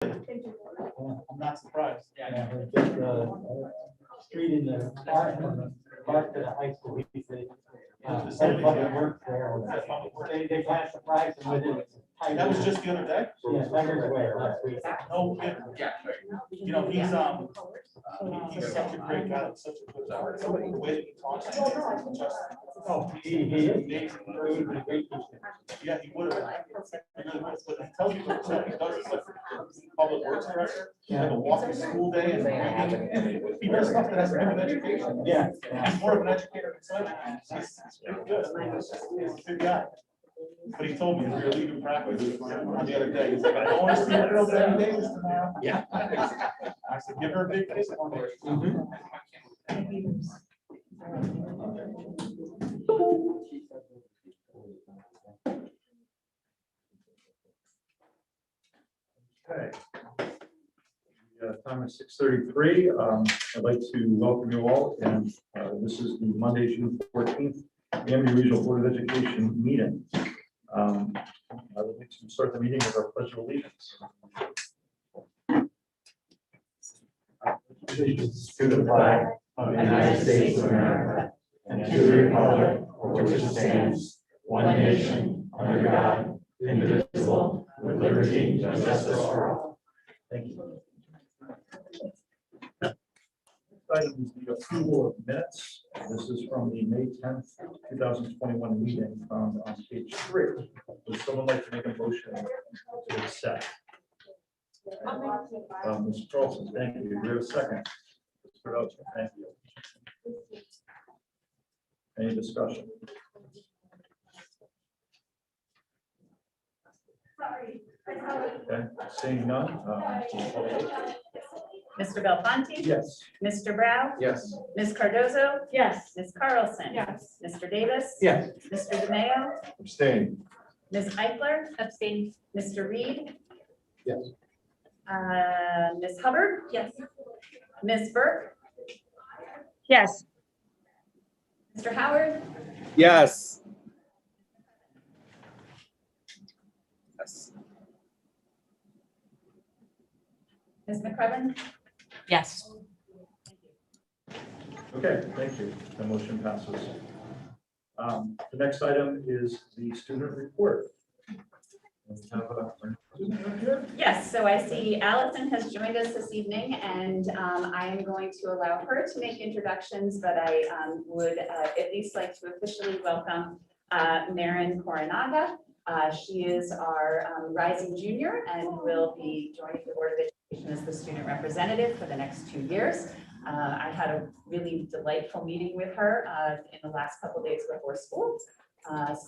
I'm not surprised. Yeah, just street in the park, from the park to the high school. He said, public works there. They passed the price and within. That was just the other day? Yeah, Becker's Way last week. No kidding. You know, he's such a great guy, such a good guy. The way that he talks. Oh, he is. Yeah, he would have. But he tells you what he does is like public works director, like a walking school day and he does stuff that has to do with education. Yeah. He's more of an educator himself. He's good. He's a good guy. But he told me we were leaving practice the other day. He's like, I don't want to see the girls every day tomorrow. Yeah. I said, give her a big kiss for me. Okay. Time is 6:33. I'd like to welcome you all, and this is the Monday, June 14th, Amity Regional Board of Education meeting. I would like to start the meeting with our pledge of allegiance. To the flag of the United States of America and to the republic for which it stands, one nation, under God, indivisible, with liberty and justice for all. Thank you. Item is the approval of minutes. This is from the May 10th, 2021 meeting found on page 3. Would someone like to make a motion to accept? Ms. Carlson, thank you. Do you have a second? Mr. Oates, thank you. Any discussion? Okay, seeing none. Mr. Belfonte? Yes. Mr. Brown? Yes. Ms. Cardozo? Yes. Ms. Carlson? Yes. Mr. Davis? Yes. Mr. DeMayo? Abstain. Ms. Eichler? Abstain. Mr. Reed? Yes. Ms. Hubbard? Yes. Ms. Burke? Yes. Mr. Howard? Yes. Yes. Ms. McCrevin? Yes. Okay, thank you. The motion passes. The next item is the student report. Yes, so I see Allison has joined us this evening, and I am going to allow her to make introductions, but I would at least like to officially welcome Erin Williamson. She is our rising junior and will be joining the Board of Education as the student representative for the next 2 years. I had a really delightful meeting with her in the last couple of days before school.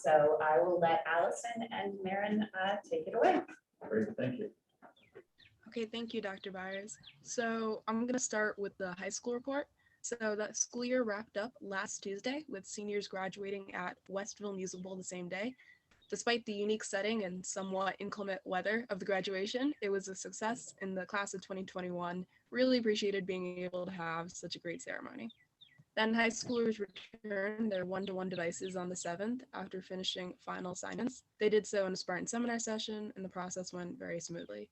So I will let Allison and Erin take it away. Great, thank you. Okay, thank you, Dr. Byers. So I'm going to start with the high school report. So that school year wrapped up last Tuesday with seniors graduating at Westville Music Bowl the same day. Despite the unique setting and somewhat inclement weather of the graduation, it was a success, and the class of 2021 really appreciated being able to have such a great ceremony. Then high schoolers returned their one-to-one devices on the 7th after finishing final assignments. They did so in a Spartan seminar session, and the process went very smoothly.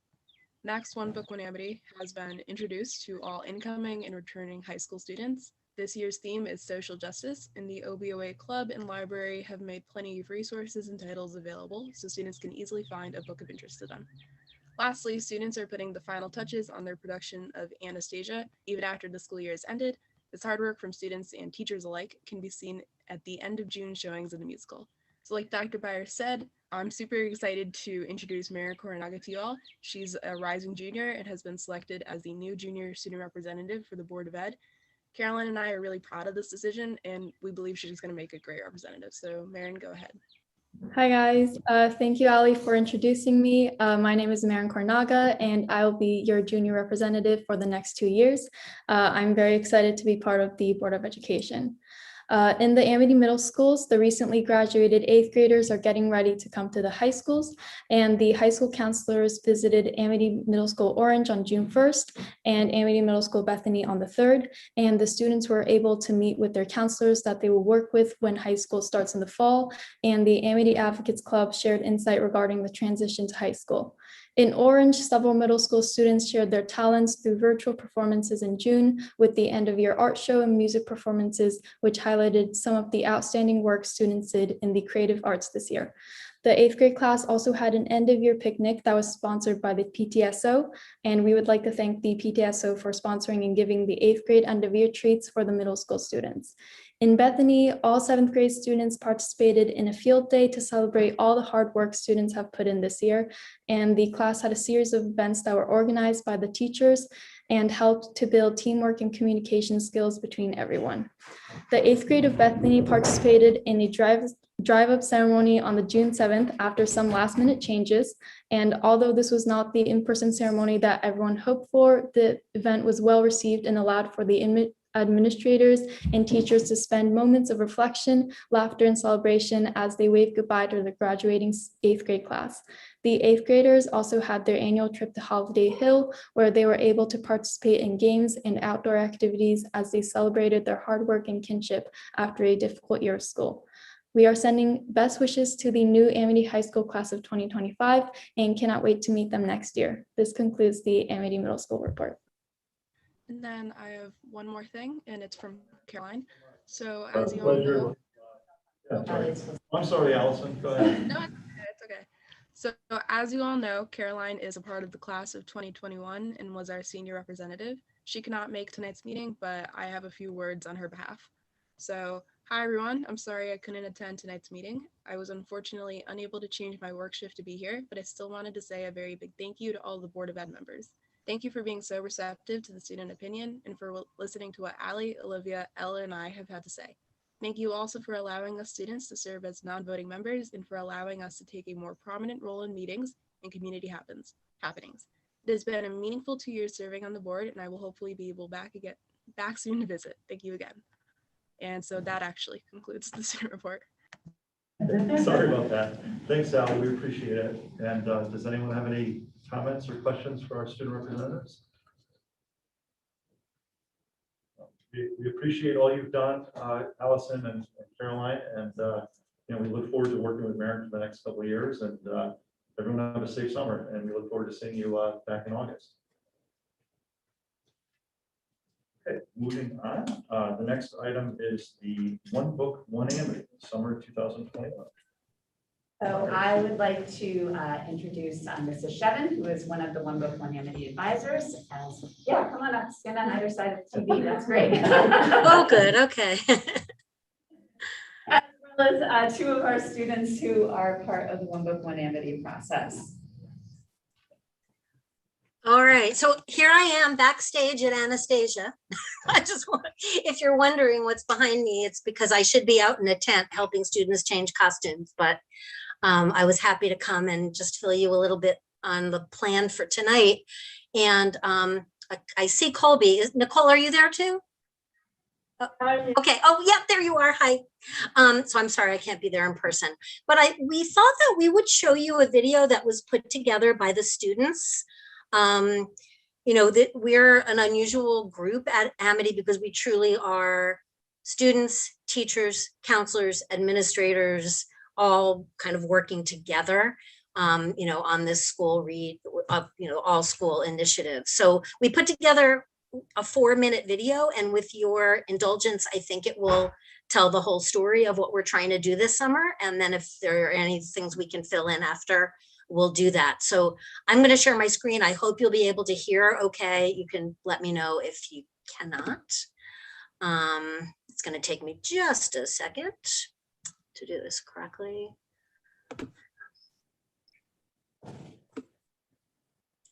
Next, One Book, One Amity has been introduced to all incoming and returning high school students. This year's theme is social justice, and the OBOA Club and Library have made plenty of resources and titles available so students can easily find a book of interest to them. Lastly, students are putting the final touches on their production of Anastasia even after the school year has ended. This hard work from students and teachers alike can be seen at the end of June showings of the musical. So like Dr. Byers said, I'm super excited to introduce Erin Williamson to you all. She's a rising junior and has been selected as the new junior student representative for the Board of Ed. Caroline and I are really proud of this decision, and we believe she's going to make a great representative. So Erin, go ahead. Hi guys, thank you Ali for introducing me. My name is Erin Williamson and I will be your junior representative for the next 2 years. I'm very excited to be part of the Board of Education. In the Amity Middle Schools, the recently graduated 8th graders are getting ready to come to the high schools, and the high school counselors visited Amity Middle School Orange on June 1st and Amity Middle School Bethany on the 3rd, and the students were able to meet with their counselors that they will work with when high school starts in the fall, and the Amity Advocates Club shared insight regarding the transition to high school. In Orange, several middle school students shared their talents through virtual performances in June with the end-of-year art show and music performances, which highlighted some of the outstanding work students did in the creative arts this year. The 8th grade class also had an end-of-year picnic that was sponsored by the PTSO, and we would like to thank the PTSO for sponsoring and giving the 8th grade end-of-year treats for the middle school students. In Bethany, all 7th grade students participated in a field day to celebrate all the hard work students have put in this year, and the class had a series of events that were organized by the teachers and helped to build teamwork and communication skills between everyone. The 8th grade of Bethany participated in a drive-up ceremony on the June 7th after some last-minute changes, and although this was not the in-person ceremony that everyone hoped for, the event was well received and allowed for the administrators and teachers to spend moments of reflection, laughter, and celebration as they waved goodbye to the graduating 8th grade class. The 8th graders also had their annual trip to Holiday Hill, where they were able to participate in games and outdoor activities as they celebrated their hard work and kinship after a difficult year of school. We are sending best wishes to the new Amity High School class of 2025 and cannot wait to meet them next year. This concludes the Amity Middle School report. And then I have one more thing, and it's from Caroline. So as you all know, I'm sorry, Allison, go ahead. no, it's okay. So as you all know, Caroline is a part of the class of 2021 and was our senior representative. She cannot make tonight's meeting, but I have a few words on her behalf. So, hi everyone, I'm sorry I couldn't attend tonight's meeting. I was unfortunately unable to change my work shift to be here, but I still wanted to say a very big thank you to all the Board of Ed members. Thank you for being so receptive to the student opinion and for listening to what Allie, Olivia, Ella, and I have had to say. Thank you also for allowing us students to serve as non-voting members and for allowing us to take a more prominent role in meetings and community happenings. It has been a meaningful 2 years serving on the board, and I will hopefully be back soon to visit. Thank you again. And so that actually concludes the student report. Sorry about that. Thanks, Al. We appreciate it. And does anyone have any comments or questions for our student representatives? We appreciate all you've done, Allison and Caroline, and we look forward to working with Maren for the next couple of years. And everyone have a safe summer, and we look forward to seeing you back in August. Okay, moving on. The next item is the One Book, One Amity, Summer 2021. So I would like to introduce Mrs. Shevin, who is one of the One Book, One Amity advisors. Yeah, come on up, stand on either side of the TV. That's great. Oh, good. Okay. As well as two of our students who are part of the One Book, One Amity process. All right. So here I am backstage at Anastasia. I just want, if you're wondering what's behind me, it's because I should be out in a tent helping students change costumes, but I was happy to come and just fill you a little bit on the plan for tonight. And I see Colby. Nicole, are you there too? Okay. Oh, yeah, there you are. Hi. So I'm sorry I can't be there in person, but we thought that we would show you a video that was put together by the students. That we're an unusual group at Amity because we truly are students, teachers, counselors, administrators, all kind of working together, on this school all school initiative. So we put together a 4-minute video, and with your indulgence, I think it will tell the whole story of what we're trying to do this summer. And then if there are any things we can fill in after, we'll do that. So I'm going to share my screen. I hope you'll be able to hear okay. You can let me know if you cannot. It's going to take me just a second to do this correctly.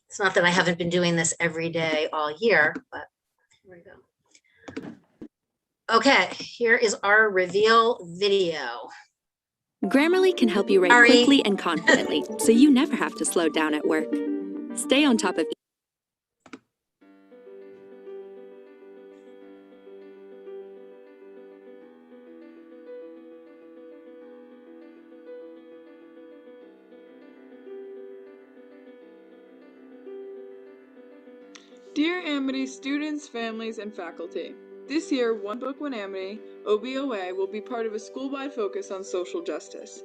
It's not that I haven't been doing this every day all year, but here we go. Okay, here is our reveal video. Grammarly can help you write quickly and confidently, so you never have to slow down at work. Stay on top of Dear Amity students, families, and faculty, this year, One Book, One Amity, OBOA, will be part of a school-wide focus on social justice.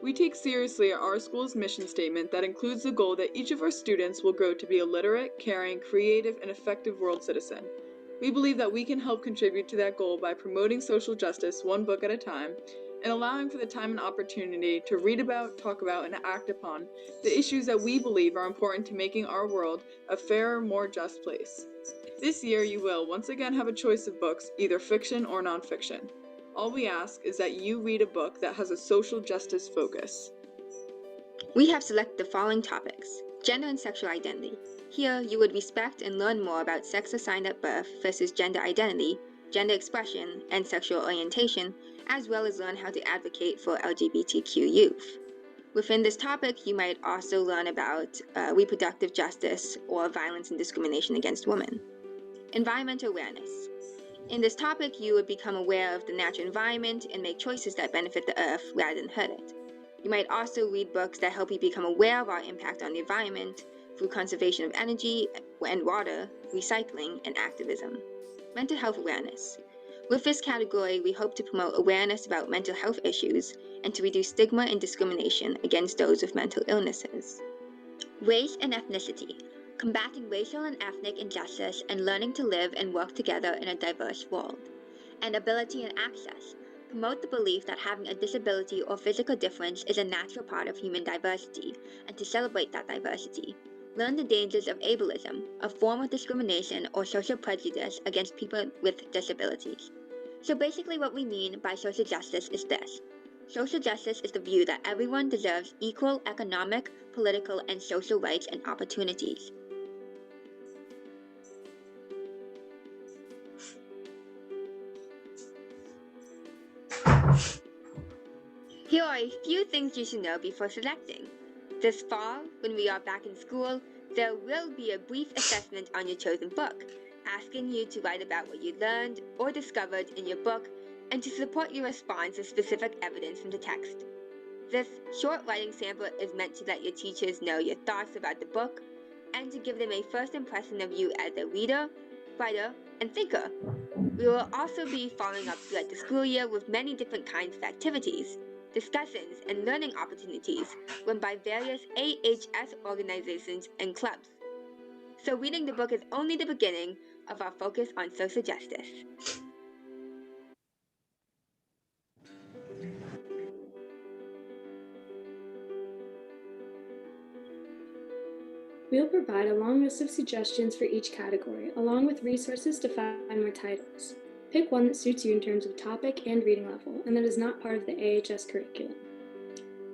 We take seriously our school's mission statement that includes the goal that each of our students will grow to be a literate, caring, creative, and effective world citizen. We believe that we can help contribute to that goal by promoting social justice one book at a time and allowing for the time and opportunity to read about, talk about, and act upon the issues that we believe are important to making our world a fairer, more just place. This year, you will once again have a choice of books, either fiction or nonfiction. All we ask is that you read a book that has a social justice focus. We have selected the following topics: gender and sexual identity. Here, you would respect and learn more about sex assigned at birth versus gender identity, gender expression, and sexual orientation, as well as learn how to advocate for LGBTQ youth. Within this topic, you might also learn about reproductive justice or violence and discrimination against women. Environmental awareness. In this topic, you would become aware of the natural environment and make choices that benefit the earth rather than hurt it. You might also read books that help you become aware of our impact on the environment through conservation of energy and water, recycling, and activism. Mental health awareness. With this category, we hope to promote awareness about mental health issues and to reduce stigma and discrimination against those with mental illnesses. Race and ethnicity. Combating racial and ethnic injustice and learning to live and work together in a diverse world. And ability and access. Promote the belief that having a disability or physical difference is a natural part of human diversity, and to celebrate that diversity. Learn the dangers of ableism, a form of discrimination or social prejudice against people with disabilities. So basically what we mean by social justice is this. Social justice is the view that everyone deserves equal economic, political, and social rights and opportunities. Here are a few things you should know before selecting. This fall, when we are back in school, there will be a brief assessment on your chosen book, asking you to write about what you learned or discovered in your book and to support your response with specific evidence from the text. This short writing sample is meant to let your teachers know your thoughts about the book and to give them a first impression of you as a reader, writer, and thinker. We will also be following up throughout the school year with many different kinds of activities, discussions, and learning opportunities run by various AHS organizations and clubs. So reading the book is only the beginning of our focus on social justice. We'll provide a long list of suggestions for each category, along with resources to find more titles. Pick one that suits you in terms of topic and reading level, and that is not part of the AHS curriculum.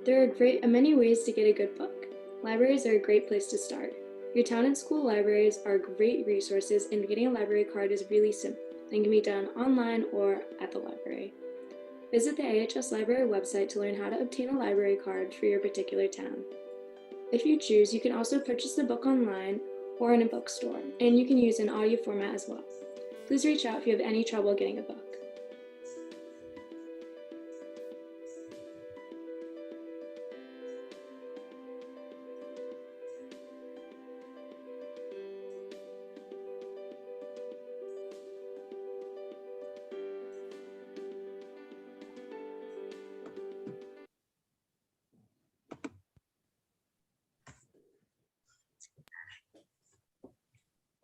There are many ways to get a good book. Libraries are a great place to start. Your town and school libraries are great resources, and getting a library card is really simple and can be done online or at the library. Visit the AHS library website to learn how to obtain a library card for your particular town. If you choose, you can also purchase the book online or in a bookstore, and you can use an audio format as well. Please reach out if you have any trouble getting a book.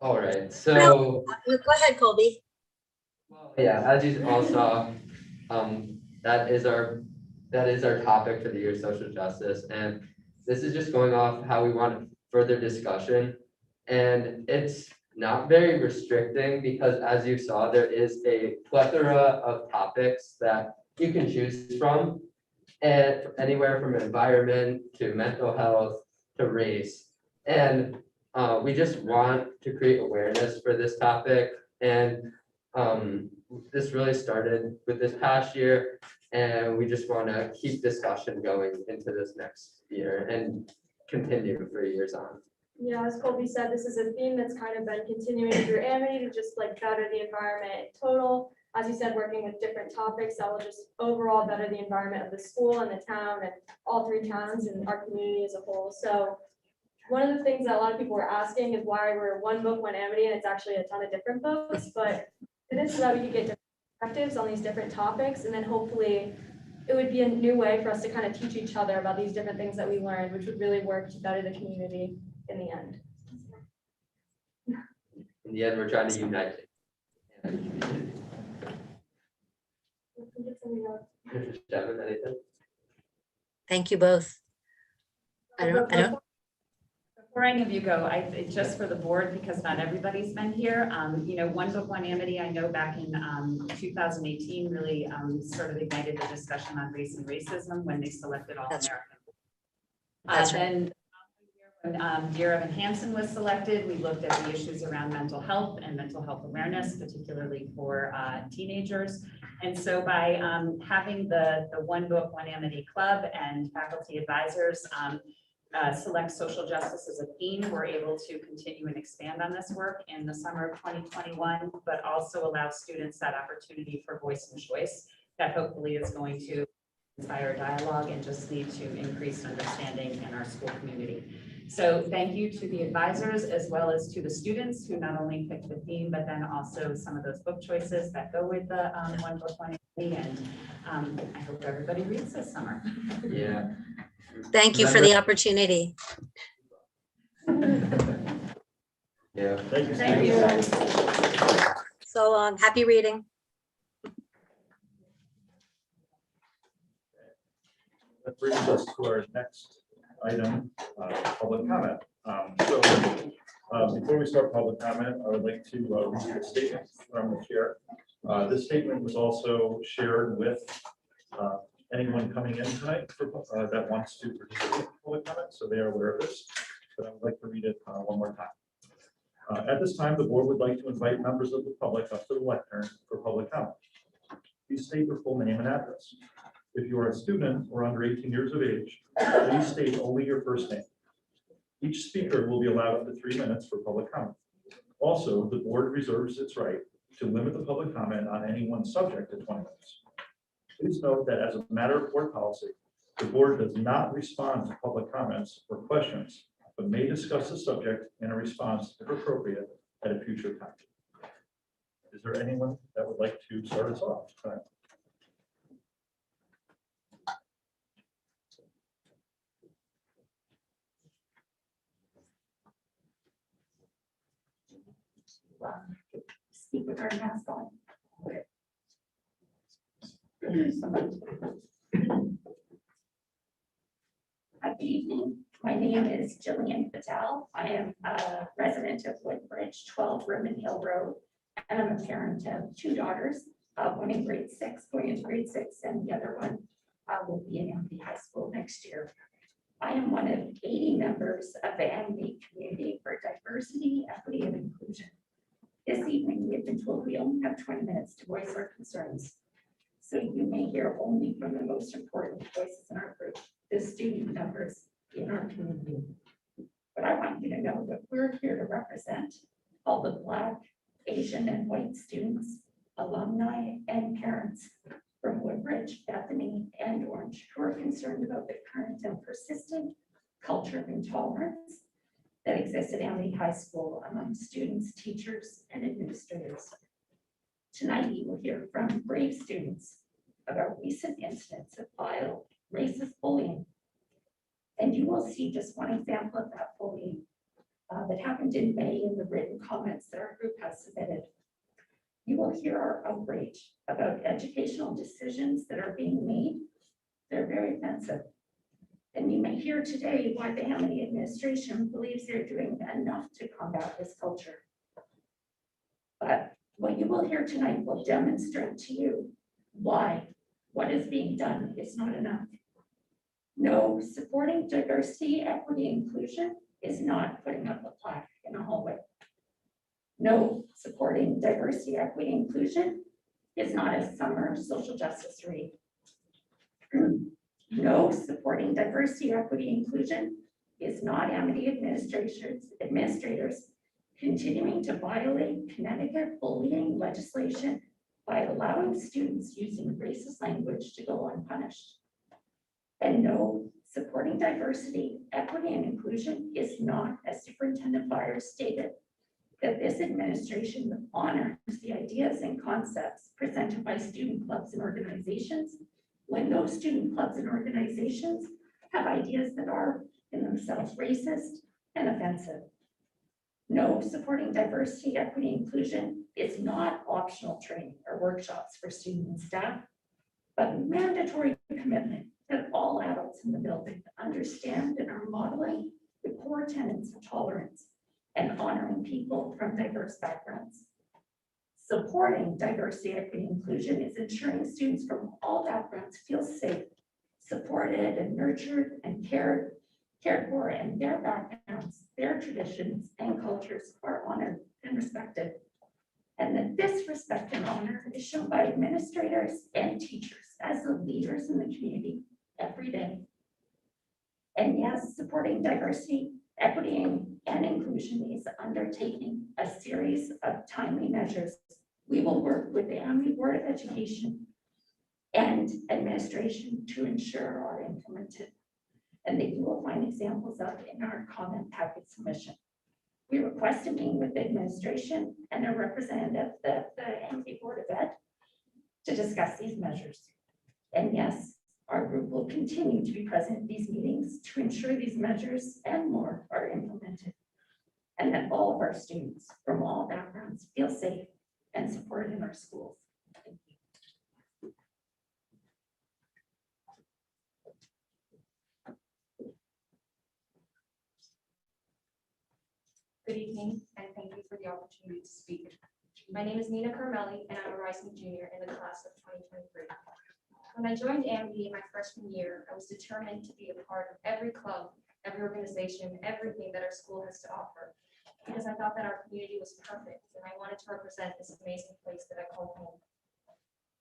All right, so Go ahead, Colby. yeah, as you all saw, that is our topic for the year, social justice, and this is just going off how we want further discussion, and it's not very restricting because as you saw, there is a plethora of topics that you can choose from, and anywhere from environment to mental health to race, and we just want to create awareness for this topic, and this really started with this past year, and we just want to keep discussion going into this next year and continue for years on. Yeah, as Colby said, this is a theme that's kind of been continuing through Amity to just like better the environment in total. As you said, working with different topics that will just overall better the environment of the school and the town and all three towns and our community as a whole. So one of the things that a lot of people were asking is why we're one book, one Amity, and it's actually a ton of different books, but it is so that we can get different perspectives on these different topics and then hopefully it would be a new way for us to kind of teach each other about these different things that we learned, which would really work to better the community in the end. In the end, we're trying to unite it. Devin, anything? Thank you both. I don't, Before any of you go, just for the board, because not everybody's been here, you know, One Book, One Amity, I know back in 2018 really sort of ignited the discussion on race and racism when they selected All American. Then when Dear Evan Hansen was selected, we looked at the issues around mental health and mental health awareness, particularly for teenagers. And so by having the One Book, One Amity Club and faculty advisors select social justice as a theme, we're able to continue and expand on this work in the summer of 2021, but also allow students that opportunity for voice and choice that hopefully is going to inspire dialogue and just lead to increased understanding in our school community. So thank you to the advisors as well as to the students who not only picked the theme, but then also some of those book choices that go with the One Book, One Amity. And I hope everybody reads this summer. Yeah. thank you for the opportunity. Yeah. Thank you. Thank you. So long. Happy reading. That brings us to our next item, public comment. Before we start public comment, I would like to read a statement from the chair. This statement was also shared with anyone coming in tonight that wants to participate in public comment, so they are aware of this, but I would like to read it one more time. At this time, the board would like to invite members of the public up to the lectern for public comment. Please state your full name and address. If you are a student or under 18 years of age, please state only your first name. Each speaker will be allowed up to 3 minutes for public comment. Also, the board reserves its right to limit the public comment on any one subject to 20 minutes. Please note that as a matter of board policy, the board does not respond to public comments or questions, but may discuss the subject in a response if appropriate at a future time. Is there anyone that would like to start us off tonight? Speak with our mask on. Good evening. My name is Jillian Patel. I am a resident of Woodbridge, 12 Roman Hill Road, and I'm a parent of 2 daughters, one in grade 6, going into grade 6, and the other one will be in Amity High School next year. I am one of 80 members of the Amity Community for Diversity, Equity, and Inclusion. This evening, we have been told we only have 20 minutes to voice our concerns. So you may hear only from the most important voices in our group, the student members in our community. But I want you to know that we're here to represent all the Black, Asian, and white students, alumni, and parents from Woodbridge, Bethany, and Orange who are concerned about the current and persistent culture of intolerance that exists at Amity High School among students, teachers, and administrators. Tonight, you will hear from brave students about recent incidents of vile, racist bullying. And you will see just one example of that bullying that happened in May in the written comments that our group has submitted. You will hear our outrage about educational decisions that are being made. They're very offensive. And you may hear today why the Amity administration believes they're doing enough to combat this culture. But what you will hear tonight will demonstrate to you why what is being done is not enough. No, supporting diversity, equity, inclusion is not putting up a plaque in a hallway. No, supporting diversity, equity, inclusion is not a summer social justice read. No, supporting diversity, equity, inclusion is not Amity administrators continuing to violate Connecticut bullying legislation by allowing students using racist language to go unpunished. And no, supporting diversity, equity, and inclusion is not, as Superintendent Byers stated, that this administration honors the ideas and concepts presented by student clubs and organizations when those student clubs and organizations have ideas that are in themselves racist and offensive. No, supporting diversity, equity, inclusion is not optional training or workshops for students and staff, but mandatory commitment that all adults in the building understand and are modeling the core tenets of tolerance and honoring people from diverse backgrounds. Supporting diversity, equity, inclusion is ensuring students from all backgrounds feel safe, supported and nurtured and cared for, and their backgrounds, their traditions and cultures are honored and respected. And that this respect and honor is shown by administrators and teachers as the leaders in the community every day. And yes, supporting diversity, equity, and inclusion is undertaking a series of timely measures. We will work with the Amity Board of Education and administration to ensure are implemented, and that you will find examples of in our comment packet submission. We request a meeting with the administration and a representative of the Amity Board of Ed to discuss these measures. And yes, our group will continue to be present at these meetings to ensure these measures and more are implemented, and that all of our students from all backgrounds feel safe and supported in our schools. Thank you. Good evening, and thank you for the opportunity to speak. My name is Nina Carmeli, and I'm a rising junior in the class of 2023. When I joined Amity in my freshman year, I was determined to be a part of every club, every organization, everything that our school has to offer, because I thought that our community was perfect, and I wanted to represent this amazing place that I call home.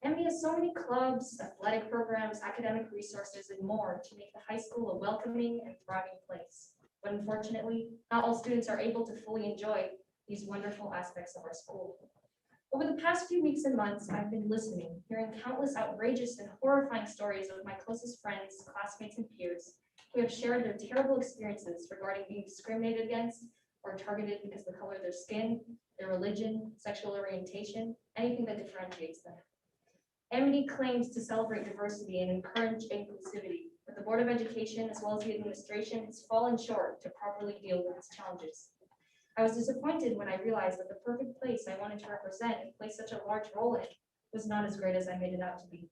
Amity has so many clubs, athletic programs, academic resources, and more to make the high school a welcoming and thriving place. But unfortunately, not all students are able to fully enjoy these wonderful aspects of our school. Over the past few weeks and months, I've been listening, hearing countless outrageous and horrifying stories of my closest friends, classmates, and peers who have shared their terrible experiences regarding being discriminated against or targeted because of the color of their skin, their religion, sexual orientation, anything that differentiates them. Amity claims to celebrate diversity and encourage inclusivity, but the Board of Education, as well as the administration, has fallen short to properly deal with its challenges. I was disappointed when I realized that the perfect place I wanted to represent and play such a large role in was not as great as I made it out to be.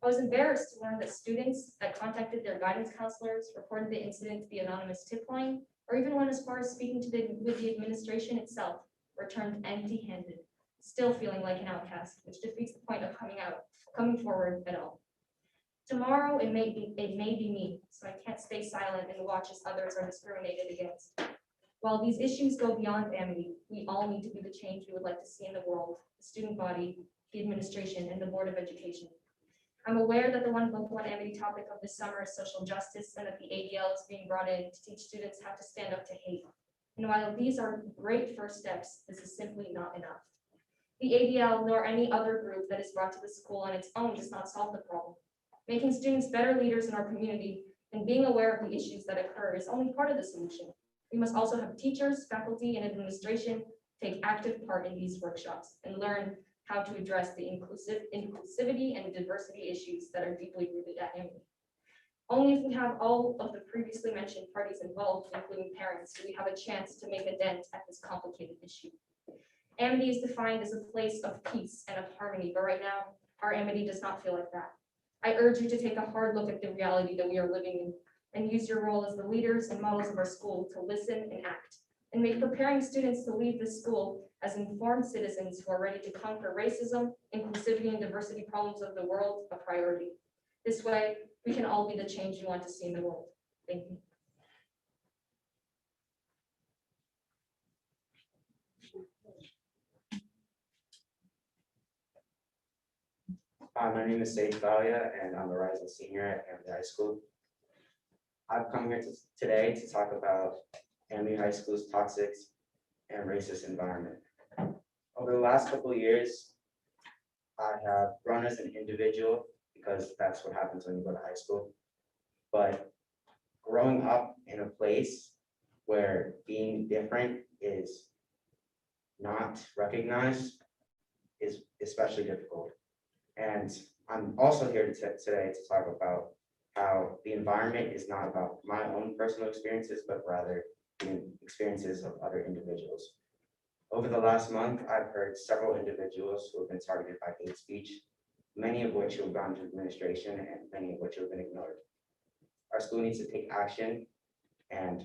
I was embarrassed to learn that students that contacted their guidance counselors, reported the incident to the anonymous tip line, or even went as far as speaking to with the administration itself, returned empty-handed, still feeling like an outcast, which defeats the point of coming forward at all. Tomorrow, it may be me, so I can't stay silent and watch as others are discriminated against. While these issues go beyond Amity, we all need to be the change we would like to see in the world, the student body, the administration, and the Board of Education. I'm aware that the one Amity topic of this summer is social justice, and that the ADL is being brought in to teach students how to stand up to hate. And while these are great first steps, this is simply not enough. The ADL nor any other group that is brought to the school on its own does not solve the problem. Making students better leaders in our community and being aware of the issues that occur is only part of the solution. We must also have teachers, faculty, and administration take active part in these workshops and learn how to address the inclusivity and diversity issues that are deeply rooted at Amity. Only if we have all of the previously mentioned parties involved, including parents, do we have a chance to make a dent at this complicated issue. Amity is defined as a place of peace and of harmony, but right now, our Amity does not feel like that. I urge you to take a hard look at the reality that we are living in and use your role as the leaders and models of our school to listen and act, and make preparing students to leave this school as informed citizens who are ready to conquer racism, inclusivity, and diversity problems of the world a priority. This way, we can all be the change we want to see in the world. Thank you. My name is Sage Valia, and I'm a rising senior at Amity High School. I've come here today to talk about Amity High School's toxic and racist environment. Over the last couple of years, I have grown as an individual because that's what happens when you go to high school. But growing up in a place where being different is not recognized is especially difficult. And I'm also here today to talk about how the environment is not about my own personal experiences, but rather the experiences of other individuals. Over the last month, I've heard several individuals who have been targeted by hate speech, many of which have gone to administration and many of which have been ignored. Our school needs to take action and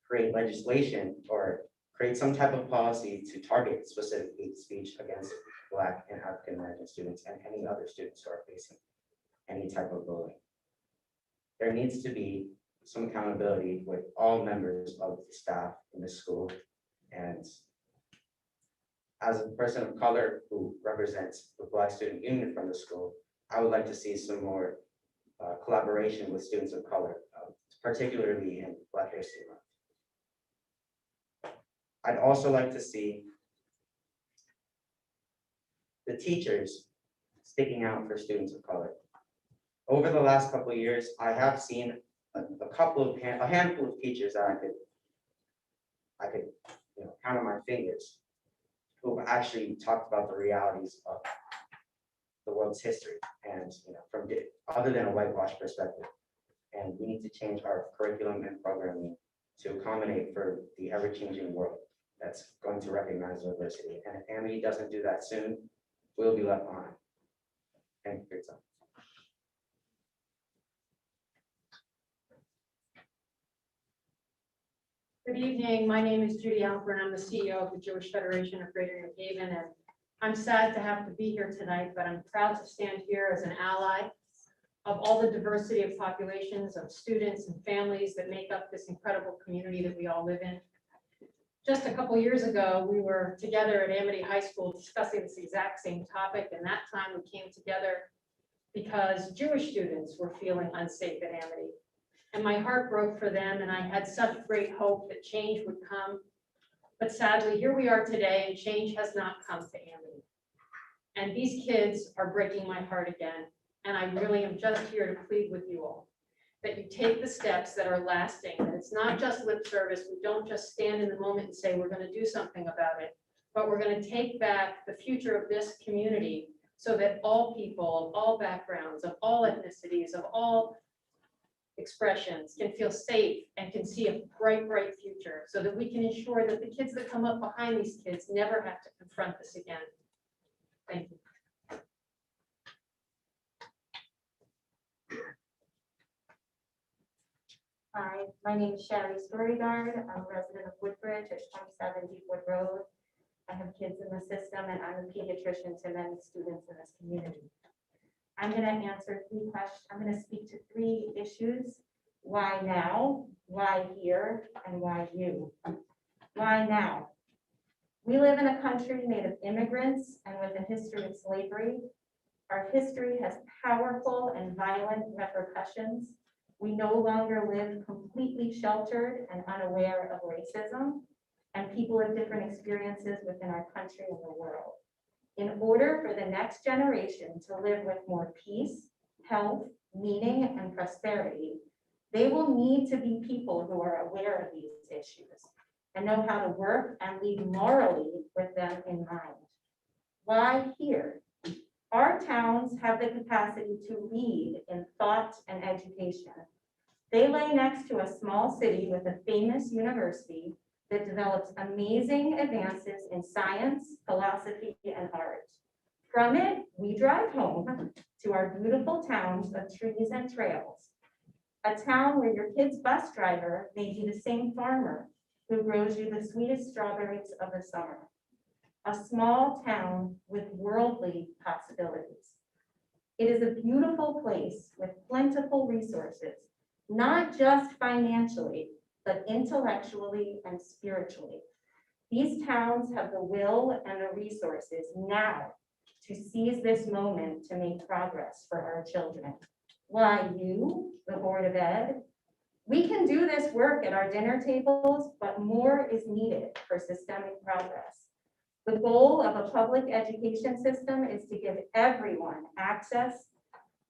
create legislation or create some type of policy to target specific hate speech against Black and African American students and any other students who are facing any type of bullying. There needs to be some accountability with all members of the staff in the school. And as a person of color who represents the Black Student Union from the school, I would like to see some more collaboration with students of color, particularly in Black History Month. I'd also like to see the teachers sticking out for students of color. Over the last couple of years, I have seen a handful of teachers that I could count on my fingers who have actually talked about the realities of the world's history and from other than a whitewash perspective. And we need to change our curriculum and programming to accommodate for the ever-changing world that's going to recognize diversity. And if Amity doesn't do that soon, we'll be left behind. Thank you for your time. Good evening. My name is Judy Alpern. I'm the CEO of the Jewish Federation of Greater New Haven, and I'm sad to have to be here tonight, but I'm proud to stand here as an ally of all the diversity of populations, of students and families that make up this incredible community that we all live in. Just a couple years ago, we were together at Amity High School discussing this exact same topic, and that time we came together because Jewish students were feeling unsafe at Amity. And my heart broke for them, and I had such great hope that change would come. But sadly, here we are today, and change has not come to Amity. And these kids are breaking my heart again. And I really am just here to plead with you all that you take the steps that are lasting, that it's not just lip service. We don't just stand in the moment and say, we're going to do something about it, but we're going to take back the future of this community so that all people of all backgrounds, of all ethnicities, of all expressions can feel safe and can see a bright, bright future so that we can ensure that the kids that come up behind these kids never have to confront this again. Thank you. Hi, my name is Sherry Storygard. I'm a resident of Woodbridge at 27 Deepwood Road. I have kids in the system and I'm a pediatrician to many students in this community. I'm going to answer 3 questions. I'm going to speak to 3 issues. Why now? Why here? And why you? Why now? We live in a country made of immigrants and with a history of slavery. Our history has powerful and violent repercussions. We no longer live completely sheltered and unaware of racism, and people have different experiences within our country and the world. In order for the next generation to live with more peace, health, meaning, and prosperity, they will need to be people who are aware of these issues and know how to work and lead morally with them in mind. Why here? Our towns have the capacity to lead in thought and education. They lay next to a small city with a famous university that develops amazing advances in science, philosophy, and art. From it, we drive home to our beautiful towns of trees and trails. A town where your kid's bus driver may be the same farmer who grows you the sweetest strawberries of the summer. A small town with worldly possibilities. It is a beautiful place with plentiful resources, not just financially, but intellectually and spiritually. These towns have the will and the resources now to seize this moment to make progress for our children. Why you, the Board of Ed? We can do this work at our dinner tables, but more is needed for systemic progress. The goal of a public education system is to give everyone access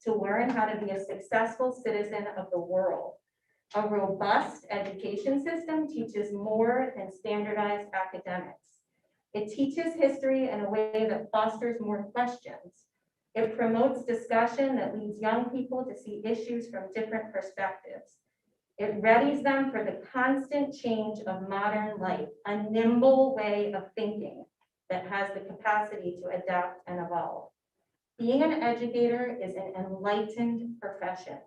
to learn how to be a successful citizen of the world. A robust education system teaches more than standardized academics. It teaches history in a way that fosters more questions, It promotes discussion that leads young people to see issues from different perspectives. It readies them for the constant change of modern life, a nimble way of thinking that has the capacity to adapt and evolve. Being an educator is an enlightened profession.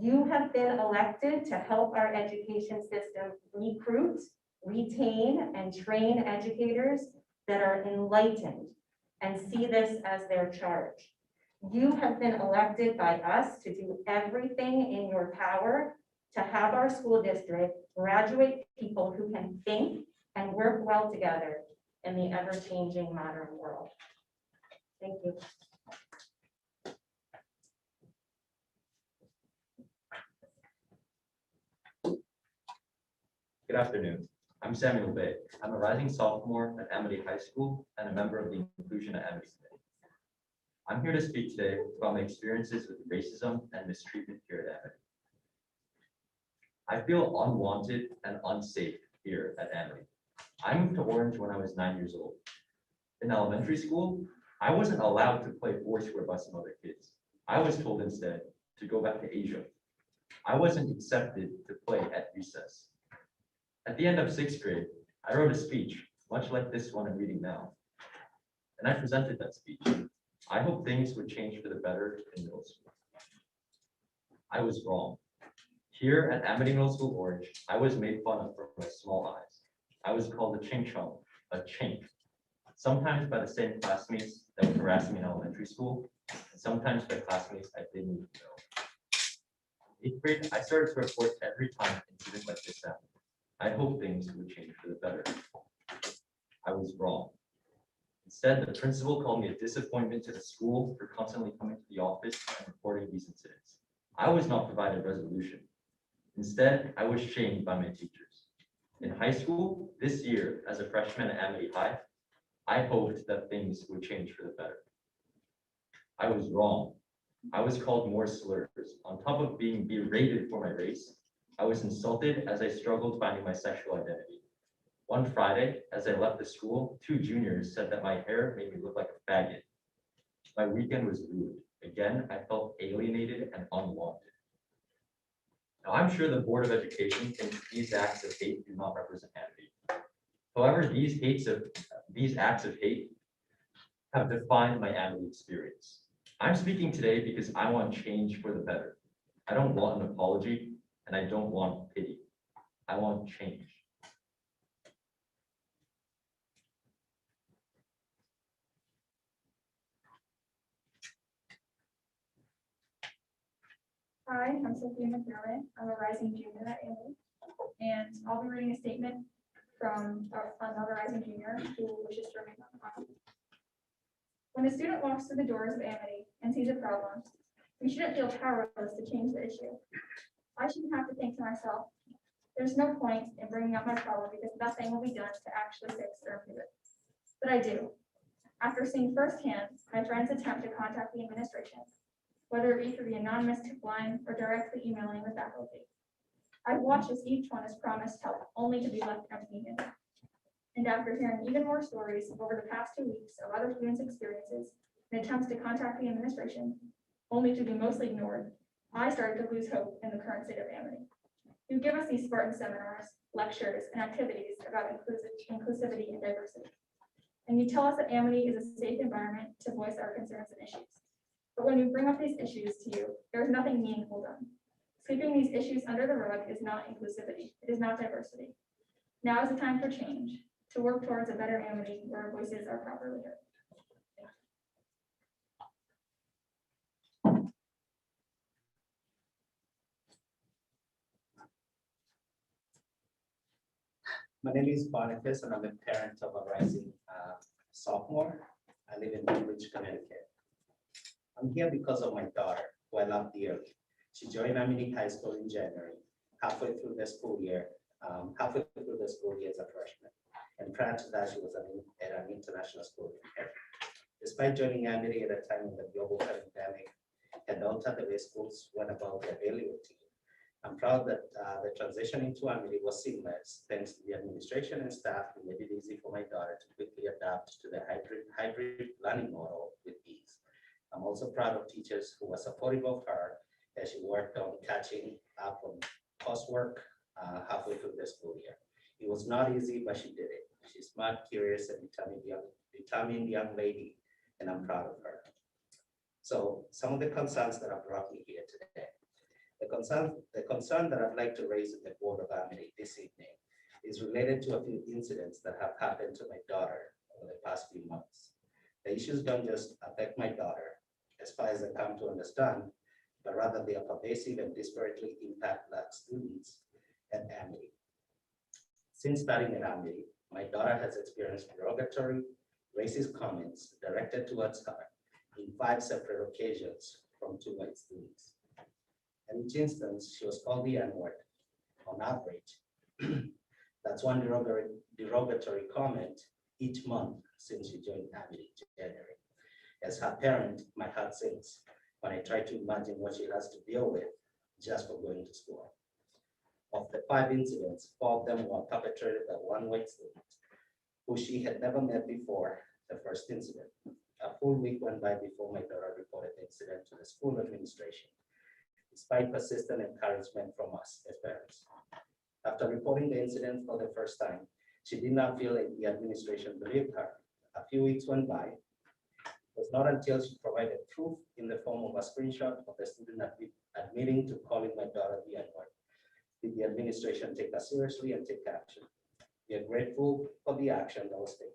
You have been elected to help our education system recruit, retain, and train educators that are enlightened and see this as their charge. You have been elected by us to do everything in your power to have our school district graduate people who can think and work well together in the ever-changing modern world. Thank you. Good afternoon. I'm Samuel Bay. I'm a rising sophomore at Amity High School and a member of the Inclusion at Amity Committee. I'm here to speak today about my experiences with racism and mistreatment here at Amity. I feel unwanted and unsafe here at Amity. I moved to Orange when I was 9 years old. In elementary school, I wasn't allowed to play foursquare by some other kids. I was told instead to go back to Asia. I wasn't accepted to play at recess. At the end of 6th grade, I wrote a speech, much like this one I'm reading now. And I presented that speech. I hope things would change for the better in middle school. I was wrong. Here at Amity Middle School Orange, I was made fun of for my small eyes. I was called a chink chong, a chink, sometimes by the same classmates that were harassing me in elementary school, and sometimes by classmates I didn't even know. In 8th grade, I started to report every time incidents like this happened. I hope things would change for the better. I was wrong. Instead, the principal called me a disappointment to the school for constantly coming to the office and reporting these incidents. I was not provided resolution. Instead, I was shamed by my teachers. In high school, this year, as a freshman at Amity High, I hoped that things would change for the better. I was wrong. I was called more slurs. On top of being berated for my race, I was insulted as I struggled finding my sexual identity. One Friday, as I left the school, 2 juniors said that my hair made me look like a faggot. My weekend was ruined. Again, I felt alienated and unwanted. Now, I'm sure the Board of Education thinks these acts of hate do not represent Amity. However, these acts of hate have defined my Amity experience. I'm speaking today because I want change for the better. I don't want an apology, and I don't want pity. I want change. Hi, I'm Sophia McDermott. I'm a rising junior at Amity, and I'll be reading a statement from another rising junior who wishes to remain anonymous. When a student walks through the doors of Amity and sees a problem, we shouldn't feel powerless to change the issue. I shouldn't have to think to myself, there's no point in bringing up my problem because nothing will be done to actually fix or improve it. But I do. After seeing firsthand my friends attempt to contact the administration, whether it be through the anonymous tip line or directly emailing the faculty. I've watched as each one has promised help only to be left empty-handed. And after hearing even more stories over the past 2 weeks of other students' experiences and attempts to contact the administration, only to be mostly ignored, I started to lose hope in the current state of Amity. You give us these Spartan seminars, lectures, and activities about inclusivity and diversity. And you tell us that Amity is a safe environment to voice our concerns and issues. But when we bring up these issues to you, there is nothing meaningful done. Sweeping these issues under the rug is not inclusivity. It is not diversity. Now is the time for change, to work towards a better Amity where our voices are properly heard. My name is Boniface and I'm a parent of a rising sophomore. I live in Cambridge, Connecticut. I'm here because of my daughter, who I love dearly. She joined Amity High School in January, halfway through the school year as a freshman. And prior to that, she was at an international school in Paris. Despite joining Amity at a time when the global pandemic had altered the way schools went about their daily routine, I'm proud that the transition into Amity was seamless, thanks to the administration and staff who made it easy for my daughter to quickly adapt to the hybrid learning model with ease. I'm also proud of teachers who were supportive of her as she worked on catching up on coursework halfway through the school year. It was not easy, but she did it. She's smart, curious, and determined young lady, and I'm proud of her. So some of the concerns that have brought me here today. The concern that I'd like to raise with the Board of Amity this evening is related to a few incidents that have happened to my daughter over the past few months. The issues don't just affect my daughter, as far as I come to understand, but rather they are pervasive and disparately impact Black students at Amity. Since starting at Amity, my daughter has experienced derogatory, racist comments directed towards her in 5 separate occasions from 2 white students. In each instance, she was called the N-word on average. That's one derogatory comment each month since she joined Amity in January. As her parent, my heart sinks when I try to imagine what she has to deal with just for going to school. Of the 5 incidents, 4 of them were perpetrated by one white student who she had never met before the first incident. A full week went by before my daughter reported the incident to the school administration, despite persistent encouragement from us as parents. After reporting the incident for the first time, she did not feel like the administration believed her. A few weeks went by. It was not until she provided proof in the form of a screenshot of the student admitting to calling my daughter the N-word did the administration take us seriously and take action. We are grateful for the action that was taken.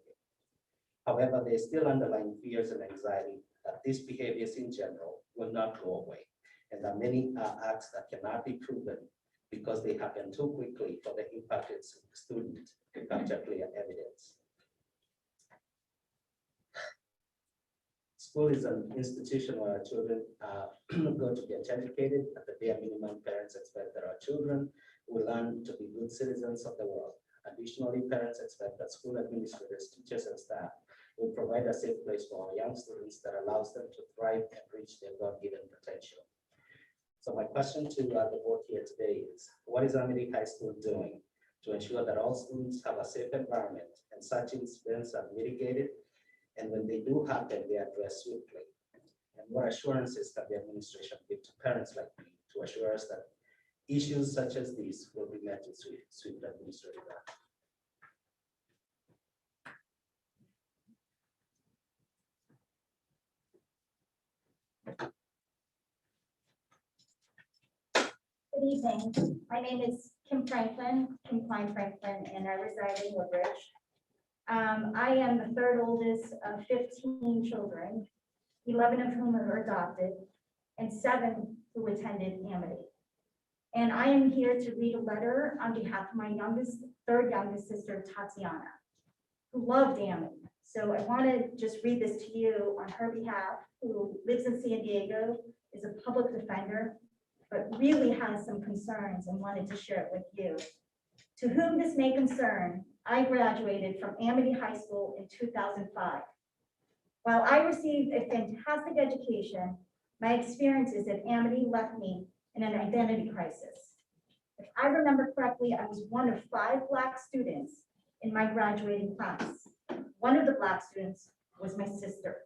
However, there is still underlying fears and anxiety that these behaviors in general will not go away, and that many are acts that cannot be proven because they happen too quickly for the impacted student to capture clear evidence. School is an institution where our children go to get educated. At the bare minimum, parents expect that our children will learn to be good citizens of the world. Additionally, parents expect that school administrators, teachers, and staff will provide a safe place for our young students that allows them to thrive and reach their God-given potential. So my question to the board here today is, what is Amity High School doing to ensure that all students have a safe environment and such incidents are mitigated, and when they do happen, they are addressed swiftly? And what assurances can the administration give to parents like me to assure us that issues such as these will be met with swift administrative action? Good evening. My name is Kim Klein Franklin, and I reside in Woodbridge. I am the 3rd oldest of 15 children, 11 of whom are adopted, and 7 who attended Amity. And I am here to read a letter on behalf of my third youngest sister, Tatiana, who loved Amity. So I want to just read this to you on her behalf, who lives in San Diego, is a public defender, but really has some concerns and wanted to share it with you. To whom this may concern, I graduated from Amity High School in 2005. While I received a fantastic education, my experiences at Amity left me in an identity crisis. If I remember correctly, I was one of 5 Black students in my graduating class. One of the Black students was my sister.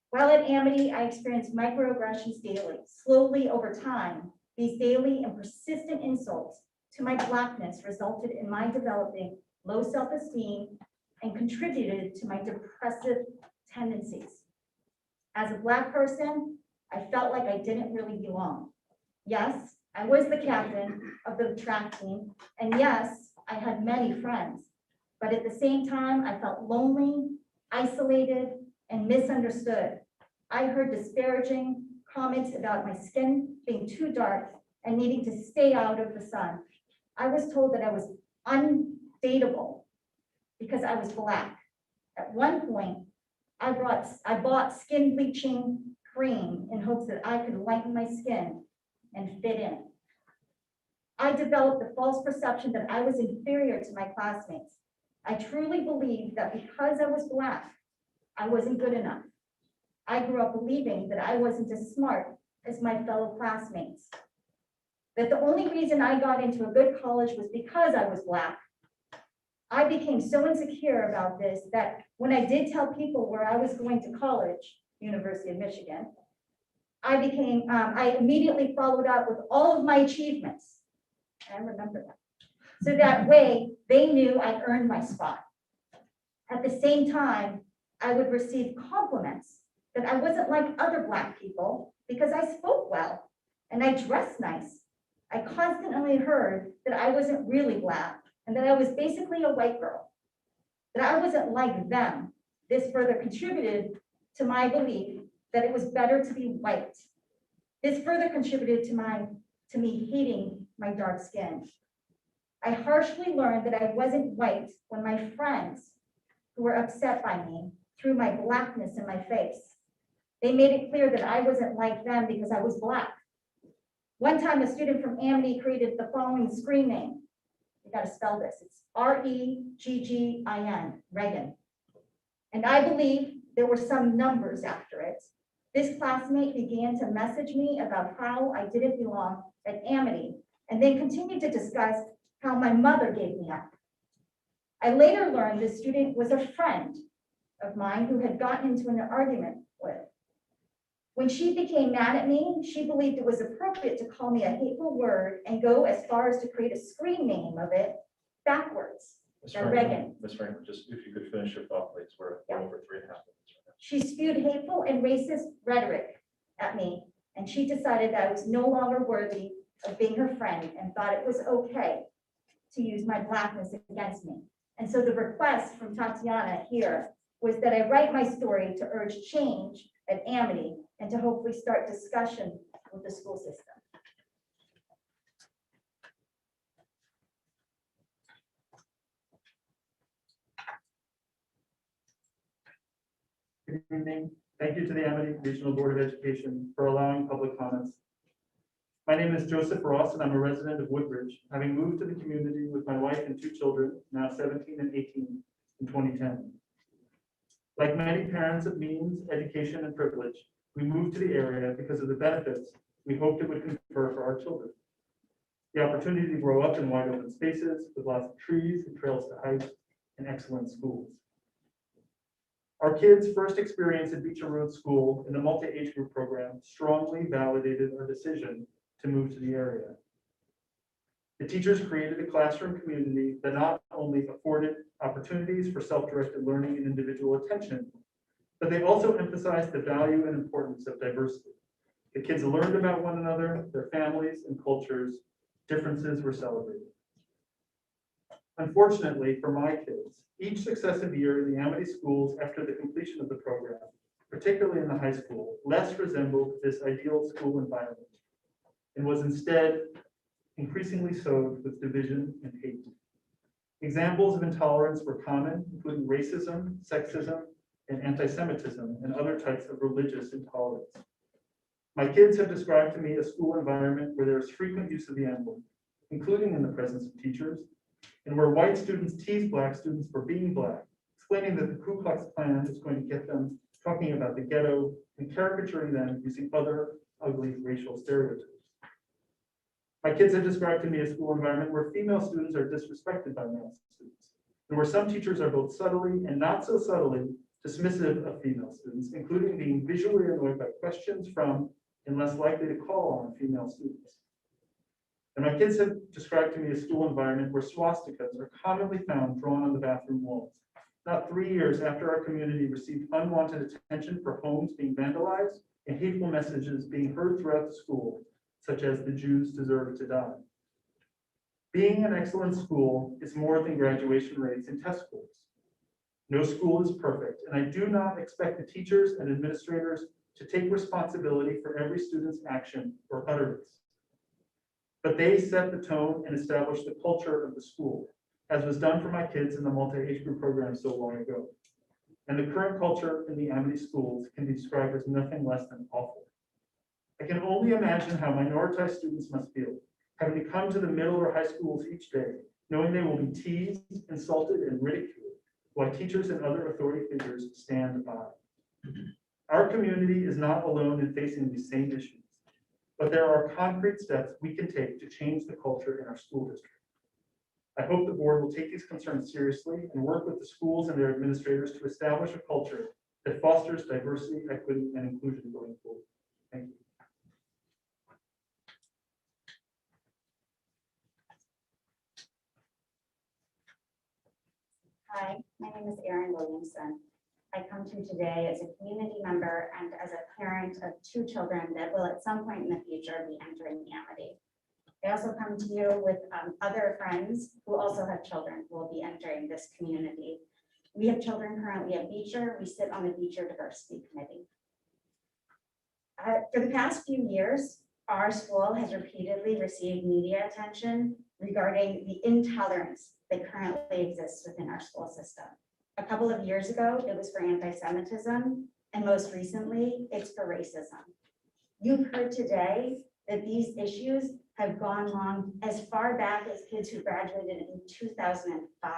While at Amity, I experienced microaggressions daily. Slowly over time, these daily and persistent insults to my Blackness resulted in my developing low self-esteem and contributed to my depressive tendencies. As a Black person, I felt like I didn't really belong. Yes, I was the captain of the track team, and yes, I had many friends, but at the same time, I felt lonely, isolated, and misunderstood. I heard disparaging comments about my skin being too dark and needing to stay out of the sun. I was told that I was undateable because I was Black. At one point, I bought skin bleaching cream in hopes that I could lighten my skin and fit in. I developed the false perception that I was inferior to my classmates. I truly believed that because I was Black, I wasn't good enough. I grew up believing that I wasn't as smart as my fellow classmates. That the only reason I got into a good college was because I was Black. I became so insecure about this that when I did tell people where I was going to college, University of Michigan, I immediately followed up with all of my achievements. I remember that. So that way they knew I earned my spot. At the same time, I would receive compliments that I wasn't like other Black people because I spoke well and I dressed nice. I constantly heard that I wasn't really Black and that I was basically a white girl, that I wasn't like them. This further contributed to my belief that it was better to be white. This further contributed to me hating my dark skin. I harshly learned that I wasn't white when my friends who were upset by me threw my Blackness in my face. They made it clear that I wasn't like them because I was Black. One time, a student from Amity created the following screen name. You gotta spell this. It's R-E-G-G-I-N, Reagan. And I believe there were some numbers after it. This classmate began to message me about how I didn't belong at Amity, and then continued to discuss how my mother gave me up. I later learned this student was a friend of mine who had gotten into an argument with. When she became mad at me, she believed it was appropriate to call me a hateful word and go as far as to create a screen name of it backwards. Ms. That Franklin, Reagan. Ms. Franklin, just if you could finish your thought, please. We're over 3.5 minutes. She spewed hateful and racist rhetoric at me, and she decided that I was no longer worthy of being her friend and thought it was okay to use my Blackness against me. And so the request from Tatiana here was that I write my story to urge change at Amity and to hopefully start discussion with the school system. Good evening. Thank you to the Amity Regional Board of Education for allowing public comments. My name is Joseph Ross, and I'm a resident of Woodbridge, having moved to the community with my wife and 2 children, now 17 and 18, in 2010. Like many parents of means, education, and privilege, we moved to the area because of the benefits we hoped it would confer for our children. The opportunity to grow up in wide open spaces with lots of trees and trails to hike and excellent schools. Our kids' first experience at Beecher Road School in the multi-age group program strongly validated our decision to move to the area. The teachers created a classroom community that not only afforded opportunities for self-directed learning and individual attention, but they also emphasized the value and importance of diversity. The kids learned about one another, their families and cultures. Differences were celebrated. Unfortunately for my kids, each successive year in the Amity schools after the completion of the program, particularly in the high school, less resembled this ideal school environment and was instead increasingly sowed with division and hate. Examples of intolerance were common, including racism, sexism, and anti-Semitism, and other types of religious intolerance. My kids have described to me a school environment where there is frequent use of the N-word, including in the presence of teachers, and where white students tease Black students for being Black, explaining that the Ku Klux Klan is going to get them talking about the ghetto and caricaturing them using other ugly racial stereotypes. My kids have described to me a school environment where female students are disrespected by male students, and where some teachers are both subtly and not so subtly dismissive of female students, including being visually annoyed by questions from and less likely to call on female students. And my kids have described to me a school environment where swastikas are commonly found drawn on the bathroom walls, not 3 years after our community received unwanted attention for homes being vandalized and hateful messages being heard throughout the school, such as the Jews deserve to die. Being an excellent school is more than graduation rates and test scores. No school is perfect, and I do not expect the teachers and administrators to take responsibility for every student's action or utterance. But they set the tone and establish the culture of the school, as was done for my kids in the multi-age group program so long ago. And the current culture in the Amity schools can be described as nothing less than awful. I can only imagine how minoritized students must feel, having to come to the middle or high schools each day, knowing they will be teased, insulted, and ridiculed, while teachers and other authority figures stand by. Our community is not alone in facing these same issues, but there are concrete steps we can take to change the culture in our school district. I hope the board will take these concerns seriously and work with the schools and their administrators to establish a culture that fosters diversity, equity, and inclusion going forward. Thank you. Hi, my name is Erin Williamson. I come to you today as a community member and as a parent of 2 children that will at some point in the future be entering the Amity. I also come to you with other friends who also have children who will be entering this community. We have children currently at Beecher. We sit on the Beecher Diversity Committee. For the past few years, our school has repeatedly received media attention regarding the intolerance that currently exists within our school system. A couple of years ago, it was for anti-Semitism, and most recently, it's for racism. You've heard today that these issues have gone on as far back as kids who graduated in 2005.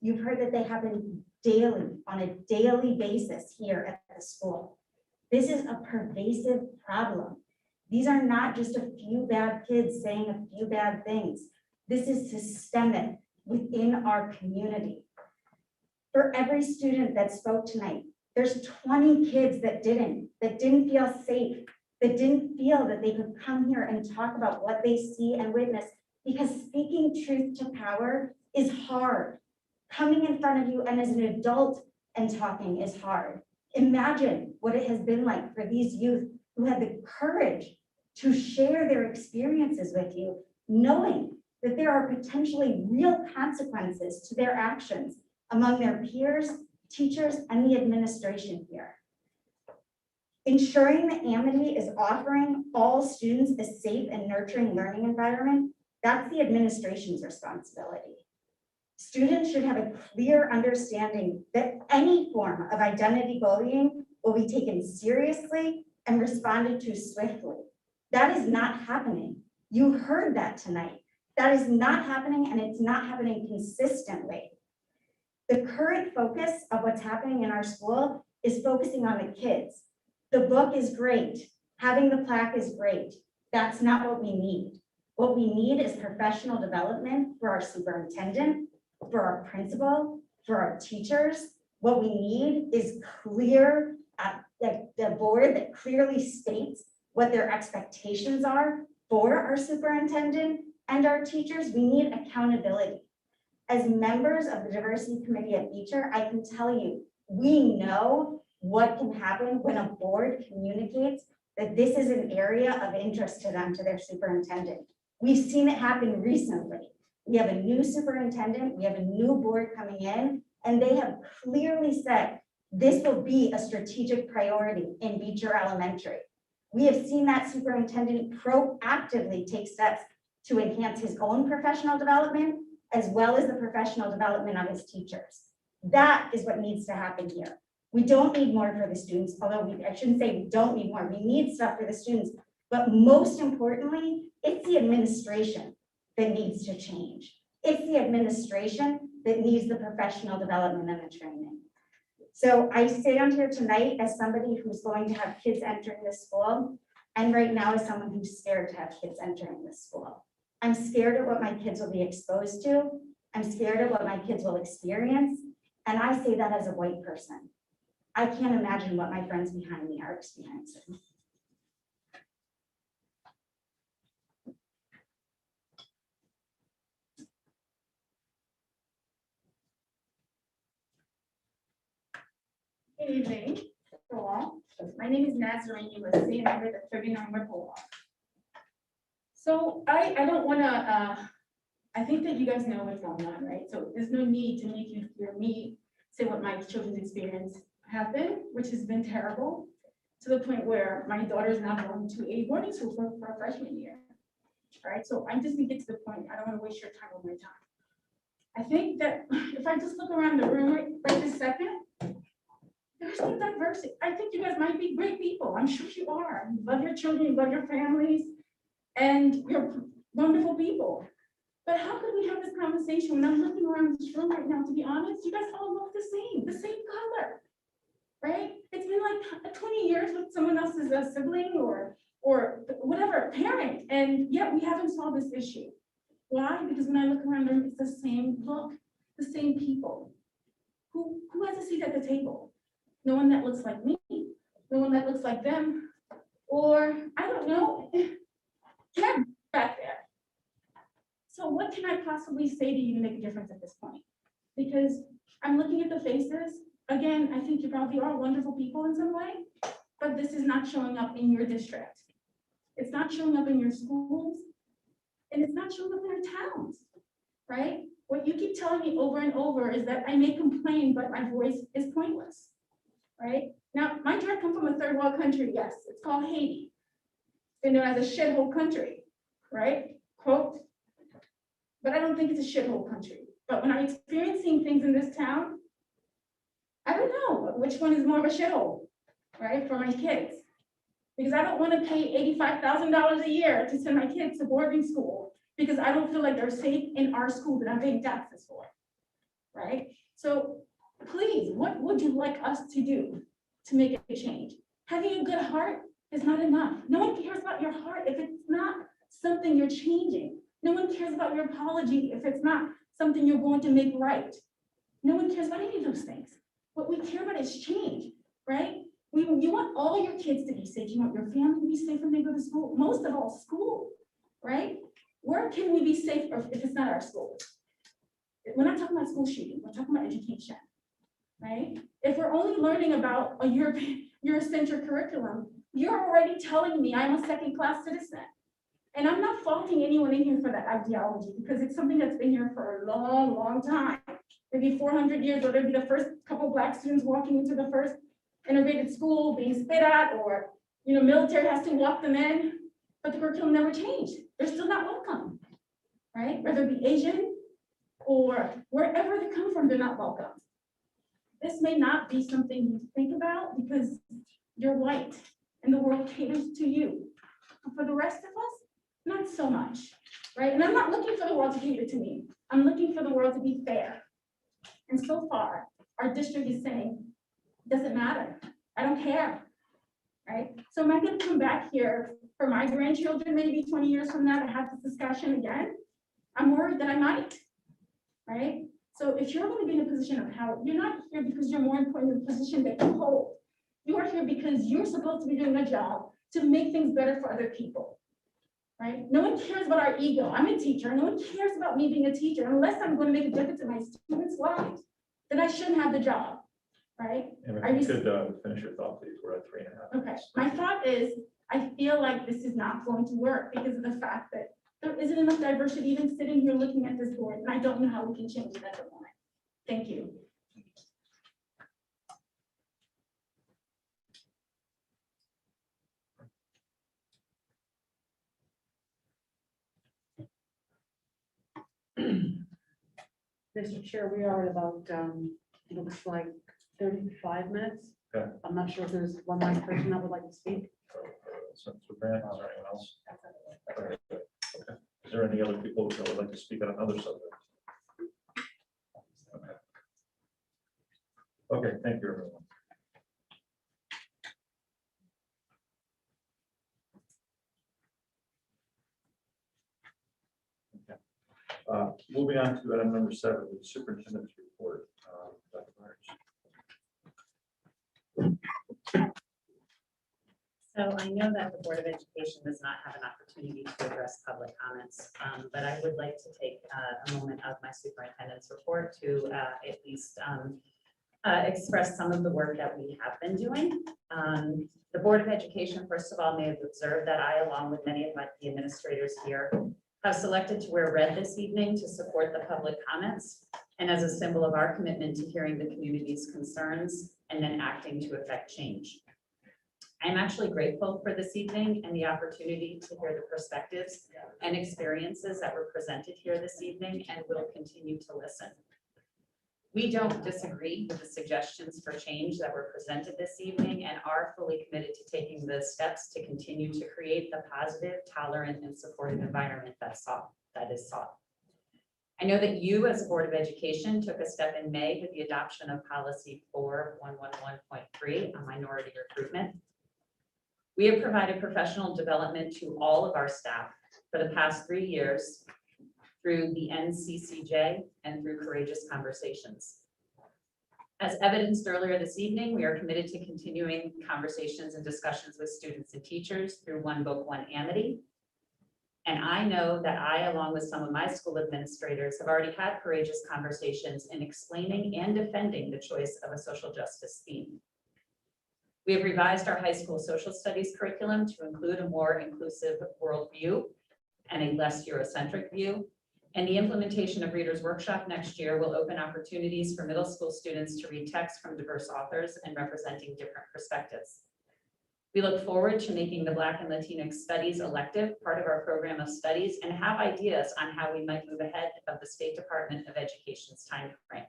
You've heard that they happen daily, on a daily basis here at the school. This is a pervasive problem. These are not just a few bad kids saying a few bad things. This is systemic within our community. For every student that spoke tonight, there's 20 kids that didn't feel safe, that didn't feel that they could come here and talk about what they see and witness, because speaking truth to power is hard. Coming in front of you and as an adult and talking is hard. Imagine what it has been like for these youth who had the courage to share their experiences with you, knowing that there are potentially real consequences to their actions among their peers, teachers, and the administration here. Ensuring that Amity is offering all students a safe and nurturing learning environment, that's the administration's responsibility. Students should have a clear understanding that any form of identity bullying will be taken seriously and responded to swiftly. That is not happening. You heard that tonight. That is not happening, and it's not happening consistently. The current focus of what's happening in our school is focusing on the kids. The book is great. Having the plaque is great. That's not what we need. What we need is professional development for our superintendent, for our principal, for our teachers. What we need is clear, the board that clearly states what their expectations are for our superintendent and our teachers. We need accountability. As members of the diversity committee at Beecher, I can tell you, we know what can happen when a board communicates that this is an area of interest to them, to their superintendent. We've seen it happen recently. We have a new superintendent, we have a new board coming in, and they have clearly said this will be a strategic priority in Beecher Elementary. We have seen that superintendent proactively take steps to enhance his own professional development, as well as the professional development of his teachers. That is what needs to happen here. We don't need more for the students, although I shouldn't say we don't need more. We need stuff for the students, but most importantly, it's the administration that needs to change. It's the administration that needs the professional development and the training. So I stand here tonight as somebody who's going to have kids entering this school, and right now as someone who's scared to have kids entering this school. I'm scared of what my kids will be exposed to. I'm scared of what my kids will experience. And I say that as a white person. I can't imagine what my friends behind me are experiencing. Good evening, all. My name is Nazarene Ulysses, and I'm with the 39 Whipple. So I don't want to, I think that you guys know what's going on, right? So there's no need to make you hear me say what my children's experience have been, which has been terrible, to the point where my daughter is now going to a boarding school for a freshman year. All right, so I'm just gonna get to the point. I don't want to waste your time or my time. I think that if I just look around the room right this second, there's no diversity. I think you guys might be great people. I'm sure you are. You love your children, you love your families, and you're wonderful people. But how could we have this conversation when I'm looking around this room right now, to be honest, you guys all look the same color, right? It's been like 20 years with someone else's sibling or whatever, parent, and yet we haven't solved this issue. Why? Because when I look around the room, it's the same look, the same people. Who has a seat at the table? no one that looks like me, no one that looks like them, or I don't know, Ken back there. So what can I possibly say to you to make a difference at this point? Because I'm looking at the faces. Again, I think you probably are wonderful people in some way, but this is not showing up in your district. It's not showing up in your schools, and it's not showing up in your towns, right? What you keep telling me over and over is that I may complain, but my voice is pointless, right? Now, mind you, I come from a third world country, yes, it's called Haiti. It's been known as a shithole country, right? Quote, but I don't think it's a shithole country. But when I'm experiencing things in this town, I don't know which one is more of a shithole, right, for my kids. Because I don't want to pay $85,000 a year to send my kids to boarding school because I don't feel like they're safe in our school that I'm paying taxes for, right? So please, what would you like us to do to make a change? Having a good heart is not enough. No one cares about your heart if it's not something you're changing. No one cares about your apology if it's not something you're going to make right. No one cares about any of those things. What we care about is change, right? You want all your kids to be safe. You want your family to be safe when they go to school. Most of all, school, right? Where can we be safe if it's not our schools? We're not talking about school shooting. We're talking about education, right? If we're only learning about a Eurocentric curriculum, you're already telling me I'm a second-class citizen. And I'm not faulting anyone in here for that ideology because it's something that's been here for a long, long time. Maybe 400 years, or maybe the first couple Black students walking into the first integrated school being spit at, or military has to walk them in, but the curriculum never changed. They're still not welcome, right? Whether it be Asian or wherever they come from, they're not welcome. This may not be something you think about because you're white and the world caters to you. And for the rest of us, not so much, right? And I'm not looking for the world to cater to me. I'm looking for the world to be fair. And so far, our district is saying, doesn't matter. I don't care, right? So am I going to come back here for my grandchildren maybe 20 years from now to have this discussion again? I'm worried that I might, right? So if you're going to be in a position of power, you're not here because you're more important in the position that you hold. You are here because you're supposed to be doing a job to make things better for other people, right? No one cares about our ego. I'm a teacher. No one cares about me being a teacher unless I'm going to make a difference in my students' lives. Then I shouldn't have the job. Right? And Are if you you- could finish your thought, please. We're at 3.5. Okay, my thought is, I feel like this is not going to work because of the fact that there isn't enough diversity even sitting here looking at this board, and I don't know how we can change it at the moment. Thank you. Mr. Chair, we are at about, looks like 35 minutes. Okay. I'm not sure if there's one more person that would like to speak. So, Brandon, is there anyone else? Okay. Is there any other people that would like to speak on another subject? Okay, thank you, everyone. Moving on to item number 7, the superintendent's report. Dr. Myers. So I know that the Board of Education does not have an opportunity to address public comments, but I would like to take a moment of my superintendent's report to at least express some of the work that we have been doing. The Board of Education, first of all, may have observed that I, along with many of the administrators here, have selected to wear red this evening to support the public comments and as a symbol of our commitment to hearing the community's concerns and then acting to effect change. I'm actually grateful for this evening and the opportunity to hear the perspectives and experiences that were presented here this evening, and will continue to listen. We don't disagree with the suggestions for change that were presented this evening and are fully committed to taking the steps to continue to create the positive, tolerant, and supportive environment that is sought. I know that you, as a Board of Education, took a step in May with the adoption of policy 4111.3 on minority recruitment. We have provided professional development to all of our staff for the past 3 years through the NCCJ and through Courageous Conversations. As evidenced earlier this evening, we are committed to continuing conversations and discussions with students and teachers through One Book, One Amity. And I know that I, along with some of my school administrators, have already had courageous conversations in explaining and defending the choice of a social justice theme. We have revised our high school social studies curriculum to include a more inclusive worldview and a less Eurocentric view. And the implementation of Readers Workshop next year will open opportunities for middle school students to read texts from diverse authors and representing different perspectives. We look forward to making the Black and Latinx Studies elective part of our program of studies and have ideas on how we might move ahead of the State Department of Education's timeframe.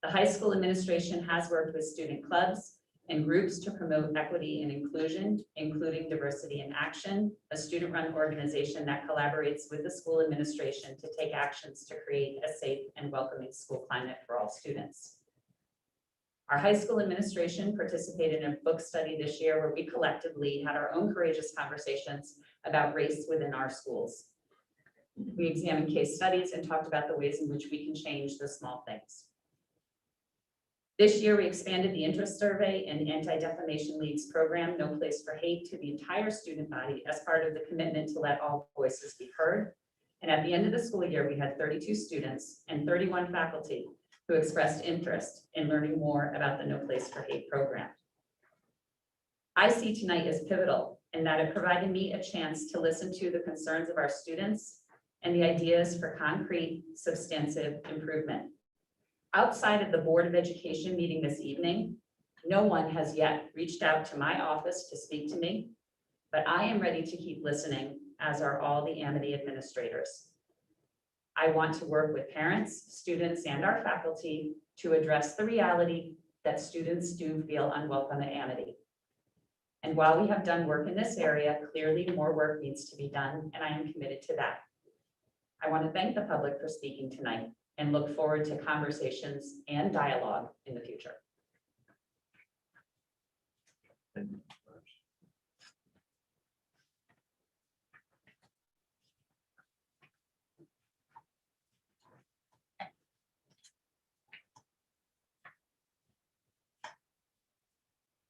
The high school administration has worked with student clubs and groups to promote equity and inclusion, including Diversity in Action, a student-run organization that collaborates with the school administration to take actions to create a safe and welcoming school climate for all students. Our high school administration participated in a book study this year where we collectively had our own courageous conversations about race within our schools. We examined case studies and talked about the ways in which we can change the small things. This year, we expanded the interest survey and Anti-Defamation League's program, No Place for Hate, to the entire student body as part of the commitment to let all voices be heard. And at the end of the school year, we had 32 students and 31 faculty who expressed interest in learning more about the No Place for Hate program. I see tonight as pivotal in that it provided me a chance to listen to the concerns of our students and the ideas for concrete, substantive improvement. Outside of the Board of Education meeting this evening, no one has yet reached out to my office to speak to me, but I am ready to keep listening, as are all the Amity administrators. I want to work with parents, students, and our faculty to address the reality that students do feel unwelcome at Amity. And while we have done work in this area, clearly more work needs to be done, and I am committed to that. I want to thank the public for speaking tonight and look forward to conversations and dialogue in the future. Thank you.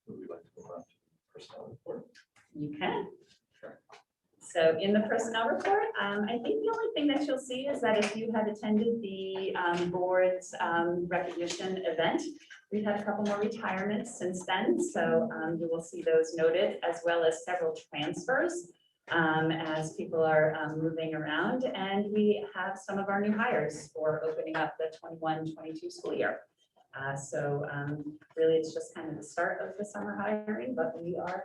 Would we like to go on to the personnel report? You can. Sure. So in the personnel report, I think the only thing that you'll see is that if you have attended the board's recognition event, we've had a couple more retirements since then. So you will see those noted, as well as several transfers as people are moving around. And we have some of our new hires for opening up the 21-22 school year. So really, it's just kind of the start of the summer hiring, but we are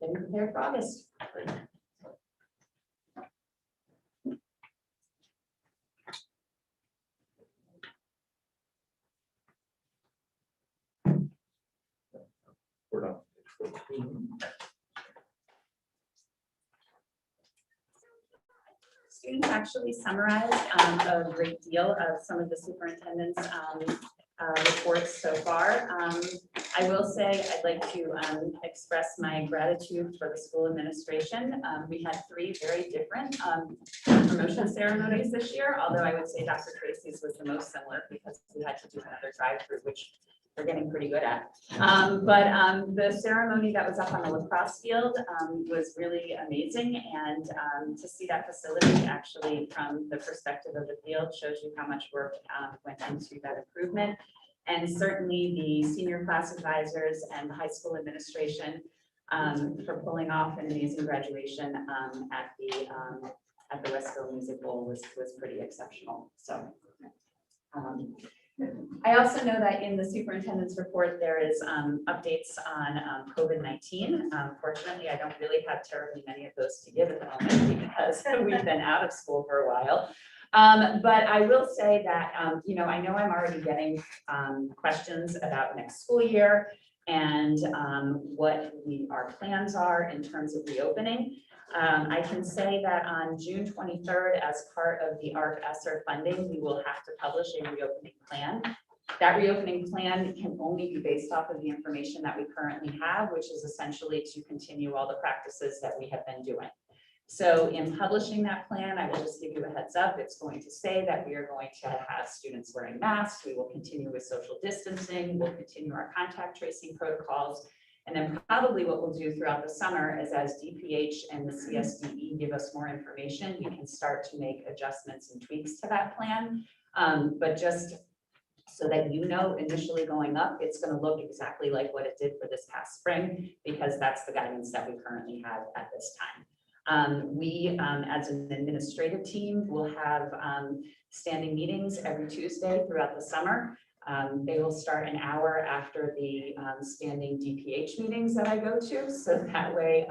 getting prepared for August. Great. We're on page 14. Students actually summarized a great deal of some of the superintendent's reports so far. I will say I'd like to express my gratitude for the school administration. We had 3 very different promotion ceremonies this year, although I would say Dr. Tracy's was the most similar because we had to do another drive-through, which we're getting pretty good at. But the ceremony that was up on the lacrosse field was really amazing. And to see that facility actually from the perspective of the field shows you how much work went into that improvement. And certainly the senior class advisors and the high school administration for pulling off an amazing graduation at the Westville Music Bowl was pretty exceptional. So. I also know that in the superintendent's report, there is updates on COVID-19. Fortunately, I don't really have terribly many of those to give at the moment because we've been out of school for a while. But I will say that, you know I'm already getting questions about next school year and what our plans are in terms of reopening. I can say that on June 23rd, as part of the ARC ESSER funding, we will have to publish a reopening plan. That reopening plan can only be based off of the information that we currently have, which is essentially to continue all the practices that we have been doing. So in publishing that plan, I will just give you a heads up. It's going to say that we are going to have students wearing masks. We will continue with social distancing. We'll continue our contact tracing protocols. And then probably what we'll do throughout the summer is as DPH and the CSDE give us more information, we can start to make adjustments and tweaks to that plan. But just so that you know, initially going up, it's going to look exactly like what it did for this past spring, because that's the guidance that we currently have at this time. We, as an administrative team, will have standing meetings every Tuesday throughout the summer. They will start an hour after the standing DPH meetings that I go to. So that way,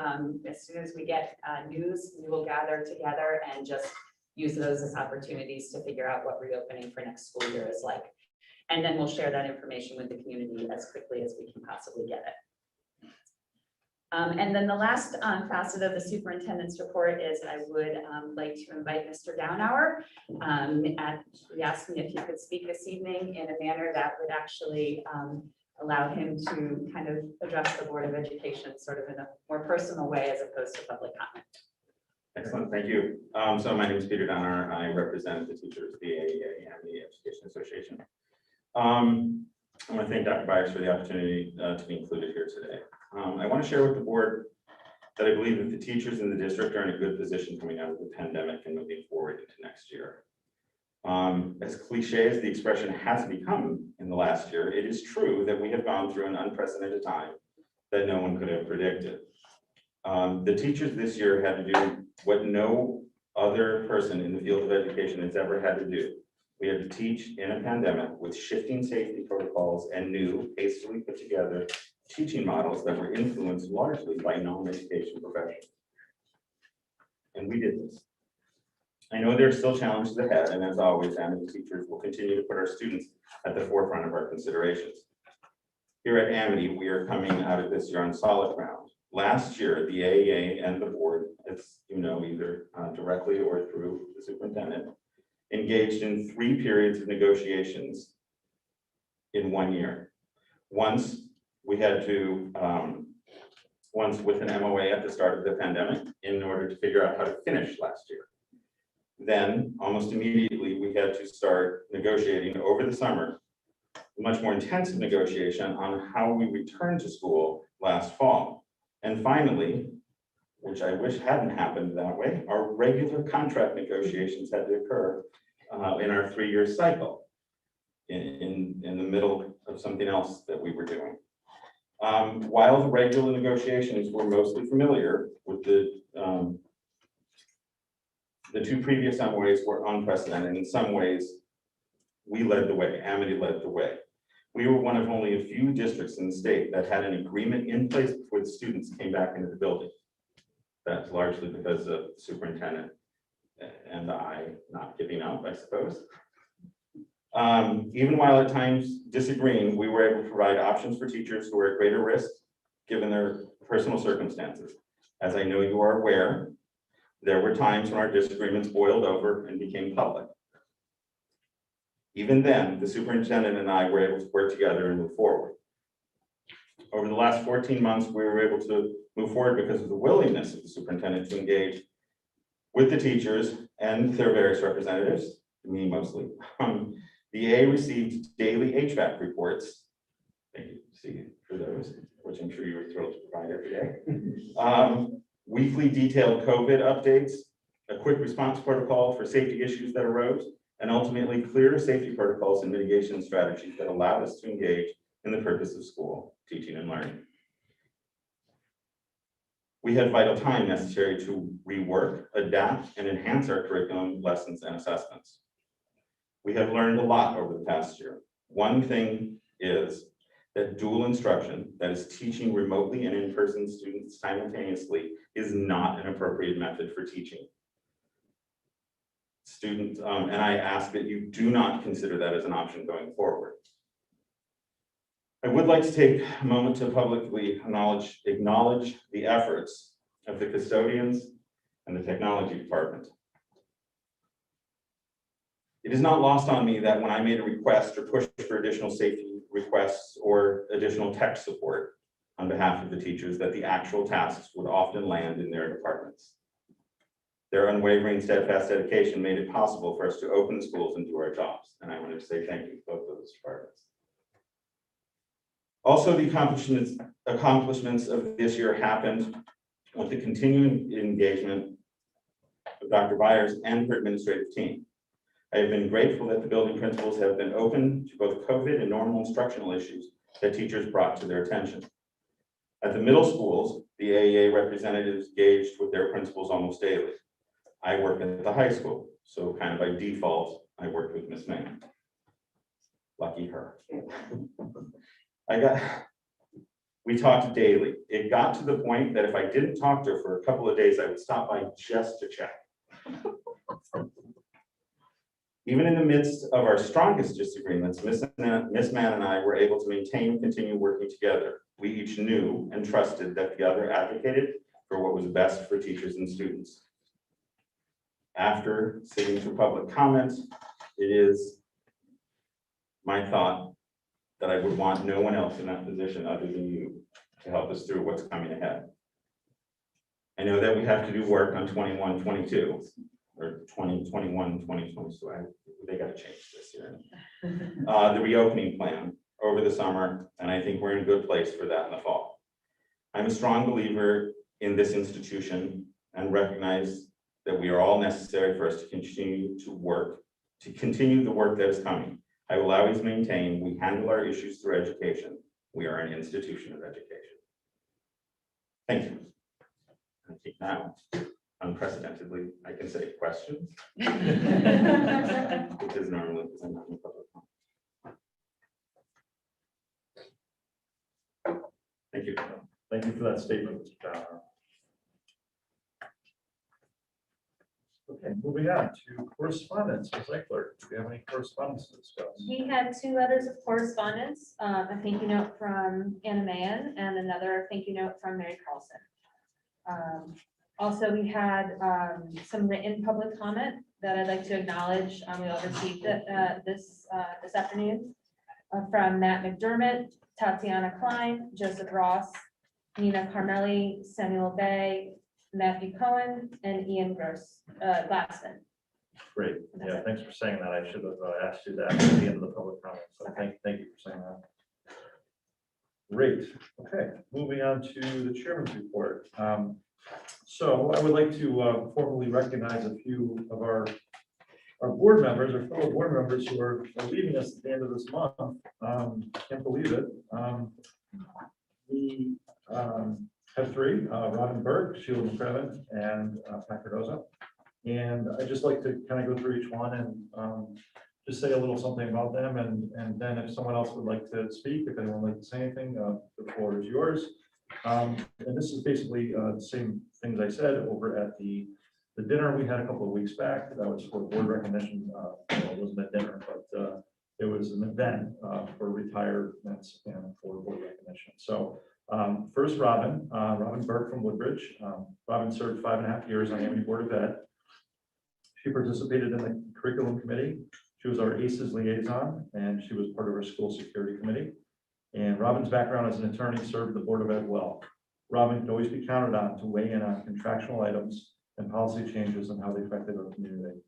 as soon as we get news, we will gather together and just use those as opportunities to figure out what reopening for next school year is like. And then we'll share that information with the community as quickly as we can possibly get it. And then the last facet of the superintendent's report is I would like to invite Mr. Downhour. He asked me if he could speak this evening in a manner that would actually allow him to kind of address the Board of Education sort of in a more personal way as opposed to public comment. Excellent, thank you. So my name is Peter Downhour. I represent the teachers, the AEA and the Education Association. I want to thank Dr. Byers for the opportunity to be included here today. I want to share with the board that I believe that the teachers in the district are in a good position coming out of the pandemic and moving forward into next year. As cliche as the expression has become in the last year, it is true that we have gone through an unprecedented time that no one could have predicted. The teachers this year had to do what no other person in the field of education has ever had to do. We had to teach in a pandemic with shifting safety protocols and new, hastily put together teaching models that were influenced largely by non-education professionals. And we did this. I know there are still challenges ahead, and as always, Amity teachers will continue to put our students at the forefront of our considerations. Here at Amity, we are coming out of this year on solid ground. Last year, the AEA and the board, as you know, either directly or through the superintendent, engaged in 3 periods of negotiations in 1 year. Once we had to, once with an MOA at the start of the pandemic in order to figure out how to finish last year. Then almost immediately, we had to start negotiating over the summer, a much more intensive negotiation on how we return to school last fall. And finally, which I wish hadn't happened that way, our regular contract negotiations had to occur in our 3-year cycle in the middle of something else that we were doing. While the regular negotiations were mostly familiar with the 2 previous MOAs were unprecedented. In some ways, we led the way, Amity led the way. We were one of only a few districts in the state that had an agreement in place before the students came back into the building. That's largely because of the superintendent and I not giving up, I suppose. Even while at times disagreeing, we were able to provide options for teachers who are at greater risk given their personal circumstances. As I know you are aware, there were times when our disagreements boiled over and became public. Even then, the superintendent and I were able to work together and move forward. Over the last 14 months, we were able to move forward because of the willingness of the superintendent to engage with the teachers and their various representatives, me mostly. The A received daily Hvac reports. Thank you for those, which I'm sure you were thrilled to provide every day. Weekly detailed COVID updates, a quick response protocol for safety issues that arose, and ultimately clear safety protocols and mitigation strategies that allowed us to engage in the purpose of school, teaching and learning. We had vital time necessary to rework, adapt, and enhance our curriculum, lessons, and assessments. We have learned a lot over the past year. One thing is that dual instruction, that is teaching remotely and in-person students simultaneously, is not an appropriate method for teaching. Students, and I ask that you do not consider that as an option going forward. I would like to take a moment to publicly acknowledge the efforts of the custodians and the technology department. It is not lost on me that when I made a request or pushed for additional safety requests or additional tech support on behalf of the teachers, that the actual tasks would often land in their departments. Their unwavering, steadfast dedication made it possible for us to open the schools and do our jobs. And I wanted to say thank you to both of those departments. Also, the accomplishments of this year happened with the continuing engagement of Dr. Byers and her administrative team. I have been grateful that the building principals have been open to both COVID and normal instructional issues that teachers brought to their attention. At the middle schools, the AEA representatives engaged with their principals almost daily. I work at the high school, so kind of by default, I worked with Miss May. Lucky her. We talked daily. It got to the point that if I didn't talk to her for a couple of days, I would stop by just to check. Even in the midst of our strongest disagreements, Miss Mann and I were able to maintain and continue working together. We each knew and trusted that the other advocated for what was best for teachers and students. After sitting through public comment, it is my thought that I would want no one else in that position other than you to help us through what's coming ahead. I know that we have to do work on 21, 22, or 2021, 2022. They got to change this year. The reopening plan over the summer, and I think we're in a good place for that in the fall. I'm a strong believer in this institution and recognize that we are all necessary for us to continue to work, to continue the work that is coming. I will always maintain we handle our issues through education. We are an institution of education. Thank you. I think now, unprecedentedly, I can say questions. Because normally, because I'm not in public. Thank you. Thank you for that statement, Mr. Downer. Okay, moving on to correspondence. Ms. Eichler, do we have any correspondence to discuss? We had 2 letters of correspondence, a thank you note from Anna Mahan and another thank you note from Mary Carlson. Also, we had some written public comment that I'd like to acknowledge. We all received it this afternoon from Matt McDermott, Tatiana Klein, Joseph Ross, Nina Carmeli, Samuel Bay, Matthew Cohen, and Ian Glassman. Great. Yeah, thanks for saying that. I should have asked you that at the end of the public comment. So thank you for saying that. Great. Okay, moving on to the chairman's report. So I would like to formally recognize a few of our board members, our fellow board members who are leaving us at the end of this month. Can't believe it. We have 3, Robin Burke, Sheila McCrevin, and Pat Cardoza. And I'd just like to kind of go through each one and just say a little something about them. And then if someone else would like to speak, if anyone would like to say anything, the floor is yours. And this is basically the same things I said over at the dinner we had a couple of weeks back. That was for board recognition. Well, it wasn't a dinner, but it was an event for retirements and for board recognition. So first, Robin Burke from Woodbridge. Robin served 5.5 years on the Amity Board of Ed. She participated in the curriculum committee. She was our ACES liaison, and she was part of our school security committee. And Robin's background as an attorney served the Board of Ed well. Robin can always be counted on to weigh in on contractual items and policy changes and how they affected our community.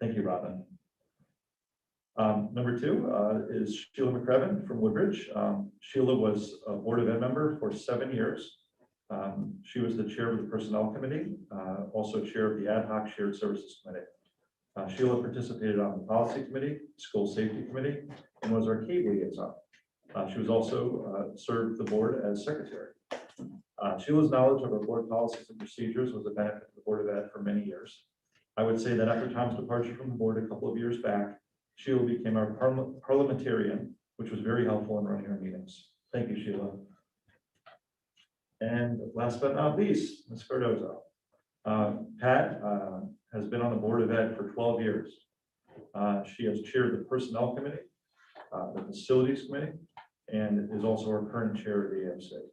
Thank you, Robin. Number 2 is Sheila McCrevin from Woodbridge. Sheila was a Board of Ed member for 7 years. She was the chair of the Personnel Committee, also chair of the Ad Hoc Shared Services Committee. Sheila participated on the Policy Committee, School Safety Committee, and was our CAVE liaison. She was also served the board as secretary. Sheila's knowledge of our board policies and procedures was a benefit to the Board of Ed for many years. I would say that after Tom's departure from the board a couple of years back, Sheila became our parliamentarian, which was very helpful in running our meetings. Thank you, Sheila. And last but not least, Ms. Cardozo. Pat has been on the Board of Ed for 12 years. She has chaired the Personnel Committee, the Facilities Committee, and is also our current chair of the AFC.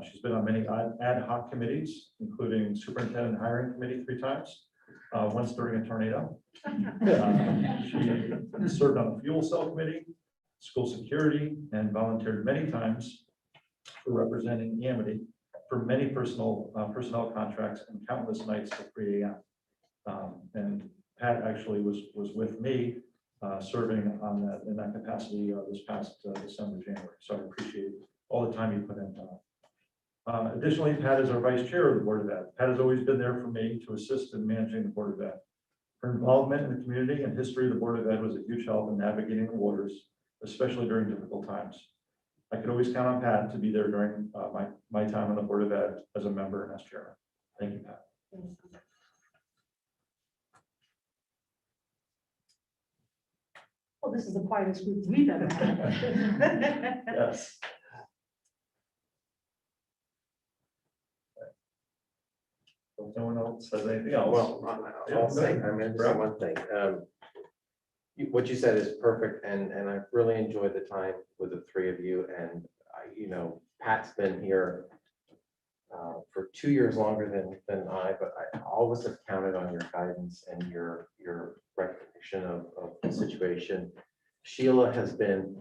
She's been on many ad hoc committees, including Superintendent Hiring Committee 3 times, once during a tornado. She served on the Fuel Cell Committee, School Security, and volunteered many times for representing Amity for many personnel contracts and countless nights to 3 a.m. And Pat actually was with me serving on that in that capacity this past December, January. So I appreciate all the time you put in. Additionally, Pat is our vice chair of the Board of Ed. Pat has always been there for me to assist in managing the Board of Ed. Her involvement in the community and history of the Board of Ed was a huge help in navigating the waters, especially during difficult times. I could always count on Pat to be there during my time on the Board of Ed as a member and as chairman. Thank you, Pat. Well, this is the quietest group we've ever had. Yes. If no one else says anything else. Well, I'll say, I mean, just one thing. What you said is perfect, and I really enjoyed the time with the three of you. And you know, Pat's been here for 2 years longer than I, but I always have counted on your guidance and your recognition of the situation. Sheila has been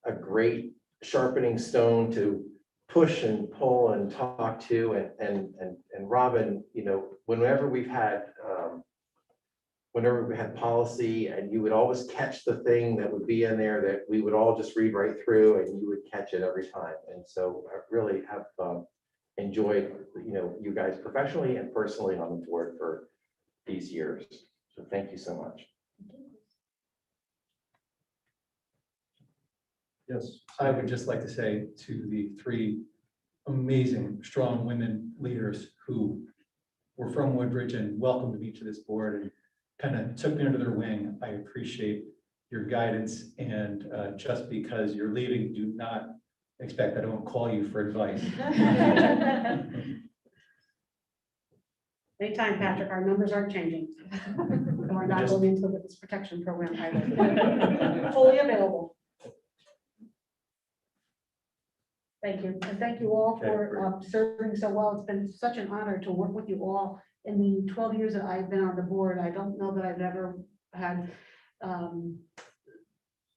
a great sharpening stone to push and pull and talk to, and Robin, you know, whenever we had policy, and you would always catch the thing that would be in there that we would all just read right through, and you would catch it every time. And so I really have enjoyed, you know, you guys professionally and personally on the board for these years. So thank you so much. Yes. I would just like to say to the three amazing, strong women leaders who were from Woodbridge and welcomed me to this board and kind of took me under their wing. I appreciate your guidance, and just because you're leaving, do not expect that I won't call you for advice. Anytime, Patrick, our numbers aren't changing. And we're not going into the witness protection program either. Fully available. Thank you, and thank you all for serving so well. It's been such an honor to work with you all. In the 12 years that I've been on the board, I don't know that I've ever had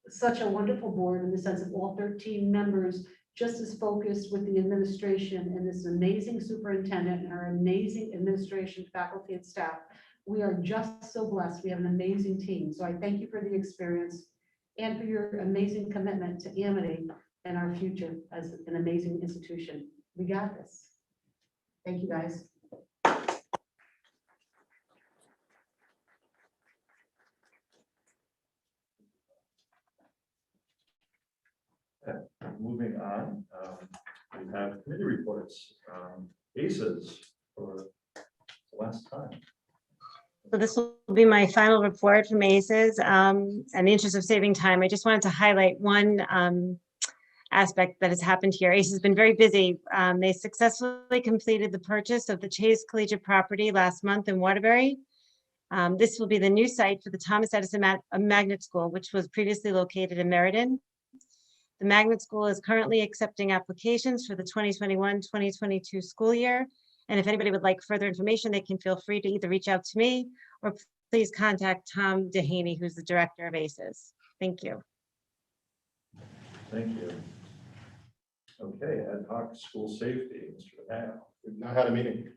such a wonderful board in the sense of all 13 members just as focused with the administration and this amazing superintendent and our amazing administration, faculty, and staff. We are just so blessed. We have an amazing team. So I thank you for the experience and for your amazing commitment to Amity and our future as an amazing institution. We got this. Thank you, guys. Moving on, we have committee reports. ACES for the last time. So this will be my final report from ACES. In the interest of saving time, I just wanted to highlight one aspect that has happened here. ACES has been very busy. They successfully completed the purchase of the Chase Collegiate property last month in Waterbury. This will be the new site for the Thomas Edison Magnet School, which was previously located in Meriden. The Magnet School is currently accepting applications for the 2021-2022 school year. And if anybody would like further information, they can feel free to either reach out to me or please contact Tom Dehaney, who's the director of ACES. Thank you. Thank you. Okay, ad hoc school safety, Mr. Bethany. We've not had a meeting.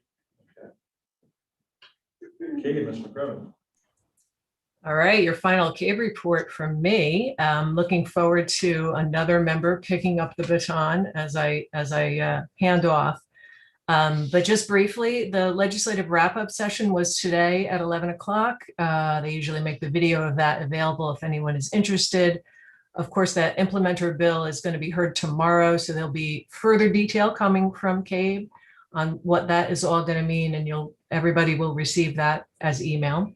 Okay, Mr. McCrone. All right, your final CABE report from me. Looking forward to another member picking up the baton as I hand off. But just briefly, the legislative wrap-up session was today at 11 o'clock. They usually make the video of that available if anyone is interested. Of course, that implementer bill is going to be heard tomorrow, so there'll be further detail coming from CABE on what that is all going to mean, and everybody will receive that as email.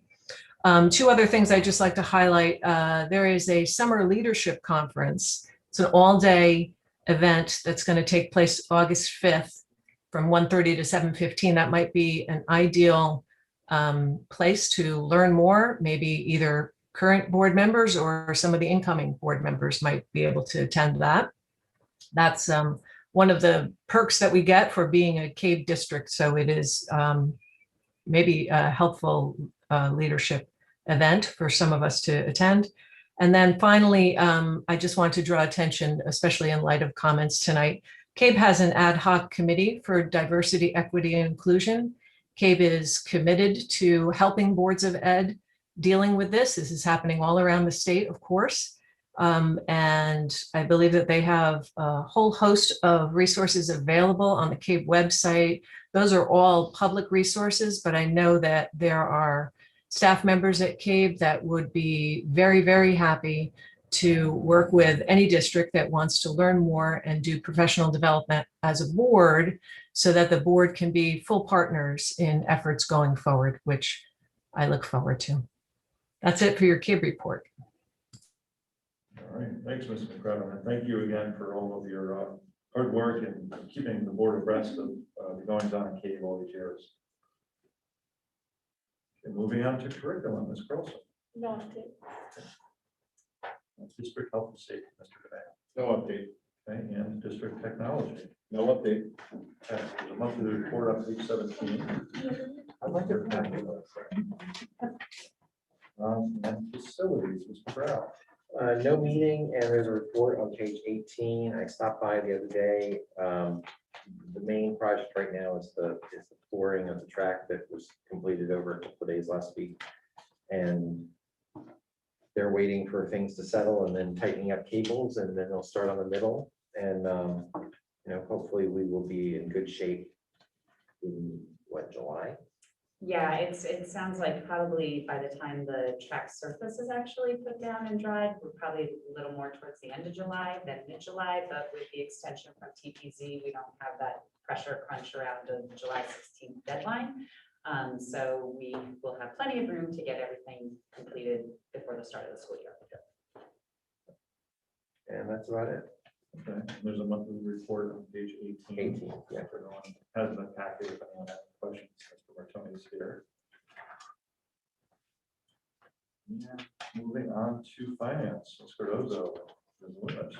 Two other things I'd just like to highlight. There is a summer leadership conference. It's an all-day event that's going to take place August 5th from 1:30 to 7:15. That might be an ideal place to learn more. Maybe either current board members or some of the incoming board members might be able to attend that. That's one of the perks that we get for being a CABE district. So it is maybe a helpful leadership event for some of us to attend. And then finally, I just want to draw attention, especially in light of comments tonight, CABE has an ad hoc committee for diversity, equity, and inclusion. CABE is committed to helping boards of ed dealing with this. This is happening all around the state, of course. And I believe that they have a whole host of resources available on the CABE website. Those are all public resources, but I know that there are staff members at CABE that would be very, very happy to work with any district that wants to learn more and do professional development as a board so that the board can be full partners in efforts going forward, which I look forward to. That's it for your CABE report. All right, thanks, Ms. McCrudden, and thank you again for all of your hard work and keeping the board abreast of the goings on in CABE all these years. Okay, moving on to curriculum, Ms. Carlson. No update. District Health and Safety, Mr. Hvac. No update. Okay, and District Technology. No update. Okay, there's a monthly report on page 17. I'd like to thank you. And facilities, Mr. Brown. No meeting, and there's a report on page 18. I stopped by the other day. The main project right now is the flooring of the track that was completed over a couple of days last week. And they're waiting for things to settle and then tightening up cables, and then they'll start on the middle. And hopefully we will be in good shape in July. Yeah, it sounds like probably by the time the track surface is actually put down and dried, we're probably a little more towards the end of July than mid-July, but with the extension from TPZ, we don't have that pressure crunch around the July 16th deadline. So we will have plenty of room to get everything completed before the start of the school year. And that's about it. Okay, there's a monthly report on page 18. Yeah. For everyone has the packet if anyone has questions. Mr. Martoni's here. Yeah, moving on to finance, Ms. Cardozo. Ms. Lewis.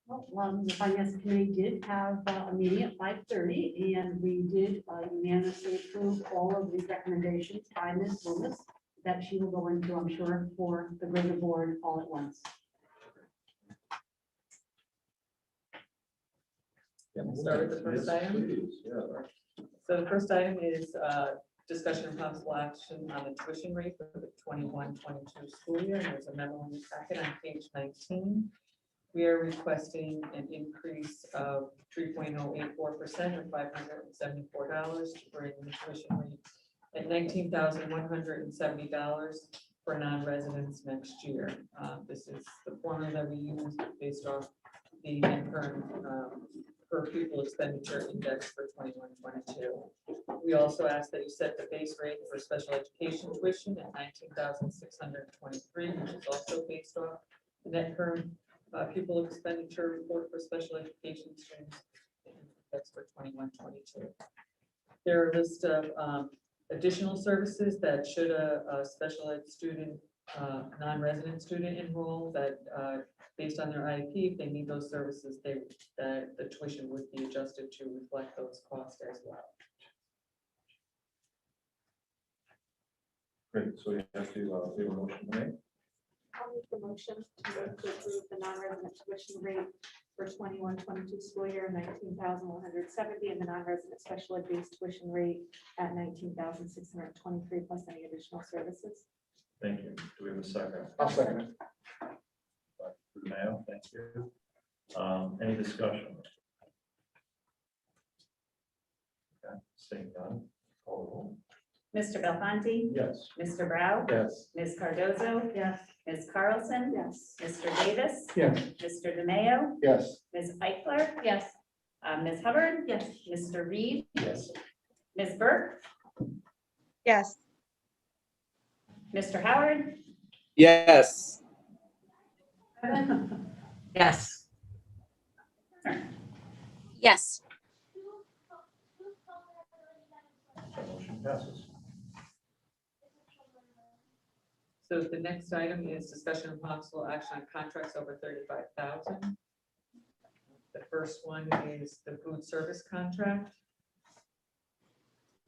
Well, the finance committee did have a meeting at 5:30, and we did unanimously approve all of the recommendations by Ms. Loomis that she will go into, I'm sure, for the greater board all at once. Start with the first item. Please, yeah. So the first item is discussion of possible action on the tuition rate for the 21-22 school year. And there's a memo in the packet on page 19. We are requesting an increase of 3.084% or $574 to bring the tuition rate at $19,170 for non-residents next year. This is the formula that we use based off the current per pupil expenditure index for 21-22. We also ask that you set the base rate for special education tuition at $19,623, which is also based off the net current pupil expenditure report for special education students. That's for 21-22. There are a list of additional services that should a special ed student, non-resident student enroll that based on their IEP, if they need those services, that the tuition would be adjusted to reflect those costs as well. Great, so you have to do a motion to make. I'll make the motion to approve the non-resident tuition rate for 21-22 school year, $19,170, and the non-resident special ed based tuition rate at $19,623 plus any additional services. Thank you. Do we have a second? I'll second it. Mayo, thank you. Any discussion? Okay, seeing none. Call the roll. Mr. Belfanti? Yes. Mr. Brown? Yes. Ms. Cardozo? Yes. Ms. Carlson? Yes. Mr. Davis? Yes. Mr. DeMayo? Yes. Ms. Eichler? Yes. Ms. Hubbard? Yes. Mr. Reed? Yes. Ms. Burke? Yes. Mr. Howard? Yes. Yes. Yes. Motion passes. So the next item is discussion of possible action on contracts over $35,000. The first one is the food service contract.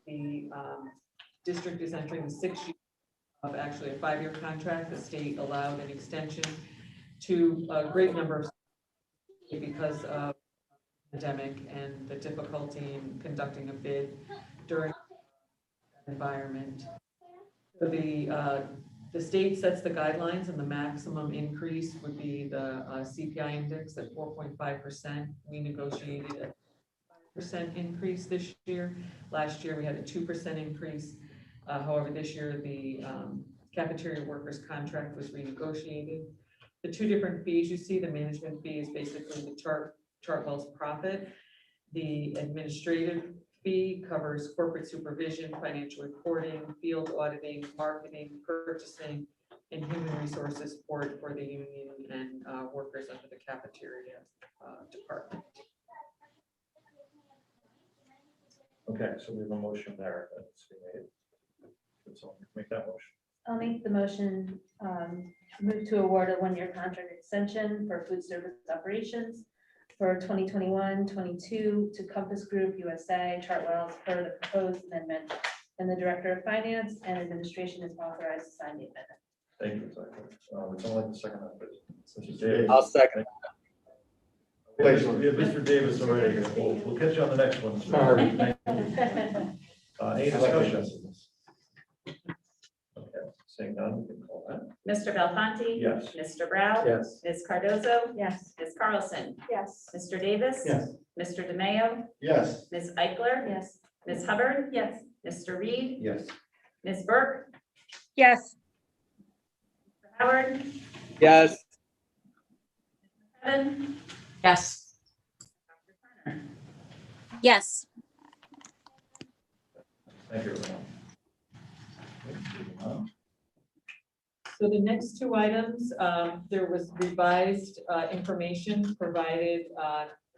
The district is entering the 6th year of actually a 5-year contract. The state allowed an extension to a great number of because of pandemic and the difficulty in conducting a bid during that environment. So the state sets the guidelines, and the maximum increase would be the CPI index at 4.5%. We negotiated a 5% increase this year. Last year, we had a 2% increase. However, this year, the cafeteria workers contract was renegotiated. The two different fees you see, the management fee is basically the Chartwell's profit. The administrative fee covers corporate supervision, financial reporting, field auditing, marketing, purchasing, and human resources support for the union and workers under the cafeteria department. Okay, so we have a motion there that's been made. Could someone make that motion? I'll make the motion, move to award a one-year contract extension for food service operations for 2021-22 to Compass Group USA Chartwells per the proposed amendment, and the Director of Finance and Administration is authorized to sign the amendment. Thank you. Would someone like to second that, please? Mr. Davis. I'll second. We have Mr. Davis already here. We'll catch you on the next one. Sorry. Thank you. Any discussion? Okay, seeing none, we can call that. Mr. Belfonte? Yes. Mr. Brown? Yes. Ms. Cardozo? Yes. Ms. Carlson? Yes. Mr. Davis? Yes. Mr. DeMayo? Yes. Ms. Eichler? Yes. Ms. Hubbard? Yes. Mr. Reed? Yes. Ms. Burke? Yes. Mr. Howard? Yes. Kevin? Yes. Yes. Thank you, everyone. So the next two items, there was revised information provided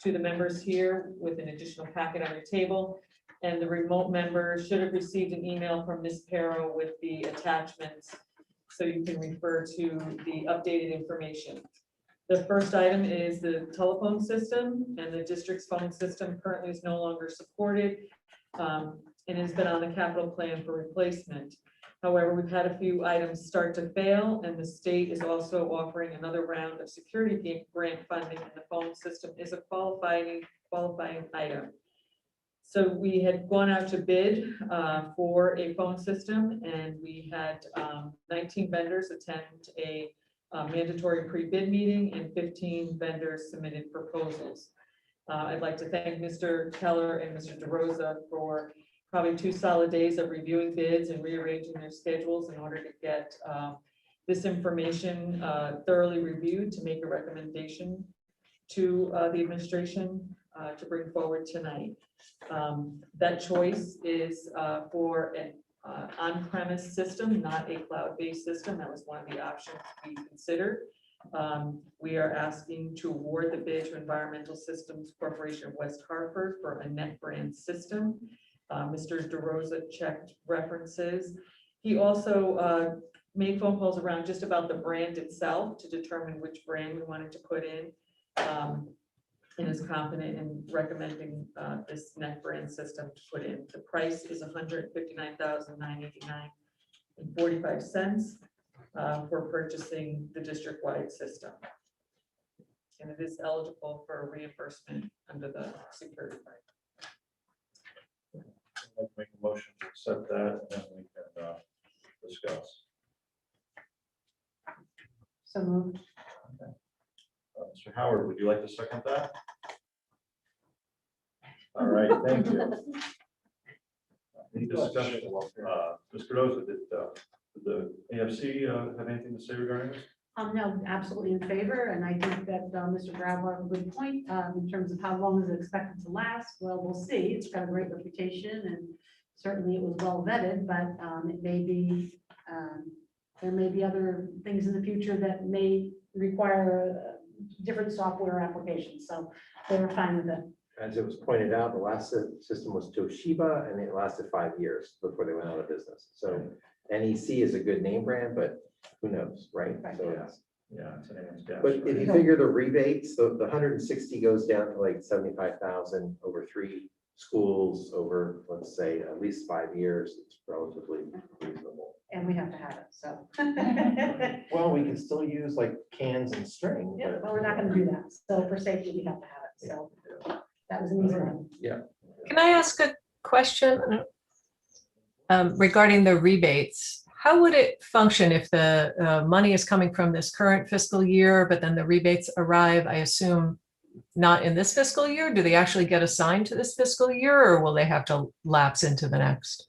to the members here with an additional packet on your table. And the remote members should have received an email from Ms. Perro with the attachments, so you can refer to the updated information. The first item is the telephone system, and the district's phone system currently is no longer supported and has been on the capital plan for replacement. However, we've had a few items start to fail, and the state is also offering another round of security grant funding, and the phone system is a qualifying item. So we had gone out to bid for a phone system, and we had 19 vendors attend a mandatory pre-bid meeting, and 15 vendors submitted proposals. I'd like to thank Mr. Keller and Mr. DeRosa for probably 2 solid days of reviewing bids and rearranging their schedules in order to get this information thoroughly reviewed to make a recommendation to the administration to bring forward tonight. That choice is for an on-premise system, not a cloud-based system. That was one of the options we considered. We are asking to award the bid to Environmental Systems Corporation of West Hartford for a net brand system. Mr. DeRosa checked references. He also made phone calls around just about the brand itself to determine which brand we wanted to put in, and is confident in recommending this net brand system to put in. The price is $159,989.45 for purchasing the district-wide system. And it is eligible for reimbursement under the security fund. I'd like to make a motion to accept that, and then we can discuss. So moved. Okay. Mr. Howard, would you like to second that? All right, thank you. Any discussion? Mr. Rosa, did the AFC have anything to say regarding this? No, absolutely in favor, and I think that Mr. Bradwell had a good point in terms of how long is it expected to last. Well, we'll see. It's got a great reputation, and certainly it was well vetted, but it may be, there may be other things in the future that may require different software applications, so they were fine with it. As it was pointed out, the last system was Toshiba, and it lasted 5 years before they went out of business. So NEC is a good name brand, but who knows, right? So it's, Yeah, it's an anyone's guess. but if you figure the rebates, the 160 goes down to like 75,000 over 3 schools over, let's say, at least 5 years. It's relatively reasonable. And we have to have it, so. Well, we can still use like cans and string. Yeah, but- but we're not gonna do that. So for safety, we have to have it, so. That was an easy one. Yeah. Can I ask a question regarding the rebates? How would it function if the money is coming from this current fiscal year, but then the rebates arrive, I assume, not in this fiscal year? Do they actually get assigned to this fiscal year, or will they have to lapse into the next?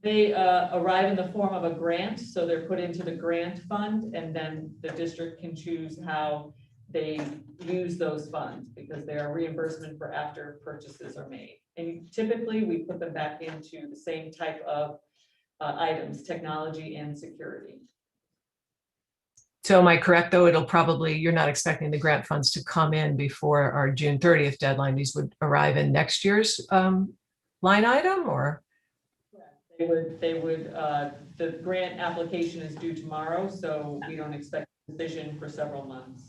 They arrive in the form of a grant, so they're put into the grant fund, and then the district can choose how they use those funds, because they are reimbursement for after purchases are made. And typically, we put them back into the same type of items, technology and security. So am I correct, though? It'll probably, you're not expecting the grant funds to come in before our June 30th deadline. These would arrive in next year's line item, or? They would, the grant application is due tomorrow, so we don't expect a decision for several months.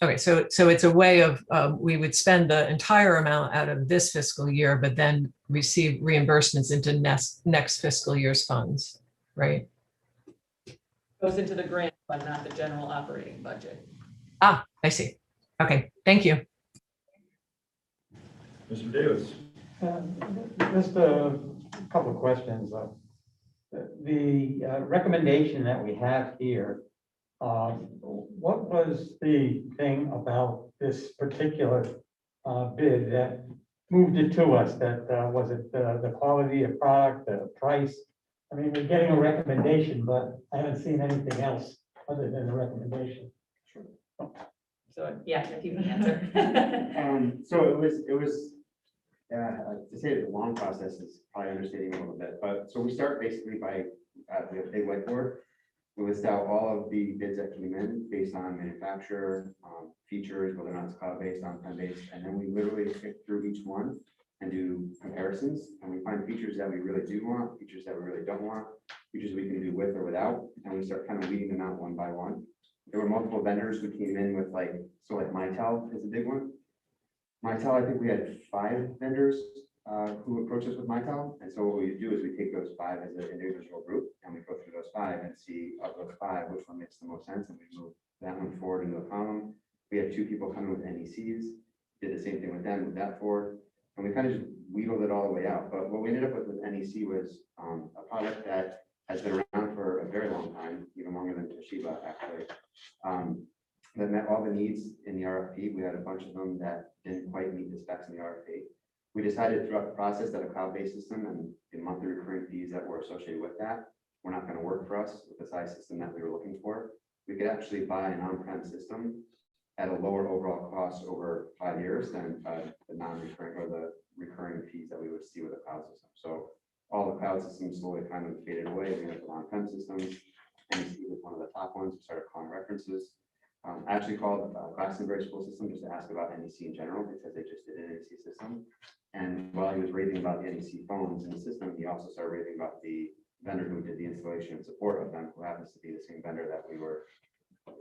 Okay, so it's a way of, we would spend the entire amount out of this fiscal year, but then receive reimbursements into next fiscal year's funds, right? Goes into the grant, but not the general operating budget. Ah, I see. Okay, thank you. Mr. Davis. Just a couple of questions. The recommendation that we have here, what was the thing about this particular bid that moved it to us? That was it the quality of product, the price? I mean, we're getting a recommendation, but I haven't seen anything else other than the recommendation. So, yeah, if you can answer. So it was to say it's a long process is probably understating a little bit, but so we start basically by, we have a big whiteboard. We list out all of the bids that came in based on manufacturer, features, whether or not it's cloud-based, on-prem based, and then we literally pick through each one and do comparisons, and we find features that we really do want, features that we really don't want, features we can do with or without, and we start kind of weeding them out one by one. There were multiple vendors who came in with like Mitel is a big one. Mitel, I think we had 5 vendors who approached us with Mitel, and so what we do is we take those 5 as an individual group, and we go through those 5 and see of those 5 which one makes the most sense, and we move that one forward into a column. We had 2 people coming with NECs, did the same thing with them, moved that forward, and we kind of just wheedled it all the way out. But what we ended up with NEC was a product that has been around for a very long time, even longer than Toshiba actually. That met all the needs in the RFP. We had a bunch of them that didn't quite meet the specs in the RFP. We decided throughout the process that a cloud-based system and the monthly recurring fees that were associated with that were not going to work for us with the size system that we were looking for. We could actually buy an on-prem system at a lower overall cost over 5 years than the non-recurring or the recurring fees that we would see with a cloud system. So all the cloud systems slowly kind of faded away. We went to on-prem systems, and NEC was one of the top ones. We started calling references. I actually called Glastonbury School System just to ask about NEC in general because they just did an NEC system. And while he was raving about the NEC phones in the system, he also started raving about the vendor who did the installation and support of them, who happens to be the same vendor that we were with.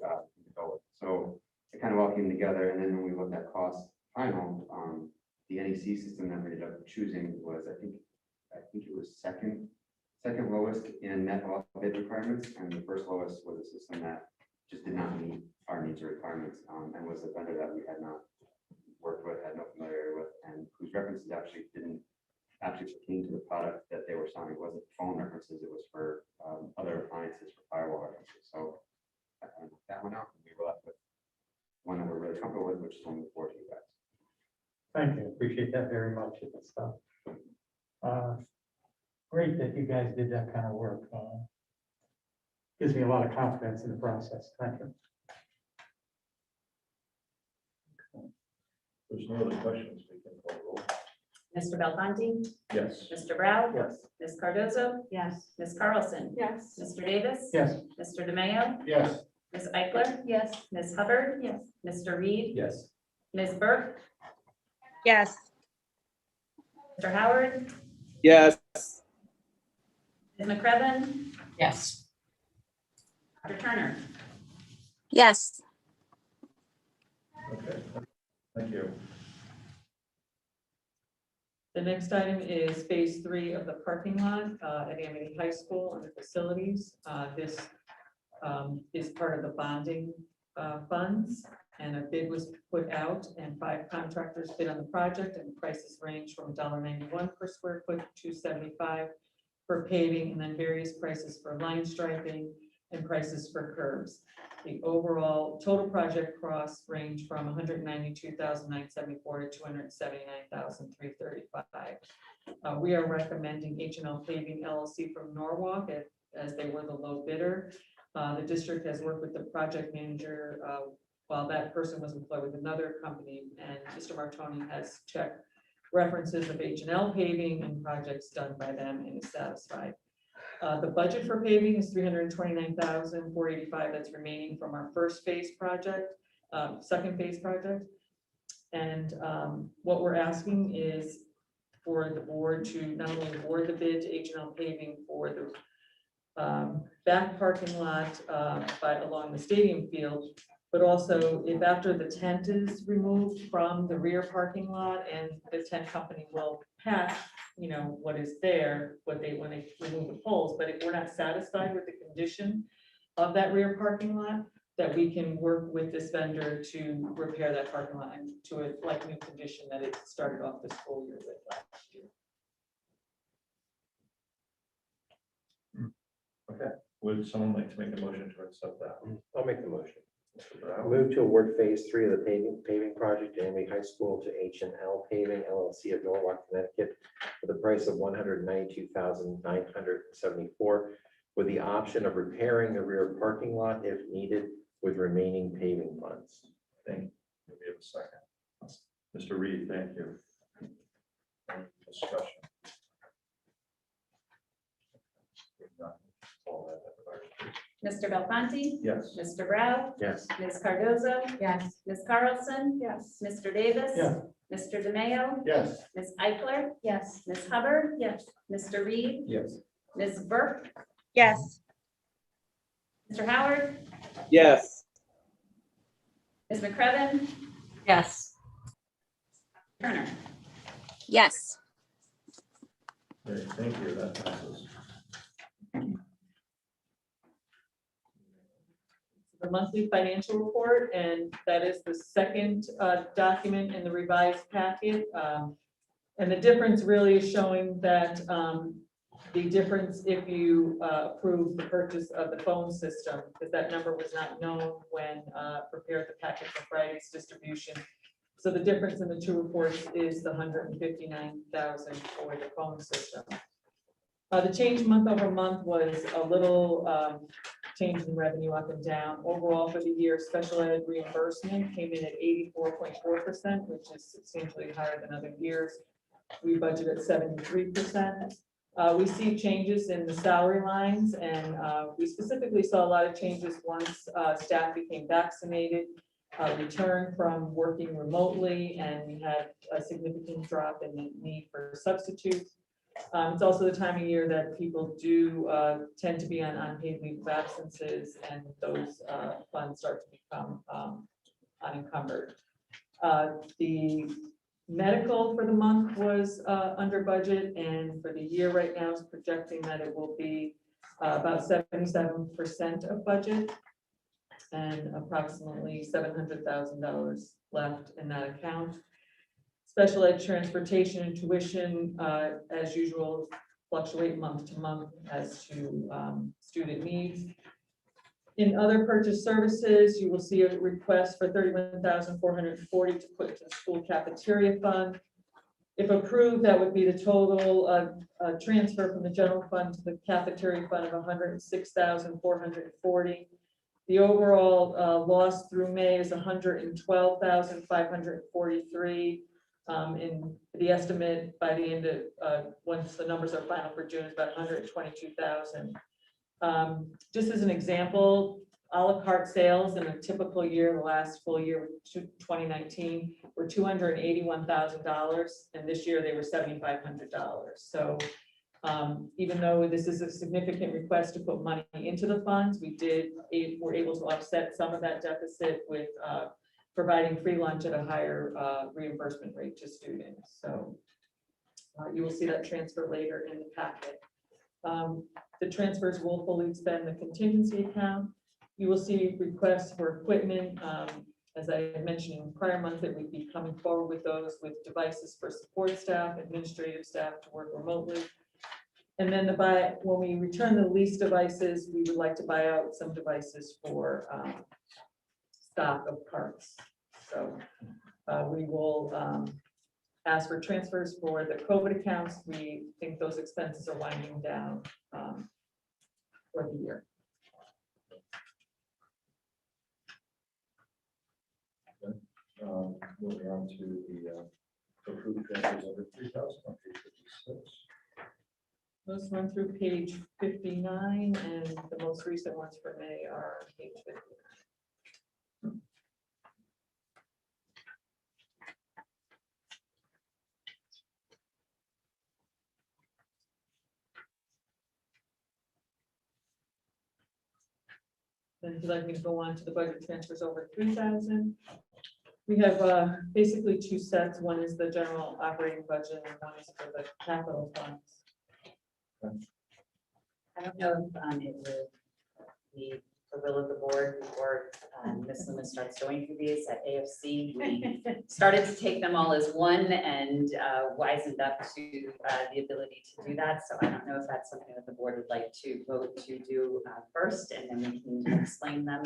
So it kind of all came together. And then when we looked at cost final, the NEC system that we ended up choosing was, I think it was second lowest in net off bid requirements, and the first lowest was a system that just did not meet our needs or requirements, and was a vendor that we had not worked with, had no familiarity with, and whose references actually didn't pertain to the product that they were selling. It wasn't phone references, it was for other appliances, for firewall references. So I kind of knocked that one out, and we were left with one that we're really comfortable with, which is one with 4 guys. Thank you. Appreciate that very much. Good stuff. Great that you guys did that kind of work. Gives me a lot of confidence in the process. Thank you. There's no other questions. We can call roll. Mr. Belmonte? Yes. Mr. Brown? Yes. Ms. Cardozo? Yes. Ms. Carlson? Yes. Mr. Davis? Yes. Mr. DeMayo? Yes. Ms. Eichler? Yes. Ms. Hubbard? Yes. Mr. Reed? Yes. Ms. Burke? Yes. Mr. Howard? Yes. Ms. McCrevin? Yes. Dr. Turner? Yes. Okay. Thank you. The next item is phase 3 of the parking lot at Amity High School and the facilities. This is part of the bonding funds. And a bid was put out and 5 contractors bid on the project, and prices range from $1.91 per square foot to $2.75 for paving, and then various prices for line striping and prices for curbs. The overall total project costs range from $192,974 to $279,335. We are recommending H&L Paving LLC from Norwalk as they were the low bidder. The district has worked with the project manager while that person was employed with another company, and Mr. Martoni has checked references of H&L Paving and projects done by them and is satisfied. The budget for paving is $329,485. That's remaining from our first phase project, second phase project. And what we're asking is for the board to not only award the bid to H&L Paving for the back parking lot along the stadium field, but also if after the tent is removed from the rear parking lot and the tent company will patch, what is there, when they remove the poles, but if we're not satisfied with the condition of that rear parking lot, that we can work with this vendor to repair that parking lot to a like new condition that it started off the school year with last year. Okay, would someone like to make a motion to accept that? I'll make the motion. I'll move to award phase 3 of the paving project at Amity High School to H&L Paving LLC of Norwalk, Connecticut, for the price of $192,974, with the option of repairing the rear parking lot if needed with remaining paving funds. Thank you. We have a second. Mr. Reed, thank you. Any discussion? Mr. Belfonte? Yes. Mr. Brown? Yes. Ms. Cardozo? Yes. Ms. Carlson? Yes. Mr. Davis? Yes. Mr. DeMayo? Yes. Ms. Eichler? Yes. Ms. Hubbard? Yes. Mr. Reed? Yes. Ms. Burke? Yes. Mr. Howard? Yes. Ms. McCrevin? Yes. Turner? Yes. Great, thank you, that passes. The monthly financial report, and that is the second document in the revised packet. And the difference really is showing that the difference if you approve the purchase of the phone system, because that number was not known when prepared the packet for Friday's distribution. So the difference in the two reports is the $159,000 for the phone system. The change month over month was a little change in revenue up and down. Overall for the year, special ed reimbursement came in at 84.4%, which is substantially higher than other years. We budgeted 73%. We see changes in the salary lines, and we specifically saw a lot of changes once staff became vaccinated, returned from working remotely, and we had a significant drop in the need for substitutes. It's also the time of year that people do tend to be on unpaid leave of absences, and those funds start to become unencumbered. The medical for the month was under budget, and for the year right now is projecting that it will be about 77% of budget, and approximately $700,000 left in that account. Special ed transportation and tuition, as usual, fluctuate month to month as to student needs. In other purchase services, you will see a request for $31,440 to put into the school cafeteria fund. If approved, that would be the total transfer from the general fund to the cafeteria fund of $106,440. The overall loss through May is $112,543. In the estimate by the end of, once the numbers are final for June, is about $122,000. Just as an example, a la carte sales in a typical year, the last full year, 2019, were $281,000, and this year they were $7,500. So even though this is a significant request to put money into the funds, we're able to offset some of that deficit with providing free lunch at a higher reimbursement rate to students. So you will see that transfer later in the packet. The transfers will fully expend the contingency account. You will see requests for equipment As I had mentioned in prior month, that we'd be coming forward with those with devices for support staff, administrative staff to work remotely. And then when we return the leased devices, we would like to buy out some devices for stock of parts. So we will ask for transfers for the COVID accounts. We think those expenses are winding down for the year. Moving on to the approved transfers over 3,000 on page 56. Let's run through page 59, and the most recent ones for May are page 50. Then if you'd like me to go on to the budget transfers over 3,000. We have basically two sets. One is the general operating budget and one is for the capital funds. I don't know if it would be the will of the board before Ms. Loomis starts going through these at AFC. We started to take them all as one and wisened up to the ability to do that. So I don't know if that's something that the board would like to vote to do first, and then we can explain them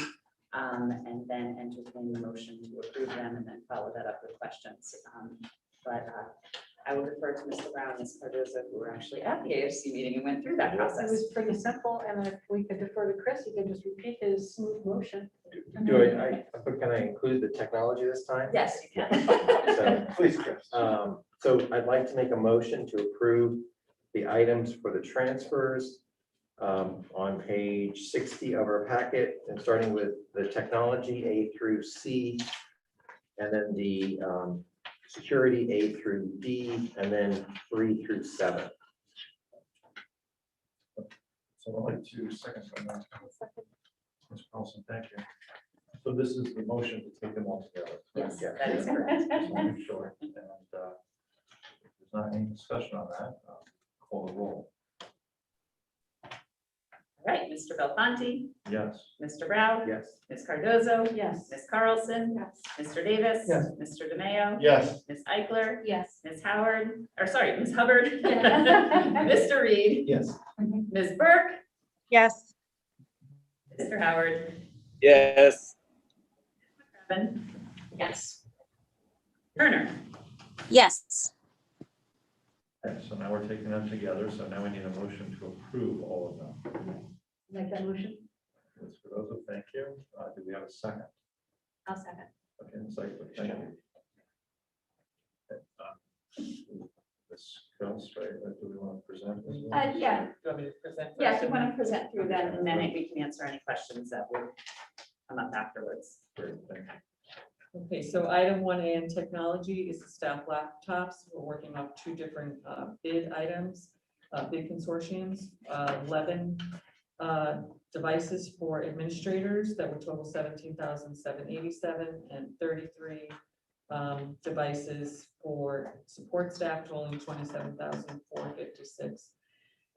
and then entertain the motion to approve them and then follow that up with questions. But I will defer to Mr. Brown and Ms. Cardozo, who were actually at the AFC meeting and went through that It process. was pretty simple, and if we could defer to Chris, he can just repeat his smooth motion. But can I include the technology this time? Yes, you can. So, please, Chris. So I'd like to make a motion to approve the items for the transfers on page 60 of our packet, and starting with the technology A through C, and then the security A through D, and then 3 through 7. So I'd like to second from that. Ms. Carlson, thank you. So this is the motion to take them all together. Yes, Yeah. that is correct. Just want to make sure. And if there's not any discussion on that, call the roll. All right, Mr. Belfonte, Yes. Mr. Brown, Yes. Ms. Cardozo, Yes. Ms. Carlson, Yes. Mr. Davis, Yes. Mr. DeMayo, Yes. Ms. Eichler, Yes. Ms. Howard, or sorry, Ms. Hubbard, Yeah. Mr. Reed, Yes. Ms. Burke, Yes. Mr. Howard, Yes. McCraven, yes. Turner, Yes. Okay, so now we're taking them together. So now we need a motion to approve all of them. Make that motion. Ms. Cardozo, thank you. Do we have a second? I'll second. Okay, Ms. Eichler, thank you. Okay, Ms. Kels, right, do we want to present this one? yeah. Do you want me to present? Yeah, first if you and want then- to present through them, and then we can answer any questions that would come up afterwards. Great, thank you. Okay, so item 1A in technology is the staff laptops. We're working on two different bid items, bid consortiums, 11 devices for administrators that would total 17,787, and 33 devices for support staff totaling 27,456.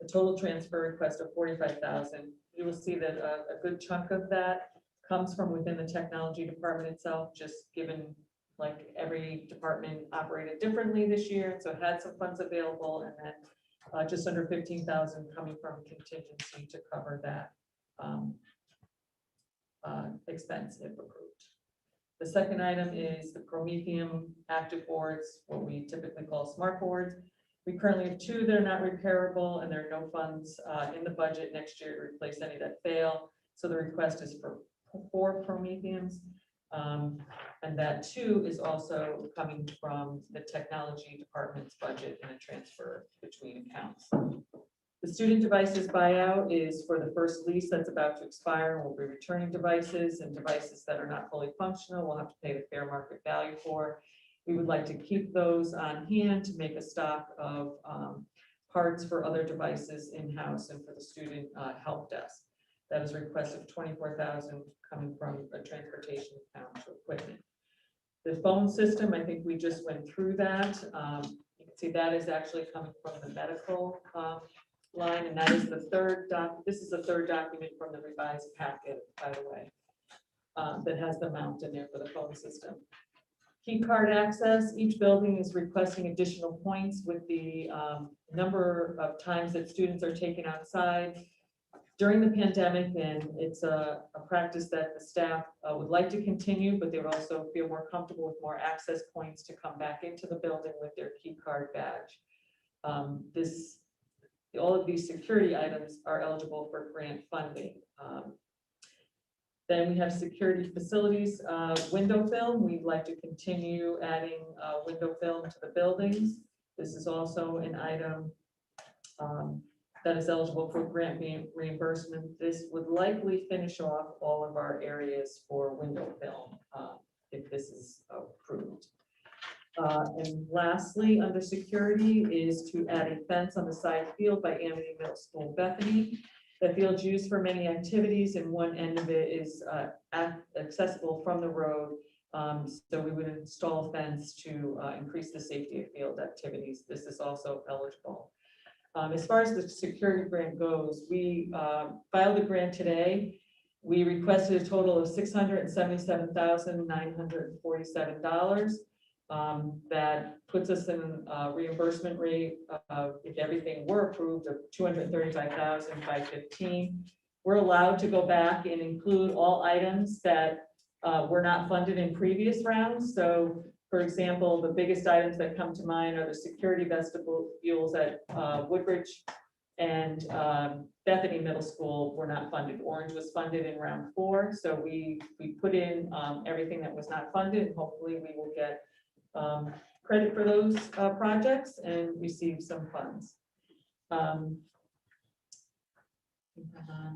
A total transfer request of 45,000. You will see that a good chunk of that comes from within the technology department itself, just given like every department operated differently this year, so it had some funds available, and then just under 15,000 coming from contingency to cover that expense if approved. The second item is the Promethium active boards, what we typically call smart boards. We currently have 2 that are not repairable, and there are no funds in the budget next year to replace any that fail. So the request is for 4 Promethiums, and that 2 is also coming from the technology department's budget in a transfer between accounts. The student devices buyout is for the first lease that's about to expire, and we'll be returning devices, and devices that are not fully functional, we'll have to pay the fair market value for. We would like to keep those on hand to make a stock of parts for other devices in-house and for the student help desk. That is a request of 24,000 coming from a transportation account to equipment. The phone system, I think we just went through that. You can see that is actually coming from the medical line, and that is the third this is the third document from the revised packet, by the way. that has the mount in there for the phone system. Key card access, each building is requesting additional points with the number of times that students are taken outside during the pandemic, and it's a practice that the staff would like to continue, but they would also feel more comfortable with more access points to come back into the building with their key card badge. All of these security items are eligible for grant funding. Then we have security facilities, window film. We'd like to continue adding window film to the buildings. This is also an item that is eligible for grant reimbursement. This would likely finish off all of our areas for window film if this is approved. And lastly, under security is to add a fence on the side field by Amity Middle School, Bethany. The field's used for many activities, and one end of it is accessible from the road. So we would install a fence to increase the safety of field activities. This is also eligible. As far as the security grant goes, we filed a grant today. We requested a total of $677,947. That puts us in a reimbursement rate if everything were approved of $235,515. We're allowed to go back and include all items that were not funded in previous rounds. So, for example, the biggest items that come to mind are the security vestibules at Woodbridge and Bethany Middle School were not funded. Orange was funded in round 4. So we put in everything that was not funded, and hopefully we will get credit for those projects and receive some funds.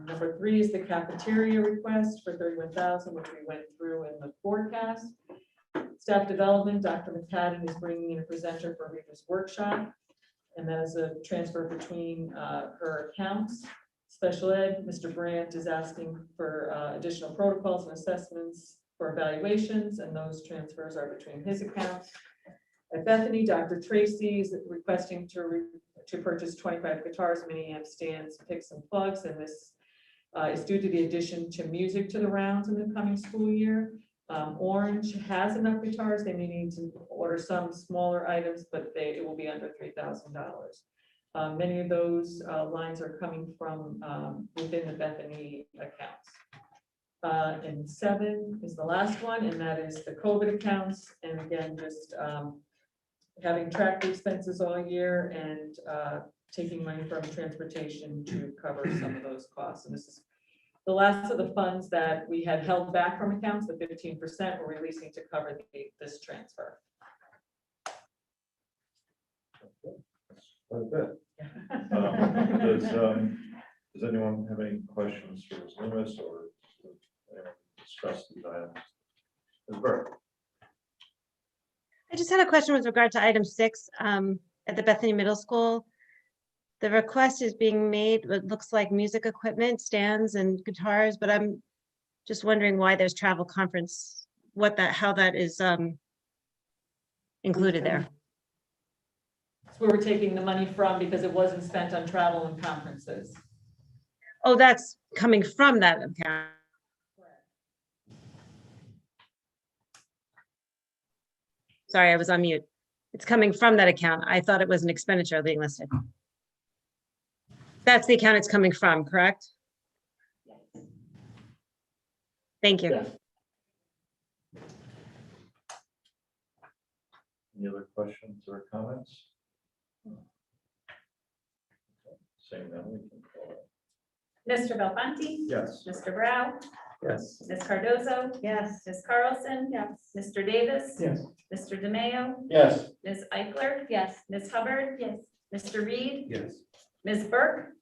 Number 3 is the cafeteria request for $31,000, which we went through in the forecast. Staff development, Dr. McCadden is bringing in a presenter for Reader's Workshop, and that is a transfer between her accounts. Special ed, Mr. Brandt is asking for additional protocols and assessments for evaluations, and those transfers are between his accounts. At Bethany, Dr. Tracy is requesting to purchase 25 guitars, mini amp stands, picks and plugs, and this is due to the addition to music to the rounds in the coming school year. Orange has enough guitars. They may need to order some smaller items, but it will be under $3,000. Many of those lines are coming from within the Bethany accounts. And 7 is the last one, and that is the COVID accounts. And again, just having tracked the expenses all year and taking money from transportation to cover some of those costs. And this is the last of the funds that we had held back from accounts, the 15% we're releasing to cover this transfer. Quite a bit. Does anyone have any questions for Ms. Loomis or discuss these items? Ms. Burke. I just had a question with regard to item 6 at the Bethany Middle School. The request is being made, it looks like music equipment, stands and guitars, but I'm just wondering why there's travel conference, how that is included there. That's where we're taking the money from because it wasn't spent on travel and conferences. Oh, that's coming from that account. Sorry, I was on mute. It's coming from that account. I thought it was an expenditure being listed. That's the account it's coming from, correct? Thank you. Yes. Any other questions or comments? Saying that, we can call it. Mr. Belfanti? Yes. Mr. Brown? Yes. Ms. Cardozo? Yes. Ms. Carlson? Yes. Mr. Davis? Yes. Mr. DeMayo? Yes. Ms. Eichler? Yes. Ms. Hubbard? Yes. Mr. Reed? Yes. Ms. Burke?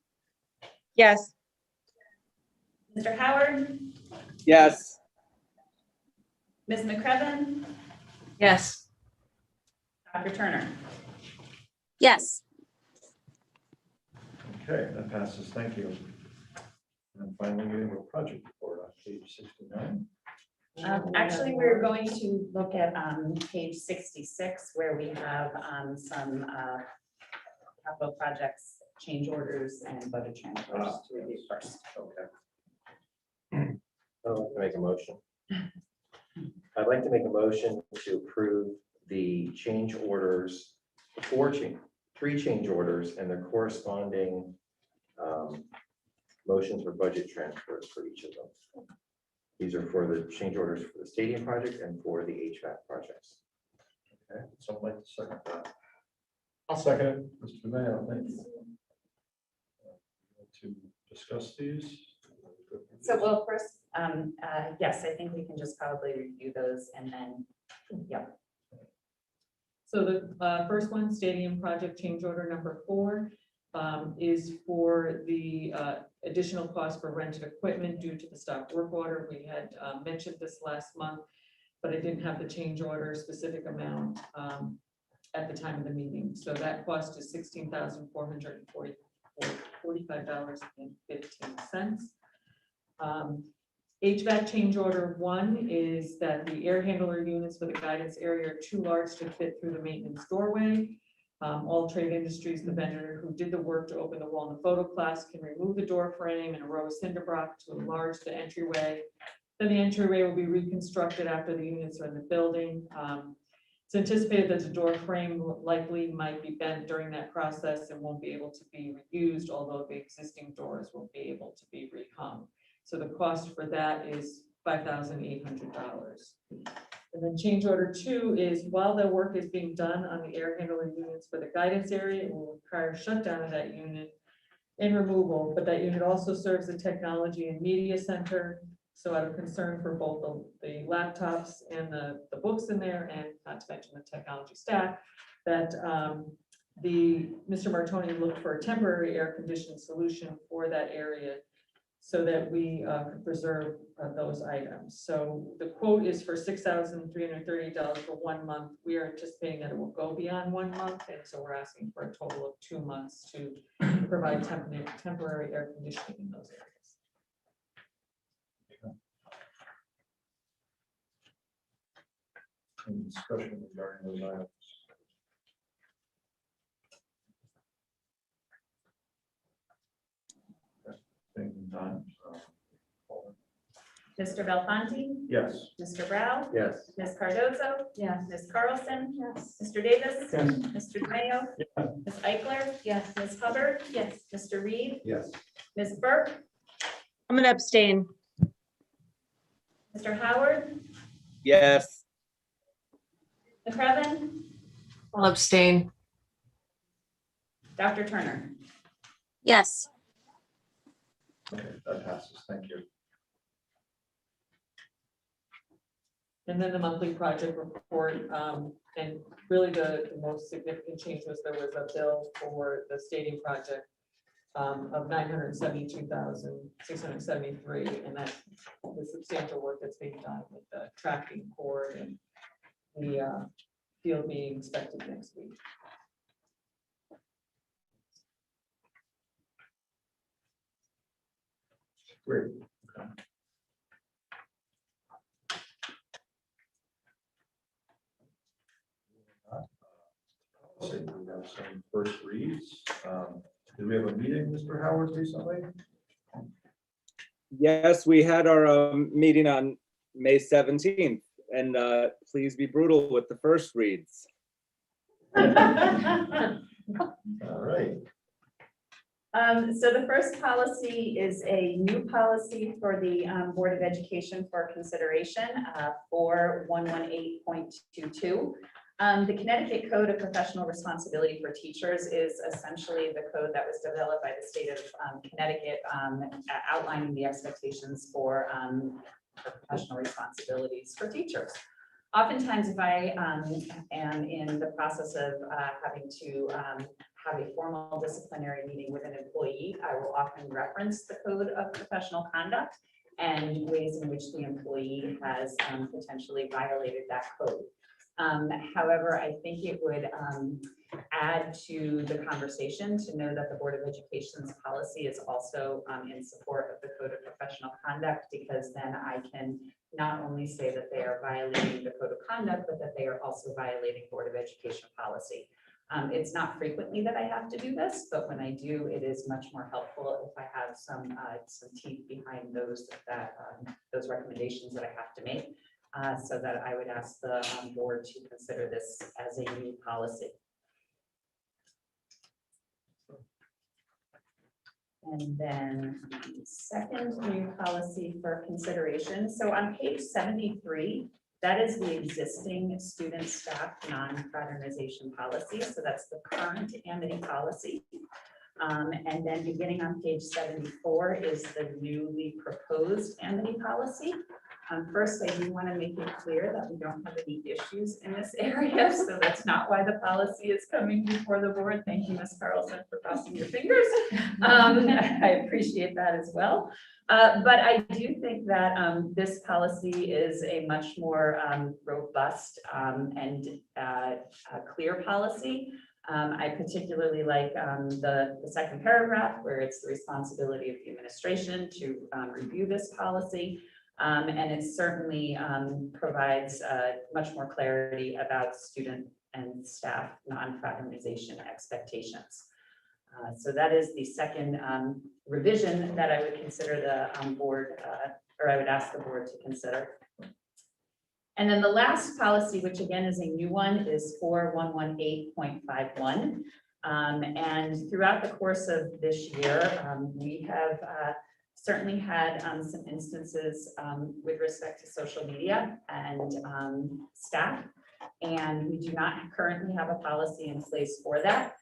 Yes. Mr. Howard? Yes. Ms. McCrevin? Yes. Dr. Turner? Yes. Okay, that passes. Thank you. And finally, we have a project report on page 69. Actually, we're going to look at page 66, where we have some capital projects, change orders, and budget transfers to review first. Okay. I'd like to make a motion. I'd like to make a motion to approve the change orders, three change orders and their corresponding motions for budget transfers for each of them. These are for the change orders for the stadium project and for the HVAC projects. Okay, someone like to second that? I'll second it. Mr. Mayo, thank you. To discuss these? So well, first, yes, I think we can just probably review those and then, yep. So the first one, stadium project change order number 4, is for the additional cost for rented equipment due to the stop work order. We had mentioned this last month, but I didn't have the change order specific amount at the time of the meeting. So that cost is $16,445.15. HVAC change order 1 is that the air handler units for the guidance area are too large to fit through the maintenance doorway. All Trade Industries, the vendor who did the work to open the wall in the photo class, can remove the door frame and a row of cinder block to enlarge the entryway. Then the entryway will be reconstructed after the units are in the building. It's anticipated that the door frame likely might be bent during that process and won't be able to be reused, although the existing doors will be able to be rehung. So the cost for that is $5,800. And then change order 2 is while the work is being done on the air handler units for the guidance area, it will require shutdown of that unit and removal, but that unit also serves the technology and media center. So out of concern for both the laptops and the books in there, and not to mention the technology staff, that Mr. Martoni looked for a temporary air conditioning solution for that area so that we could preserve those items. So the quote is for $6,338 for 1 month. We are anticipating that it will go beyond 1 month, and so we're asking for a total of 2 months to provide temporary air conditioning in those areas. Any discussion regarding those items? Seeing none, Mr. Belfonte? yes. Mr. Brown? Yes. Ms. Cardozo? Yes. Ms. Carlson? Yes. Mr. Davis? Yes. Mr. Mayo? Ms. Eichler? Yes. Ms. Hubbard? Yes. Mr. Reed? Yes. Ms. Burke? I'm going to abstain. Mr. Howard? Yes. Ms. Crevin? I'll abstain. Dr. Turner? Yes. Okay, that passes, thank you. And then the monthly project report, and really the most significant change was there was a bill for the stadium project of $972,673, and that's the substantial work that's being done with the tracking cord and the field being expected next week. Great. Okay. Policy, we have some first reads. Did we have a meeting, Mr. Howard, recently? Yes, we had our meeting on May 17th, and please be brutal with the first reads. All right. So the first policy is a new policy for the Board of Education for consideration for 118.22. The Connecticut Code of Professional Responsibility for Teachers is essentially the code that was developed by the state of Connecticut, outlining the expectations for professional responsibilities for teachers. Oftentimes, if I am in the process of having to have a formal disciplinary meeting with an employee, I will often reference the Code of Professional Conduct and ways in which the employee has potentially violated that code. However, I think it would add to the conversation to know that the Board of Education's policy is also in support of the Code of Professional Conduct, because then I can not only say that they are violating the Code of Conduct, but that they are also violating Board of Education policy. It's not frequently that I have to do this, but when I do, it is much more helpful if I have some teeth behind those recommendations that I have to make. So that I would ask the board to consider this as a new policy. And then the second new policy for consideration. So on page 73, that is the existing student staff non-fraternization policy. So that's the current Amity policy. And then beginning on page 74 is the newly proposed Amity policy. First, I do want to make it clear that we don't have any issues in this area, so that's not why the policy is coming before the board. Thank you, Ms. Carlson, for crossing your fingers. I appreciate that as well. But I do think that this policy is a much more robust and clear policy. I particularly like the second paragraph where it's the responsibility of the administration to review this policy. And it certainly provides much more clarity about student and staff non-fraternization expectations. So that is the second revision that I would consider the board, or I would ask the board to consider. And then the last policy, which again is a new one, is 4118.51. And throughout the course of this year, we have certainly had some instances with respect to social media and staff, and we do not currently have a policy in place for that.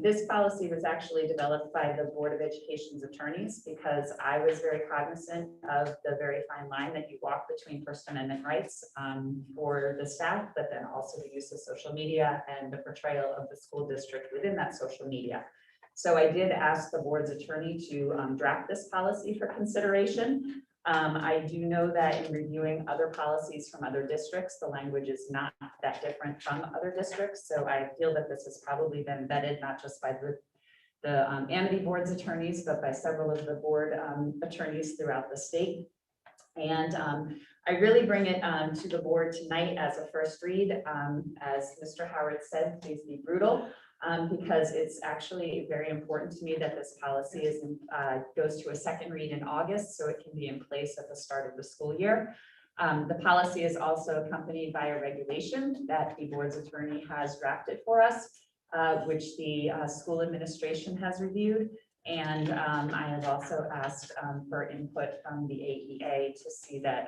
This policy was actually developed by the Board of Education's attorneys because I was very cognizant of the very fine line that you walk between First Amendment rights for the staff, but then also the use of social media and the portrayal of the school district within that social media. So I did ask the board's attorney to draft this policy for consideration. I do know that in reviewing other policies from other districts, the language is not that different from other districts. So I feel that this has probably been vetted not just by the Amity board's attorneys, but by several of the board attorneys throughout the state. And I really bring it to the board tonight as a first read. As Mr. Howard said, please be brutal. Because it's actually very important to me that this policy goes to a second read in August, so it can be in place at the start of the school year. The policy is also accompanied by a regulation that the board's attorney has drafted for us, which the school administration has reviewed. And I have also asked for input from the AEA to see that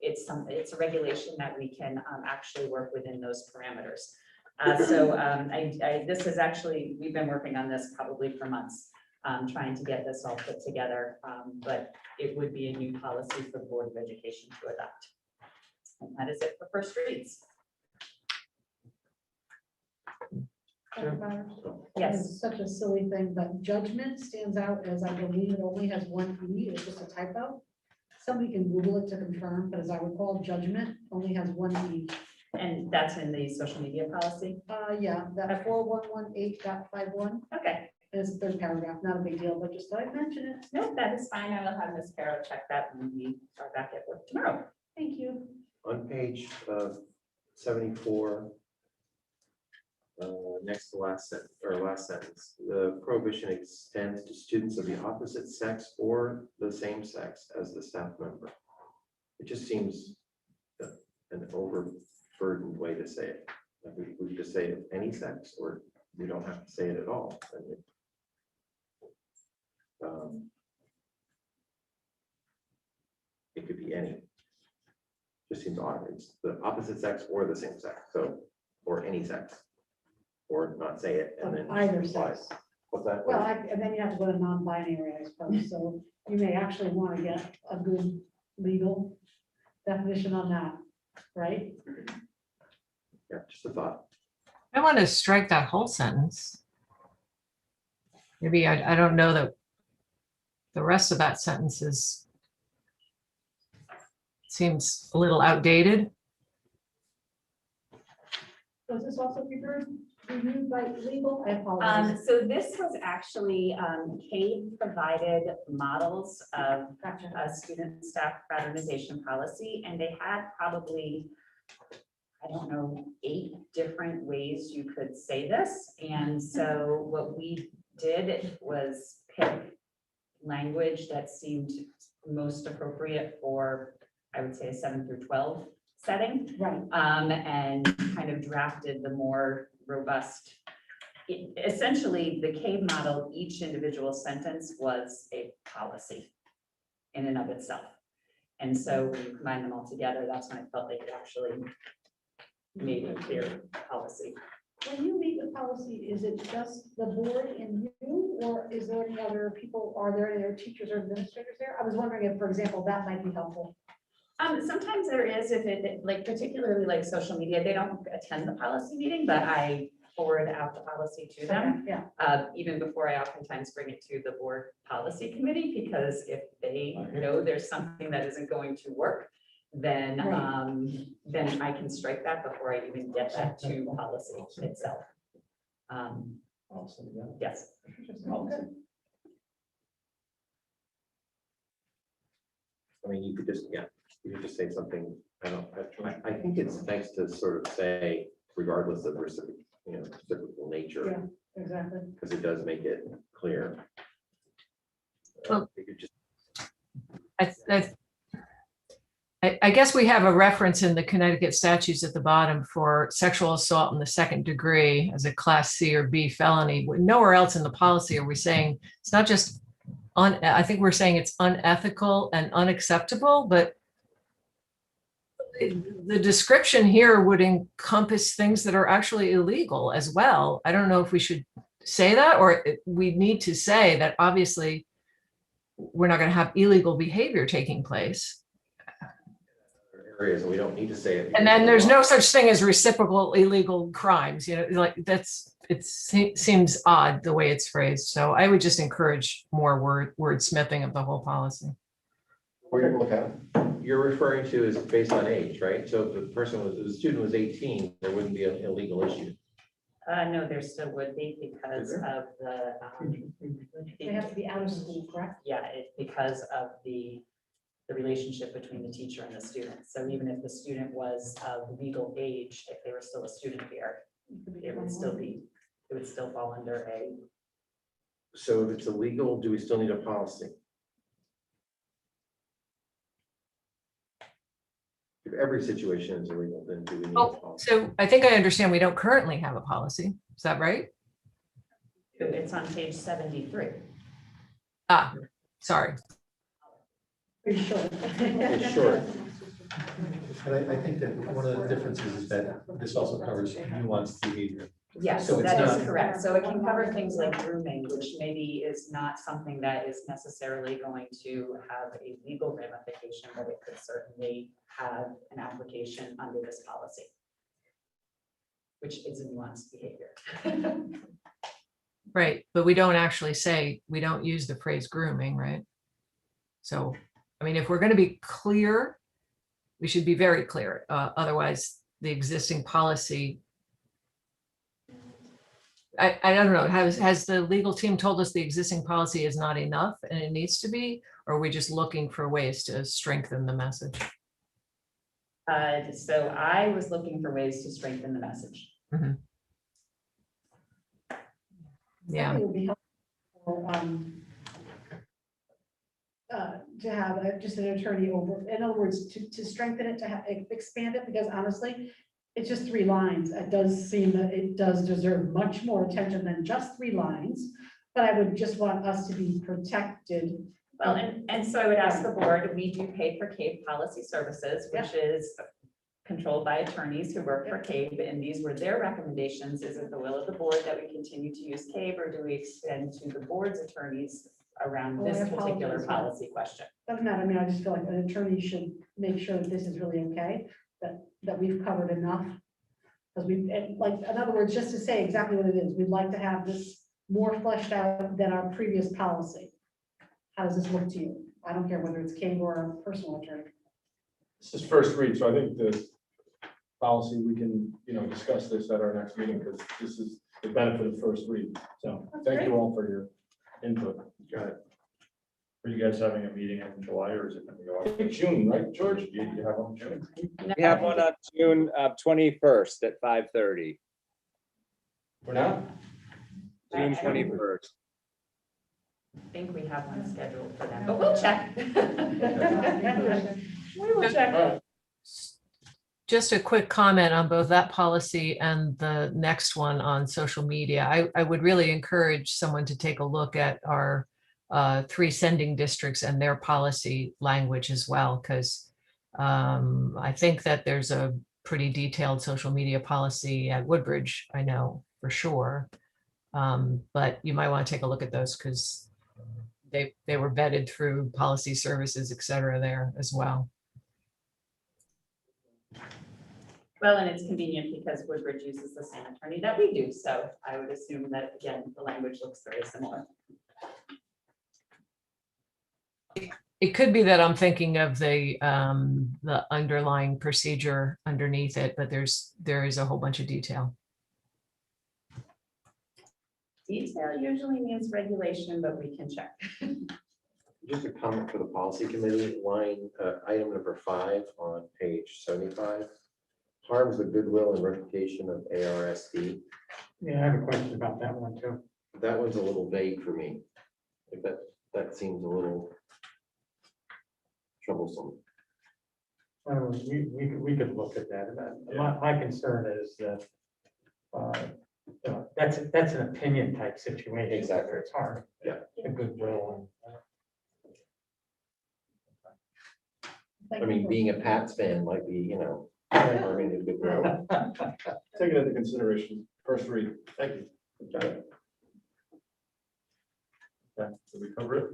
it's a regulation that we can actually work within those parameters. This is actually, we've been working on this probably for months, trying to get this all put together, but it would be a new policy for the Board of Education to adopt. And that is it for first reads. Yes. It's such a silly thing, but judgment stands out as I believe it only has one E, it's just a typo. Somebody can Google it to confirm, but as I recall, judgment only has one E. And that's in the social media policy? Yeah, that 4118.51. Okay. Is the third paragraph, not a big deal, but just thought I'd mention it. No, that is fine. I will have Ms. Carroll check that when we are back at work tomorrow. Thank you. On page 74, next to last sentence, the prohibition extends to students of the opposite sex or the same sex as the staff member. It just seems an overburdened way to say it. Like we just say of any sex, or we don't have to say it at all. It could be any. Just seems odd. It's the opposite sex or the same sex, so or any sex, or not say it and then Either sex. What's that? Well, and then you have to go to non-binary, I suppose. So you may actually want to get a good legal definition on that, right? Yeah, just a thought. I want to strike that whole sentence. Maybe I don't know that the rest of that sentence seems a little outdated. Was this also reviewed by legal? I apologize. So this was actually, Kate provided models of a student staff fraternization policy, and they had probably I don't know, 8 different ways you could say this. And so what we did was pick language that seemed most appropriate for, I would say, a 7 through 12 setting. Right. And kind of drafted the more robust. Essentially, the CAVE model, each individual sentence was a policy in and of itself. And so when you combine them all together, that's when I felt like it actually made a clear policy. When you meet with policy, is it just the board and you, or is there any other people, are there any other teachers or administrators there? I was wondering if, for example, that might be helpful. Sometimes there is, if it, like particularly like social media, they don't attend the policy meeting, but I forward out the policy to them. Yeah. Even before I oftentimes bring it to the board policy committee, because if they know there's something that isn't going to work, then, then I can strike that before I even get that to policy itself. Yes. I mean, you could just, yeah, you could just say something, I think it's nice to sort of say, regardless of reciprocal nature, Yeah, exactly. because it does make it clear. Well, You could just, I guess we have a reference in the Connecticut statutes at the bottom for sexual assault in the 2nd degree as a class C or B felony. Nowhere else in the policy are we saying it's not just I think we're saying it's unethical and unacceptable, but the description here would encompass things that are actually illegal as well. I don't know if we should say that, or we need to say that obviously we're not going to have illegal behavior taking place. areas, and we don't need to say it. And then there's no such thing as reciprocal illegal crimes, like it seems odd the way it's phrased. So I would just encourage more wordsmithing of the whole policy. You're referring to is based on age, right? So if the student was 18, there wouldn't be an illegal issue. No, there still would be because of the. They have to be out of school, correct? Yeah, because of the relationship between the teacher and the student. So even if the student was of legal age, if they were still a student here, it would still fall under a. So if it's illegal, do we still need a policy? If every situation is illegal, then do we need a policy? So I think I understand we don't currently have a policy. Is that right? It's on page 73. Ah, sorry. Pretty short. It's short. And I think that one of the differences is that this also covers nuanced behavior. Yes, So it's that is not- correct. So it can cover things like grooming, which maybe is not something that is necessarily going to have a legal ramification, but it could certainly have an application under this policy, which is a nuanced behavior. Right, but we don't actually say, we don't use the phrase grooming, right? So, I mean, if we're going to be clear, we should be very clear. Otherwise, the existing policy, I don't know, has the legal team told us the existing policy is not enough and it needs to be, or are we just looking for ways to strengthen the message? So I was looking for ways to strengthen the message. Mhm. Yeah. It would be helpful, to have just an attorney over, in other words, to strengthen it, to have, expand it, because honestly, it's just 3 lines. It does seem that it does deserve much more attention than just 3 lines, but I would just want us to be protected. Well, and so I would ask the board, we do pay for CAVE policy services, which is controlled by attorneys who work for CAVE, and these were their recommendations. Is it the will of the board that we continue to use CAVE, or do we extend to the board's attorneys around Oh, I this particular apologize. policy question? Doesn't matter. I mean, I just feel like an attorney should make sure that this is really okay, that we've covered enough. Because like, in other words, just to say exactly what it is, we'd like to have this more fleshed out than our previous policy. How does this look to you? I don't care whether it's CAVE or a personal attorney. This is first read, so I think the policy, we can, discuss this at our next meeting, because this is the benefit of first read. So thank you all for your input. Got it. Are you guys having a meeting in July or is it going to be August? June, right, George? You have one in June? We have one on June 21st at 5:30. For now? June 21st. I think we have one scheduled for them, but we'll check. We will check. Just a quick comment on both that policy and the next one on social media. I would really encourage someone to take a look at our 3 sending districts and their policy language as well, because I think that there's a pretty detailed social media policy at Woodbridge, I know for sure. But you might want to take a look at those because they were vetted through policy services, et cetera, there as well. Well, and it's convenient because Woodbridge uses the same attorney that we do. So I would assume that, again, the language looks very similar. It could be that I'm thinking of the underlying procedure underneath it, but there is a whole bunch of detail. Detail usually means regulation, but we can check. Just a comment for the policy committee, item number 5 on page 75. Harms the goodwill and reputation of ARSD. Yeah, I have a question about that one too. That one's a little vague for me. Like that seems a little troublesome. We could look at that. My concern is that that's an opinion type situation. Exactly. It's hard. Yeah. A goodwill. I mean, being a Pats fan might be, harming a goodwill. Take it into consideration. First read. Thank you. Got it. Okay, did we cover it?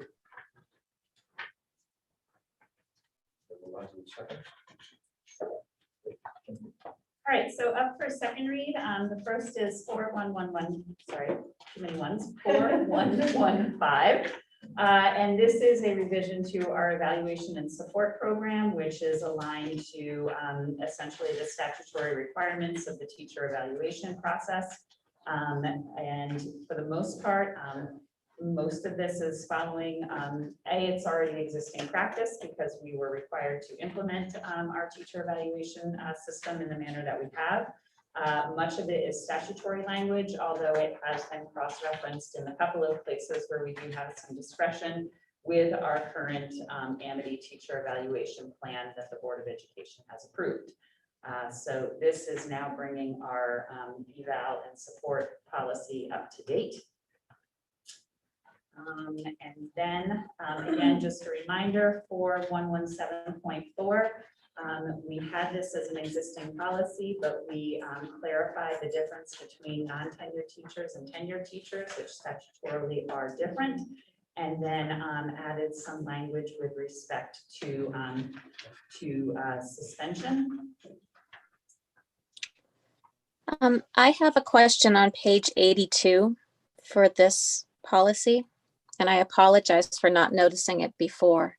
All right, so up for second read, the first is 4111, sorry, too many ones, 4115. And this is a revision to our evaluation and support program, which is aligned to essentially the statutory requirements of the teacher evaluation process. And for the most part, most of this is following, it's already existing practice because we were required to implement our teacher evaluation system in the manner that we have. Much of it is statutory language, although it has been cross-referenced in a couple of places where we do have some discretion with our current Amity teacher evaluation plan that the Board of Education has approved. So this is now bringing our eval and support policy up to date. And then again, just a reminder for 117.4, we had this as an existing policy, but we clarified the difference between non-tenured teachers and tenured teachers, which statutorily are different, and then added some language with respect to suspension. I have a question on page 82 for this policy, and I apologize for not noticing it before.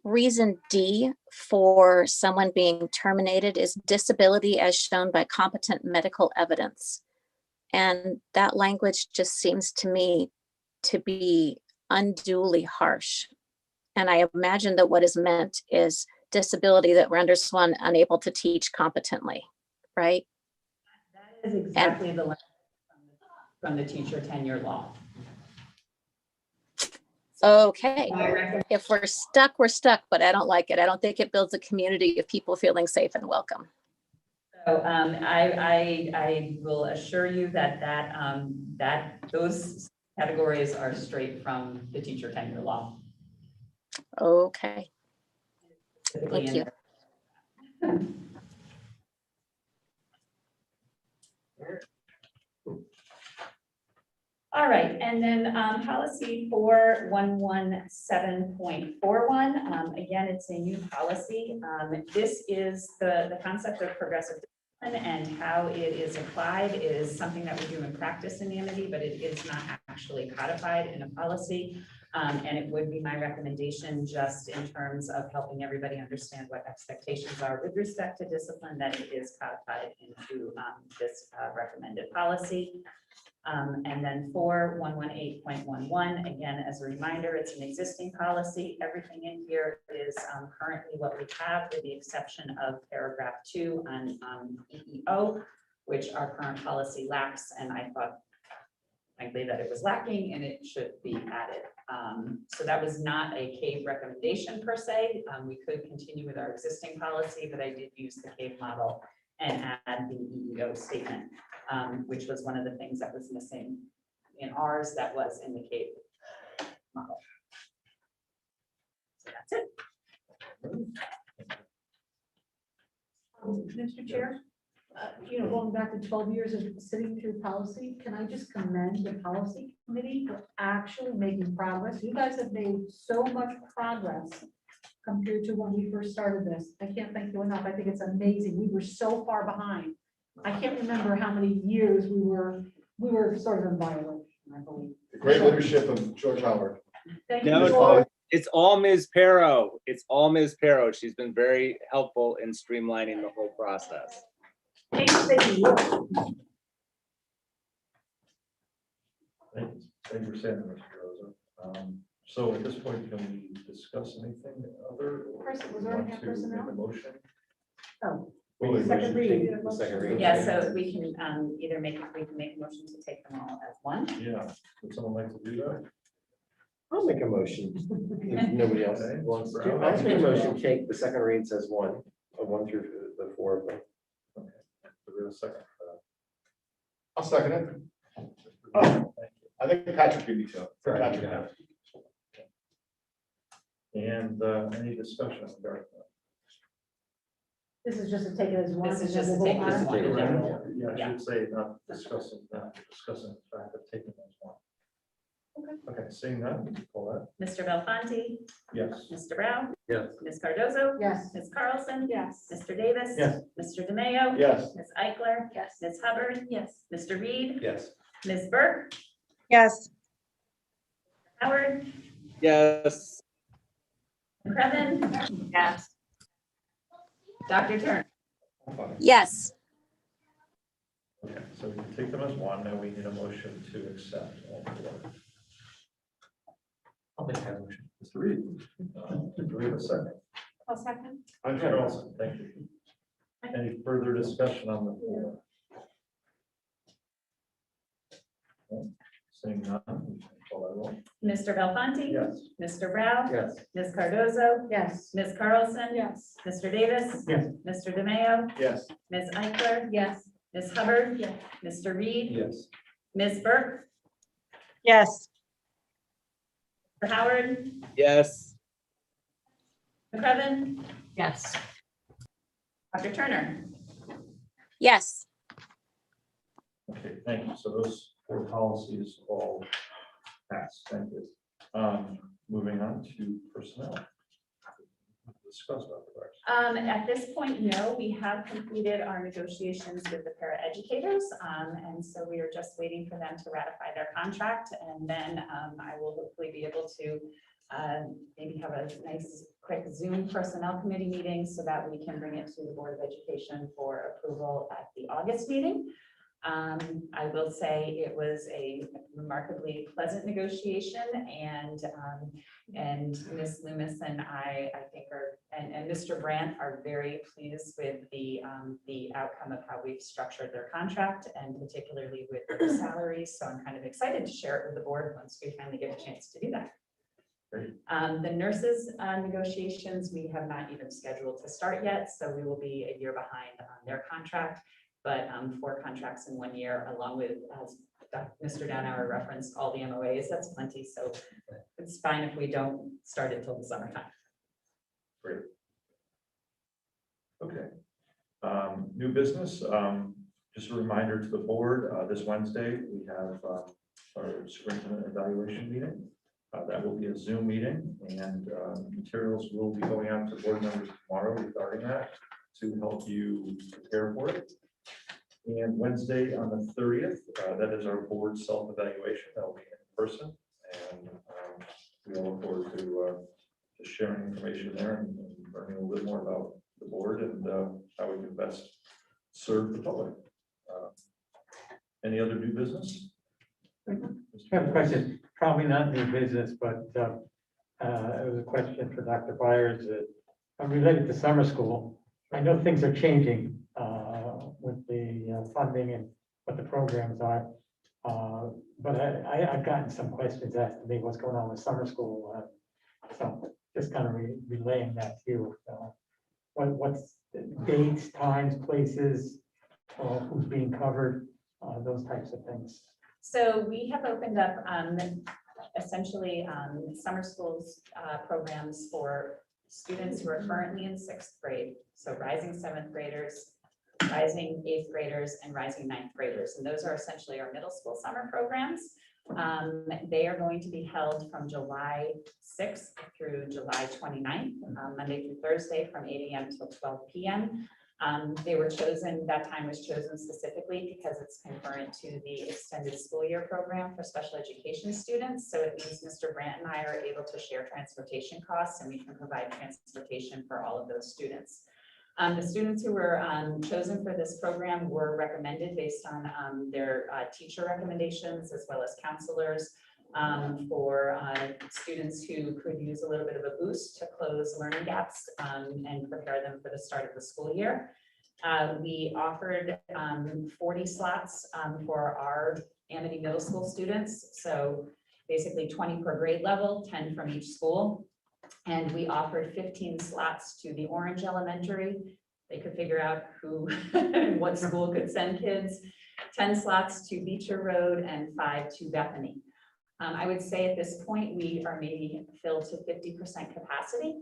Reason D for someone being terminated is disability as shown by competent medical evidence. And that language just seems to me to be unduly harsh. And I imagine that what is meant is disability that renders one unable to teach competently, right? That is exactly the language from the teacher tenure law. Okay, if we're stuck, but I don't like it. I don't think it builds a community of people feeling safe and welcome. So I will assure you that those categories are straight from the teacher tenure law. Okay, thank you. All right, and then policy 4117.41. Again, it's a new policy. This is the concept of progressive discipline, and how it is applied is something that we do in practice in Amity, but it is not actually codified in a policy. And it would be my recommendation, just in terms of helping everybody understand what expectations are with respect to discipline, that it is codified into this recommended policy. And then 4118.11, again, as a reminder, it's an existing policy. Everything in here is currently what we have, with the exception of paragraph 2 on EEO, which our current policy lacks, and I thought frankly that it was lacking and it should be added. So that was not a CAVE recommendation per se. We could continue with our existing policy, but I did use the CAVE model and add the EEO statement, which was one of the things that was missing in ours that was in the CAVE model. So that's it. Mr. Chair, going back to 12 years of sitting through policy, can I just commend the policy committee for actually making progress? You guys have made so much progress compared to when we first started this. I can't thank you enough. I think it's amazing. We were so far behind. I can't remember how many years we were sort of in violation, I believe. The great leadership of George Howard. Thank you. No, it's all Ms. Pero. It's all Ms. Pero. She's been very helpful in streamlining the whole process. Thank you. Thank you for saying that, Mr. Rosa. So at this point, can we discuss anything other? Or Was there any want to personnel? make a motion? Oh, Well, second reading. The second reading. Yeah, so we can either make a motion to take them all as one. Yeah, would someone like to do that? I'll make a motion. If nobody else Okay. wants to. I'll make a motion, take the second read says one through the 4 of them. Okay. So we have a second. I'll second it. Oh, I think Patrick can be so. Patrick. And any discussion regarding that? This is just to take it as one. This is and then just to we'll take it vote as on one. it. Yeah, I should say not discussing the fact of taking those one. Okay, seeing that, call that. Mr. Belfonte, Yes. Mr. Brown, Yes. Ms. Cardozo, Yes. Ms. Carlson, Yes. Mr. Davis. Yes. Mr. DeMayo. Yes. Ms. Eichler. Yes. Ms. Hubbard. Yes. Mr. Reed. Yes. Ms. Burke. Yes. Howard. Yes. Previn. Yes. Dr. Turner. Yes. Okay, so we can take them as one, now we need a motion to accept all 4. I'll make that motion. Mr. Reed, do we have a second? I'll second. I'm sure also, thank you. Any further discussion on the 4? Okay, seeing none, we can call that roll. Mr. Belfonte. Yes. Mr. Brown. Yes. Ms. Cardozo. Yes. Ms. Carlson. Yes. Mr. Davis. Yes. Mr. DeMayo. Yes. Ms. Eichler. Yes. Ms. Hubbard. Yes. Mr. Reed. Yes. Ms. Burke. Yes. Mr. Howard. Yes. Previn. Yes. Dr. Turner. Yes. Okay, thank you. So those 4 policies all passed. Thank you. Moving on to personnel. Discuss about the rest. At this point, no, we have completed our negotiations with the paraeducators. And so we are just waiting for them to ratify their contract. And then I will hopefully be able to maybe have a nice quick Zoom personnel committee meeting so that we can bring it to the Board of Education for approval at the August meeting. I will say it was a remarkably pleasant negotiation, and Ms. Loomis and I think and Mr. Brandt are very pleased with the outcome of how we've structured their contract, and particularly with the salaries. So I'm kind of excited to share it with the board once we finally get a chance to do that. Great. The nurses negotiations, we have not even scheduled to start yet, so we will be a year behind on their contract. But 4 contracts in 1 year, along with, as Mr. Downhour referenced, all the MOAs, that's plenty. So it's fine if we don't start until the summertime. Great. Okay. New business, just a reminder to the board, this Wednesday, we have our superintendent evaluation meeting. That will be a Zoom meeting, and materials will be going out to board members tomorrow regarding that to help you prepare for it. And Wednesday on the 30th, that is our board self-evaluation. That will be in person, and we all look forward to sharing information there and learning a little bit more about the board and how we can best serve the public. Any other new business? I have a question, probably not new business, but it was a question for Dr. Byers related to summer school. I know things are changing with the funding and what the programs are. But I've gotten some questions asked to me, what's going on with summer school? So just kind of relaying that to you. What's the dates, times, places, who's being covered, those types of things. So we have opened up essentially summer schools programs for students who are currently in 6th grade. So rising 7th graders, rising 8th graders, and rising 9th graders. And those are essentially our middle school summer programs. They are going to be held from July 6th through July 29th, Monday through Thursday from 8 a.m. till 12 p.m. They were chosen, that time was chosen specifically because it's concurrent to the extended school year program for special education students. So it means Mr. Brandt and I are able to share transportation costs, and we can provide transportation for all of those students. The students who were chosen for this program were recommended based on their teacher recommendations as well as counselors for students who could use a little bit of a boost to close learning gaps and prepare them for the start of the school year. We offered 40 slots for our Amity Middle School students. So basically 20 per grade level, 10 from each school. And we offered 15 slots to the Orange Elementary. They could figure out who and what school could send kids. 10 slots to Beecher Road and 5 to Bethany. I would say at this point, we are maybe filled to 50% capacity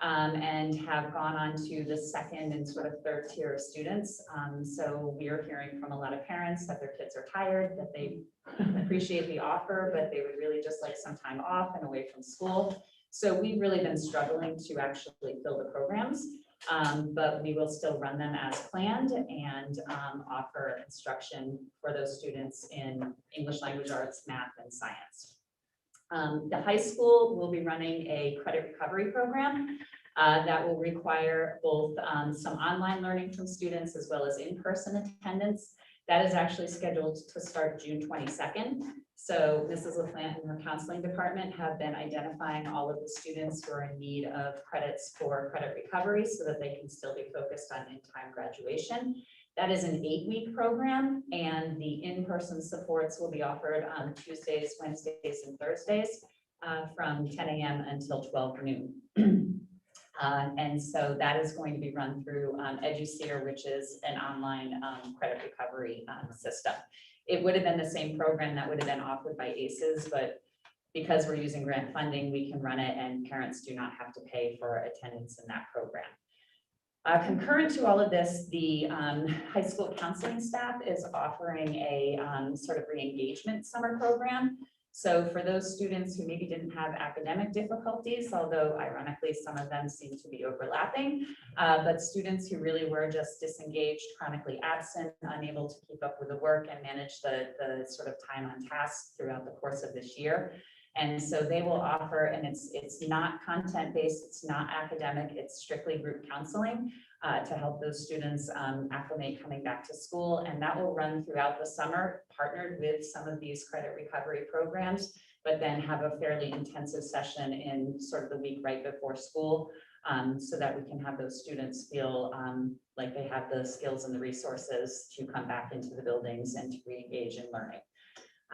and have gone on to the 2nd and sort of 3rd tier of students. So we are hearing from a lot of parents that their kids are tired, that they appreciate the offer, but they would really just like some time off and away from school. So we've really been struggling to actually fill the programs, but we will still run them as planned and offer instruction for those students in English language arts, math, and science. The high school will be running a credit recovery program that will require both some online learning from students as well as in-person attendance. That is actually scheduled to start June 22nd. So Mrs. LaPlante and her counseling department have been identifying all of the students who are in need of credits for credit recovery so that they can still be focused on in-time graduation. That is an 8-week program, and the in-person supports will be offered on Tuesdays, Wednesdays, and Thursdays from 10 a.m. until 12 noon. And so that is going to be run through EduSeer, which is an online credit recovery system. It would have been the same program that would have been offered by ACES, but because we're using grant funding, we can run it and parents do not have to pay for attendance in that program. Concurrent to all of this, the high school counseling staff is offering a sort of re-engagement summer program. So for those students who maybe didn't have academic difficulties, although ironically some of them seem to be overlapping, but students who really were just disengaged, chronically absent, unable to keep up with the work and manage the sort of time on task throughout the course of this year. And so they will offer, and it's not content-based, it's not academic, it's strictly group counseling to help those students acclimate coming back to school. And that will run throughout the summer, partnered with some of these credit recovery programs, but then have a fairly intensive session in sort of the week right before school so that we can have those students feel like they have the skills and the resources to come back into the buildings and to re-engage in learning.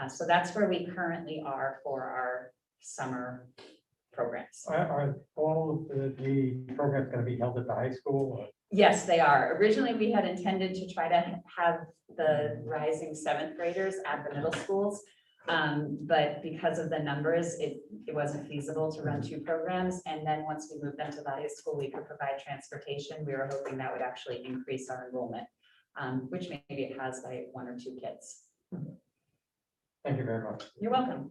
So that's where we currently are for our summer programs. Are all of the programs going to be held at the high school? Or? Yes, they are. Originally, we had intended to try to have the rising 7th graders at the middle schools. But because of the numbers, it wasn't feasible to run 2 programs. And then once we moved them to the high school, we could provide transportation. We were hoping that would actually increase our enrollment, which maybe it has by 1 or 2 kids. Thank you very much. You're welcome.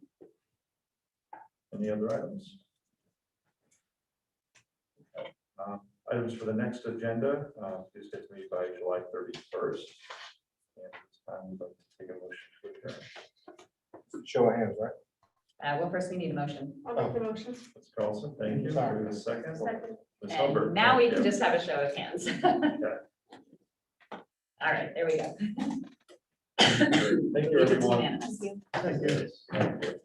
Any other items? Items for the next agenda, please get to me by July 31st. And this time we'd like to take a motion to adjourn. Show of hands, right? Well, first we need a motion. I'll make the motion. Ms. Carlson, thank you. Sorry. For the second. Second. Ms. And Hubbard, now we thank can you. just have a show of hands. All right, there we go. Thank you, It's everyone. unanimous. Thank you.